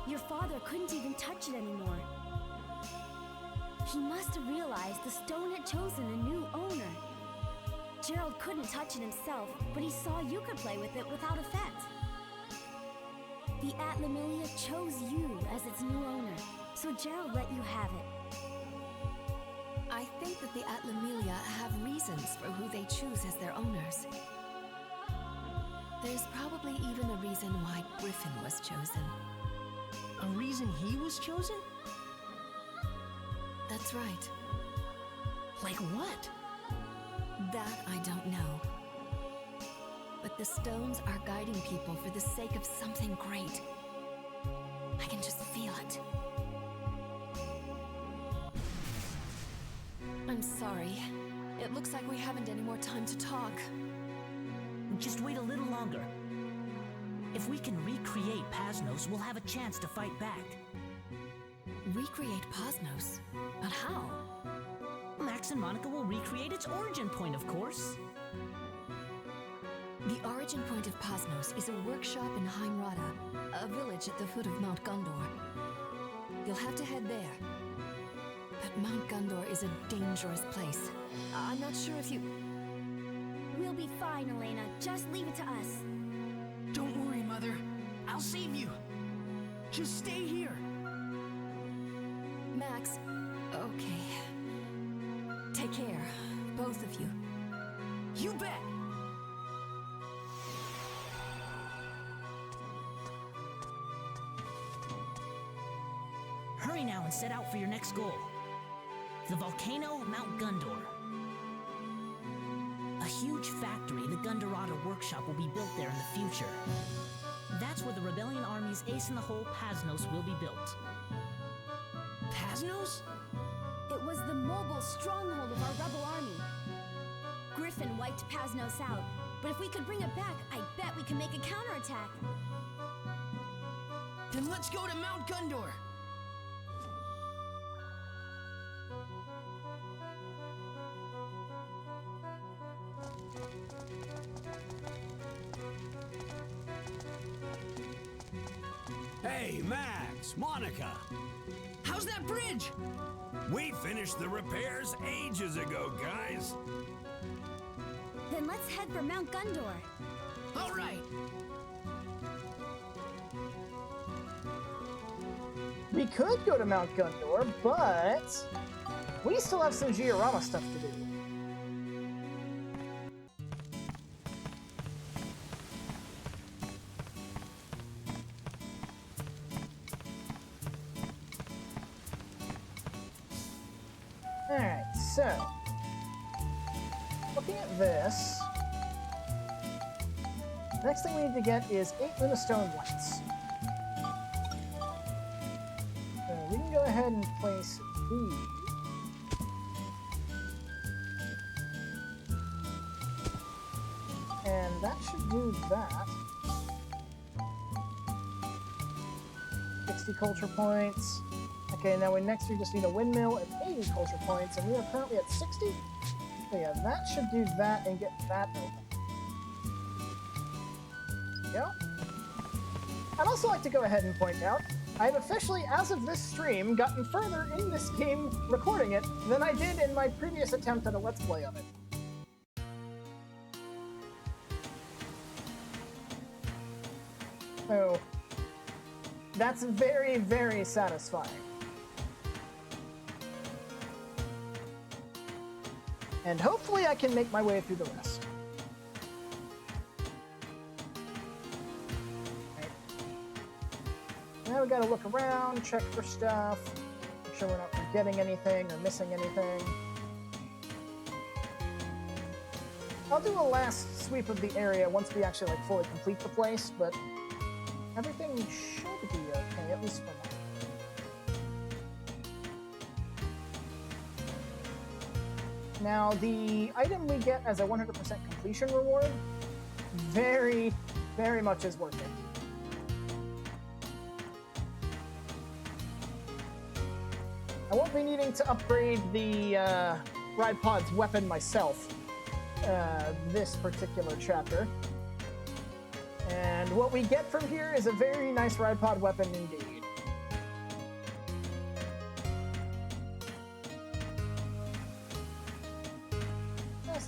Your father couldn't even touch it anymore. He must have realized the stone had chosen a new owner. Gerald couldn't touch it himself, but he saw you could play with it without effect. The Atlamilia chose you as its new owner, so Gerald let you have it. I think that the Atlamilia have reasons for who they choose as their owners. There's probably even a reason why Griffin was chosen. A reason he was chosen? That's right. Like what? That I don't know. But the stones are guiding people for the sake of something great. I can just feel it. I'm sorry. It looks like we haven't any more time to talk. Just wait a little longer. If we can recreate Pasnos, we'll have a chance to fight back. Recreate Pasnos? But how? Max and Monica will recreate its origin point, of course. The origin point of Pasnos is a workshop in Heimrada, a village at the foot of Mount Gondor. You'll have to head there. But Mount Gondor is a dangerous place. I'm not sure if you... We'll be fine, Elena. Just leave it to us. Don't worry, Mother. I'll save you. Just stay here. Max, okay. Take care, both of you. You bet! Hurry now and set out for your next goal. The volcano Mount Gondor. A huge factory, the Gondorada Workshop, will be built there in the future. That's where the Rebellion Army's ace in the hole, Pasnos, will be built. Pasnos? It was the mobile stronghold of our rebel army. Griffin wiped Pasnos out, but if we could bring it back, I bet we can make a counterattack. Then let's go to Mount Gondor! Hey, Max, Monica. How's that bridge? We finished the repairs ages ago, guys. Then let's head for Mount Gondor. All right. We could go to Mount Gondor, but we still have some Giorama stuff to do. Alright, so looking at this, next thing we need to get is 8 Runestone lights. So we can go ahead and place these. And that should do that. 60 culture points. Okay, now next we just need a windmill and 80 culture points, and we are currently at 60. So yeah, that should do that and get that open. There we go. I'd also like to go ahead and point out, I've officially, as of this stream, gotten further in this game recording it than I did in my previous attempt at a Let's Play of it. So, that's very, very satisfying. And hopefully I can make my way through the rest. Right. Now we gotta look around, check for stuff, make sure we're not forgetting anything or missing anything. I'll do a last sweep of the area once we actually fully complete the place, but everything should be okay, at least for now. Now, the item we get as a 100% completion reward, very, very much is worth it. I won't be needing to upgrade the Ride Pod's weapon myself this particular chapter. And what we get from here is a very nice Ride Pod weapon indeed.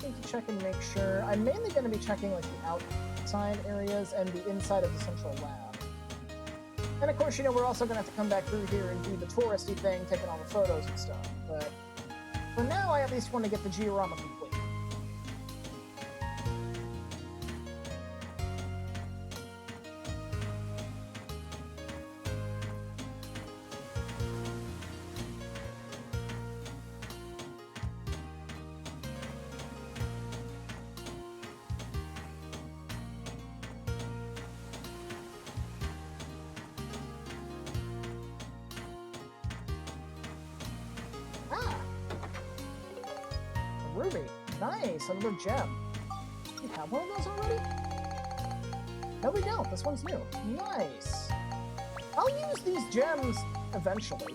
just need to check and make sure. I'm mainly going to be checking like the outside areas and the inside of the central lab. And of course, you know, we're also going to have to come back through here and do the touristy thing, taking all the photos and stuff. But for now, I at least want to get the Georama complete. Ruby. Nice, another gem. Do we have one of those already? No, we don't. This one's new. Nice. I'll use these gems eventually.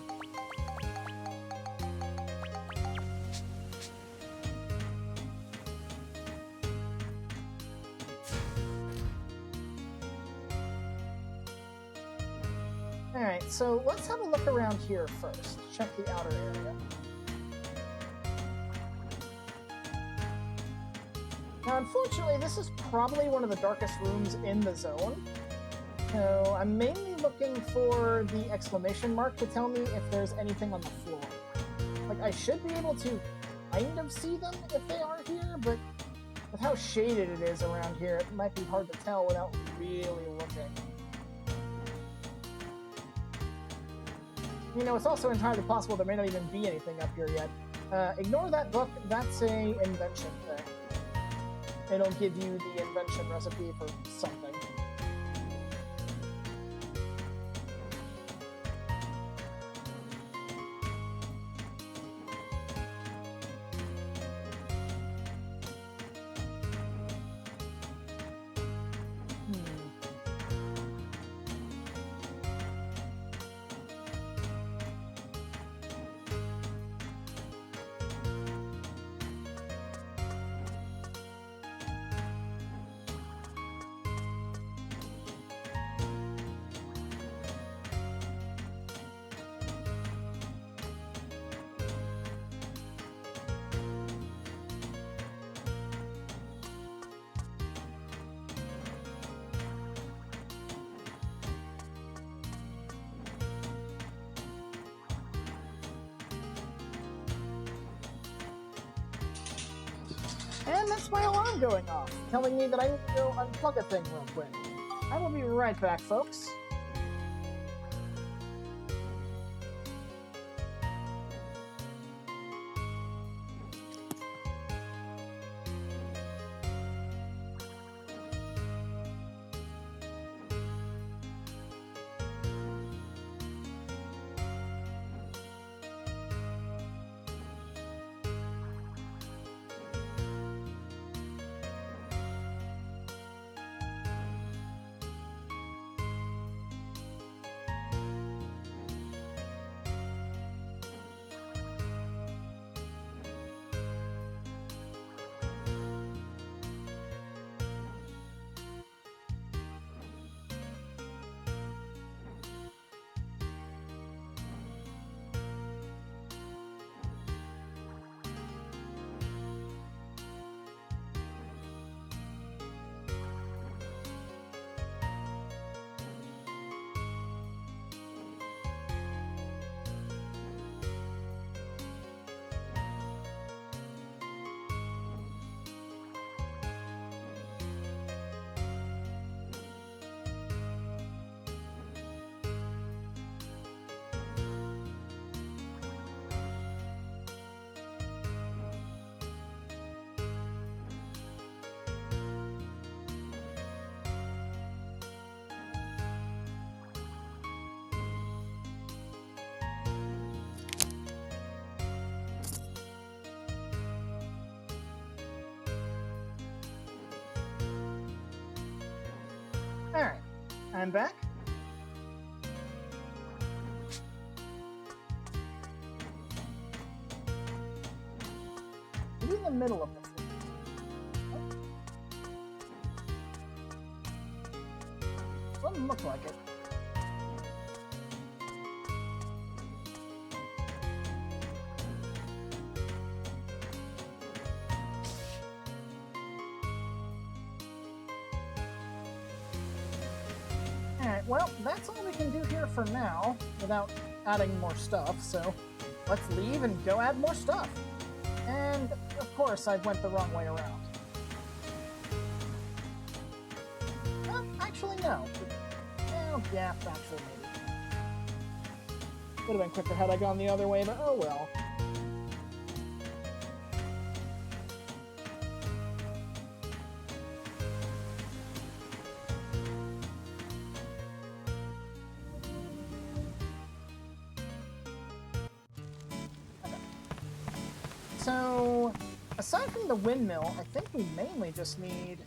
Alright, so let's have a look around here first. Check the outer area. Now, unfortunately, this is probably one of the darkest rooms in the zone. So I'm mainly looking for the exclamation mark to tell me if there's anything on the floor. Like, I should be able to kind of see them if they are here, but with how shaded it is around here, it might be hard to tell without really looking. You know, it's also entirely possible there may not even be anything up here yet. Ignore that book. That's a invention thing. It'll give you the invention recipe for something. And that's my alarm going off, telling me that I need to go unplug a thing real quick. I will be right back, folks. Alright, I'm back. Maybe in the middle of the thing. Doesn't look like it. well, that's all we can do here for now, without adding more stuff, so let's leave and go add more stuff. And, of course, I went the wrong way around. Actually, no. Well, yeah, actually, maybe. Would have been quicker had I gone the other way, but oh well. So, aside from the windmill, I think we mainly just need...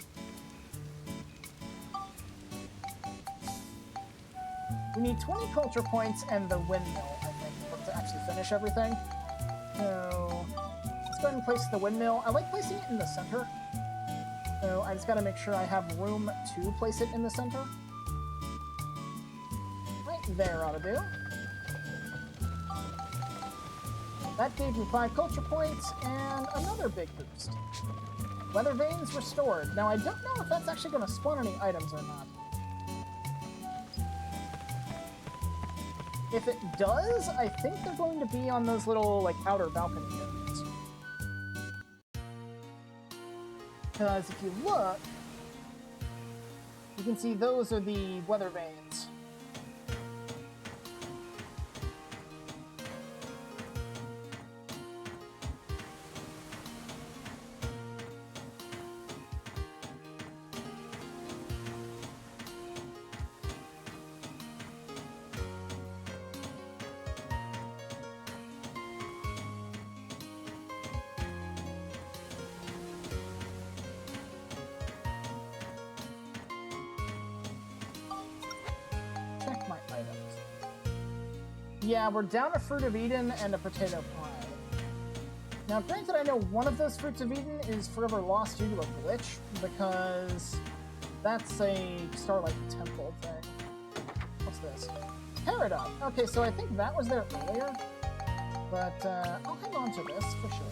We need 20 culture points and the windmill, I think, to actually finish everything. So, let's go ahead and place the windmill. I like placing it in the center. So, I just gotta make sure I have room to place it in the center. Right there ought to do. That gave me 5 culture points and another big boost. Weather vanes restored. Now, I don't know if that's actually going to spawn any items or not. If it does, I think they're going to be on those little, like, outer balcony areas. Because if you look, you can see those are the weather vanes. Check my items. Yeah, we're down a Fruit of Eden and a Potato Pie. Now, granted, I know one of those Fruits of Eden is forever lost due to a glitch, because that's a Starlight Temple thing. What's this? Peridot! Okay, so I think that was there earlier, but I'll hang on to this for sure.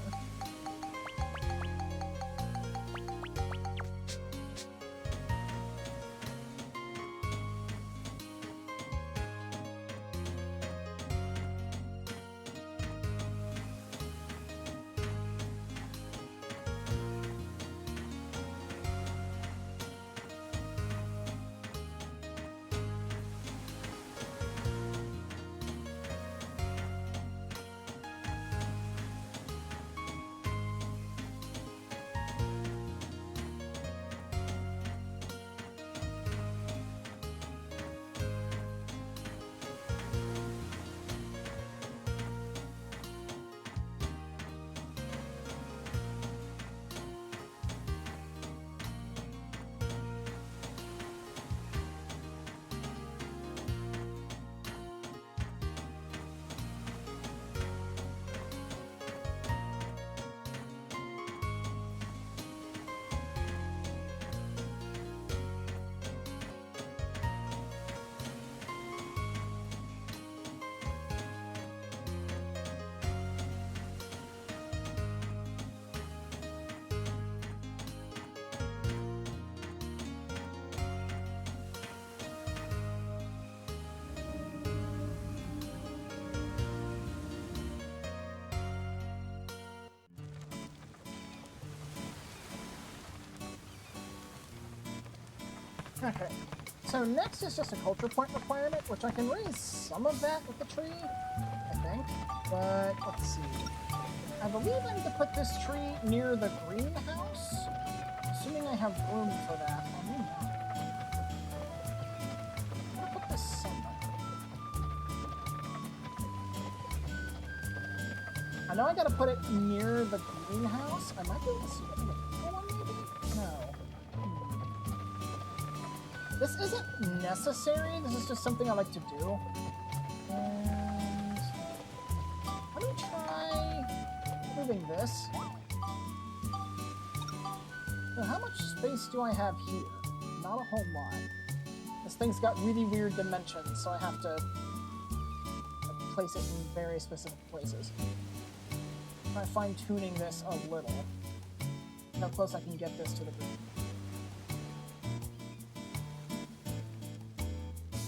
Okay, so next is just a culture point requirement, which I can raise some of that with the tree, I think, but let's see. I believe I need to put this tree near the greenhouse, assuming I have room for that. I may not. I'm gonna put this somewhere. I know I gotta put it near the greenhouse. I might be able to see it in the other one, maybe? No. This isn't necessary, this is just something I like to do. And let me try moving this. So how much space do I have here? Not a whole lot. This thing's got really weird dimensions, so I have to place it in very specific places. Try fine-tuning this a little. How close I can get this to the ground.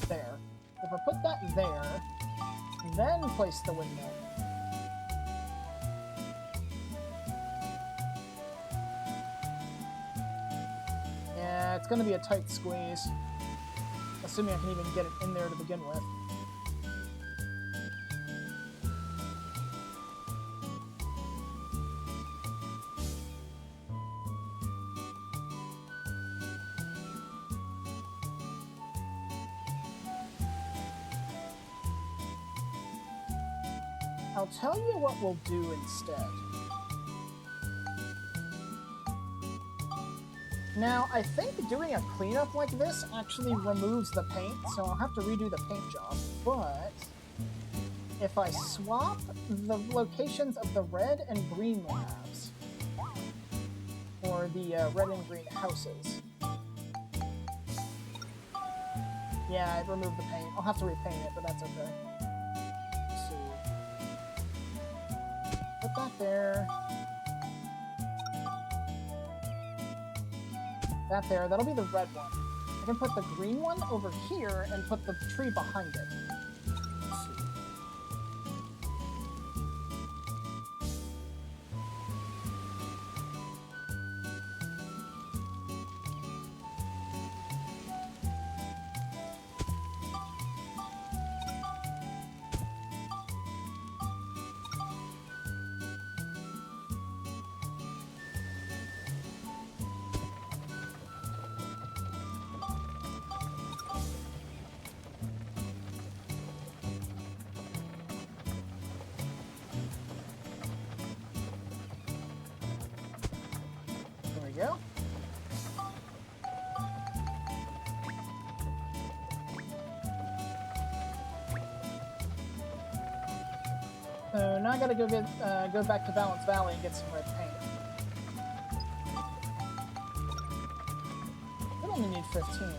There. if I put that there, then place the windmill. Yeah, it's gonna be a tight squeeze. Assuming I can even get it in there to begin with. I'll tell you what we'll do instead. Now, I think doing a cleanup like this actually removes the paint, so I'll have to redo the paint job. But if I swap the locations of the red and green labs, or the red and green houses, yeah, it removed the paint. I'll have to repaint it, but that's okay. Let's see. Put that there. That there. That'll be the red one. I can put the green one over here and put the tree behind it. Let's see. There we go. So now I gotta go back to Balance Valley and get some red paint. I only need 15.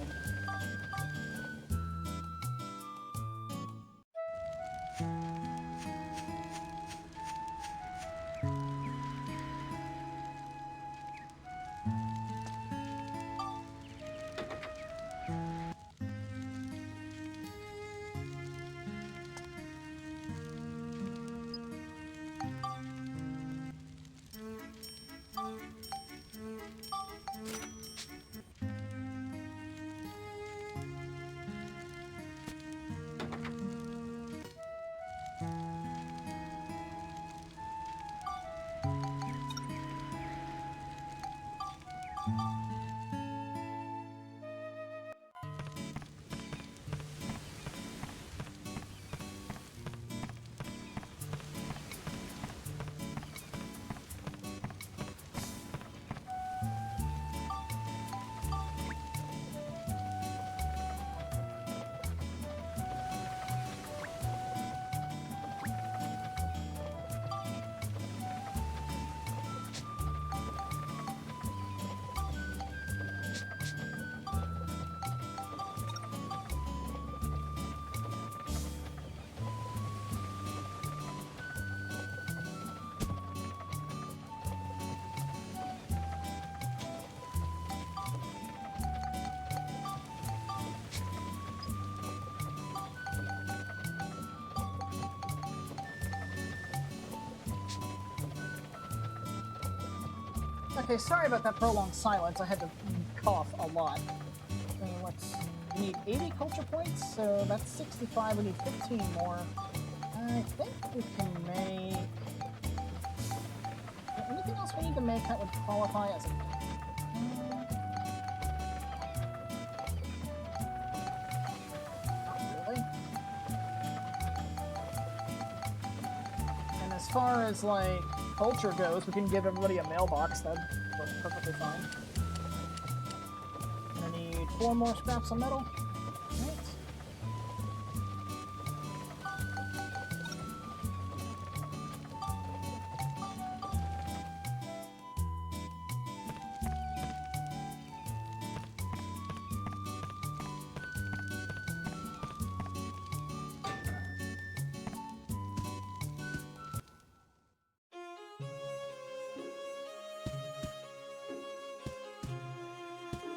Okay, sorry about that prolonged silence. I had to cough a lot. So we need 80 culture points, so that's 65. We need 15 more. I think we can make... Anything else we need to make that would qualify as a... Not really. And as far as, like, culture goes, we can give everybody a mailbox. That'd work perfectly fine. I need 4 more scraps of metal. Right.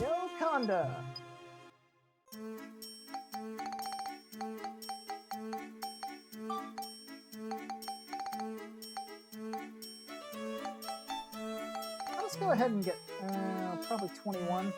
Yo, Conda! ahead and get probably 21.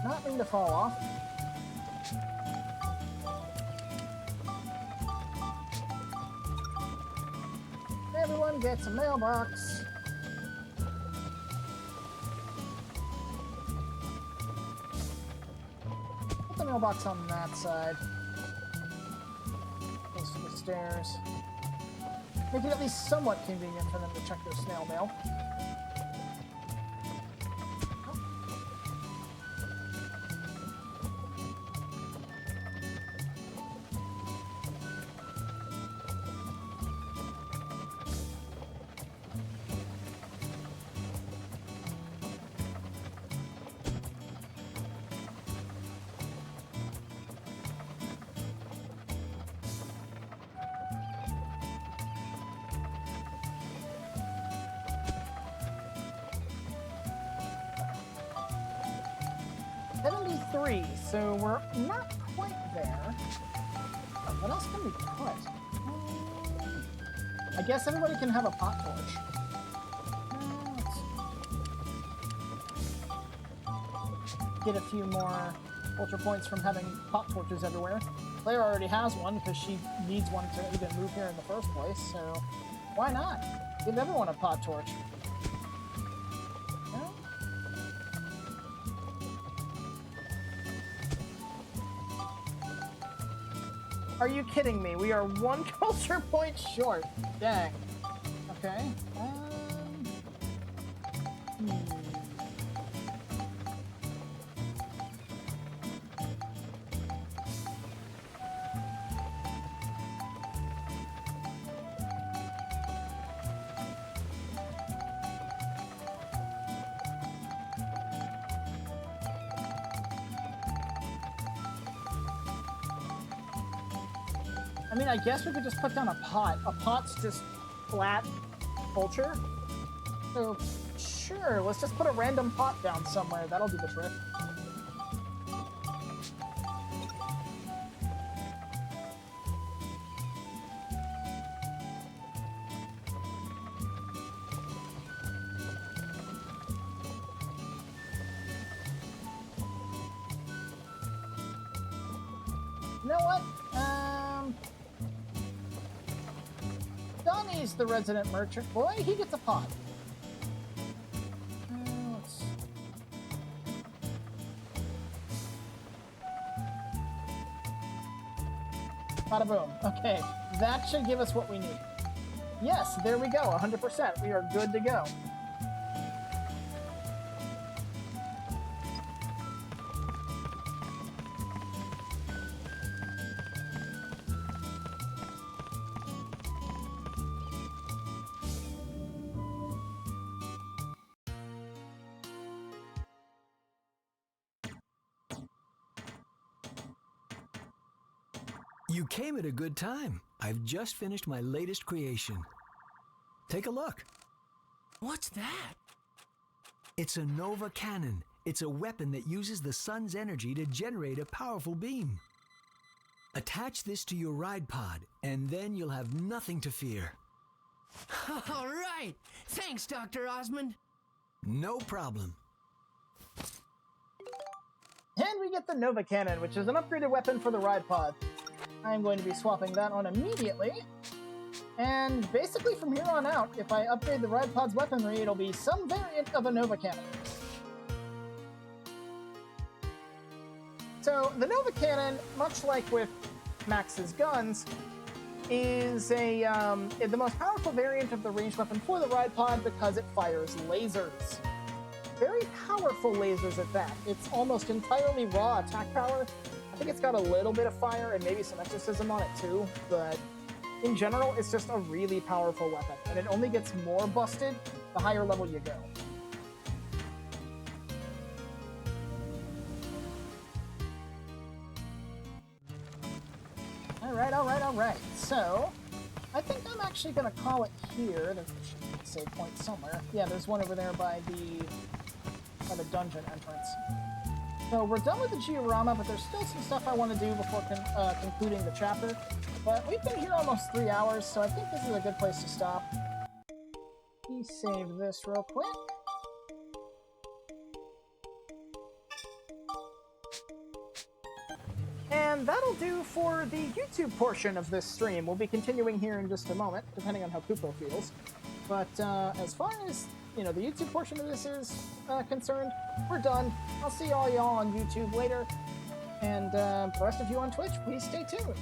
Not mean to fall off. Everyone gets a mailbox. Put the mailbox on that side. Goes to the stairs. Make it at least somewhat convenient for them to check their snail mail. So we're not quite there. What else can we put? I guess everybody can have a pot torch. Get a few more ultra points from having pot torches everywhere. Claire already has one because she needs one to even move here in the first place, so why not? Give everyone a pot torch. Are you kidding me? We are 1 culture point short. Dang. Okay. I mean, I guess we could just put down a pot. A pot's just flat culture. So, sure, let's just put a random pot down somewhere. That'll do the trick. You know what? Donnie's the resident merchant boy. He gets a pot. Bada boom. Okay, that should give us what we need. Yes, there we go. 100%. We are good to go. You came at a good time. I've just finished my latest creation. Take a look. What's that? It's a Nova Cannon. It's a weapon that uses the sun's energy to generate a powerful beam. Attach this to your ride pod, and then you'll have nothing to fear. All right. Thanks, Dr. Osmond. No problem. And we get the Nova Cannon, which is an upgraded weapon for the ride pod. I'm going to be swapping that on immediately. And basically from here on out, if I upgrade the ride pod's weaponry, it'll be some variant of a Nova Cannon. So the Nova Cannon, much like with Max's guns, is the most powerful variant of the ranged weapon for the ride pod because it fires lasers. Very powerful lasers at that. It's almost entirely raw attack power. I think it's got a little bit of fire and maybe some exorcism on it too, but in general, it's just a really powerful weapon, and it only gets more busted the higher level you go. Alright. So, I think I'm actually going to call it here. There should be a save point somewhere. Yeah, there's one over there by the dungeon entrance. So we're done with the Giorama, but there's still some stuff I want to do before concluding the chapter. But we've been here almost 3 hours, so I think this is a good place to stop. Let me save this real quick. And that'll do for the YouTube portion of this stream. We'll be continuing here in just a moment, depending on how Kupo feels. But as far as, the YouTube portion of this is concerned, we're done. I'll see all y'all on YouTube later. And the rest of you on Twitch, please stay tuned.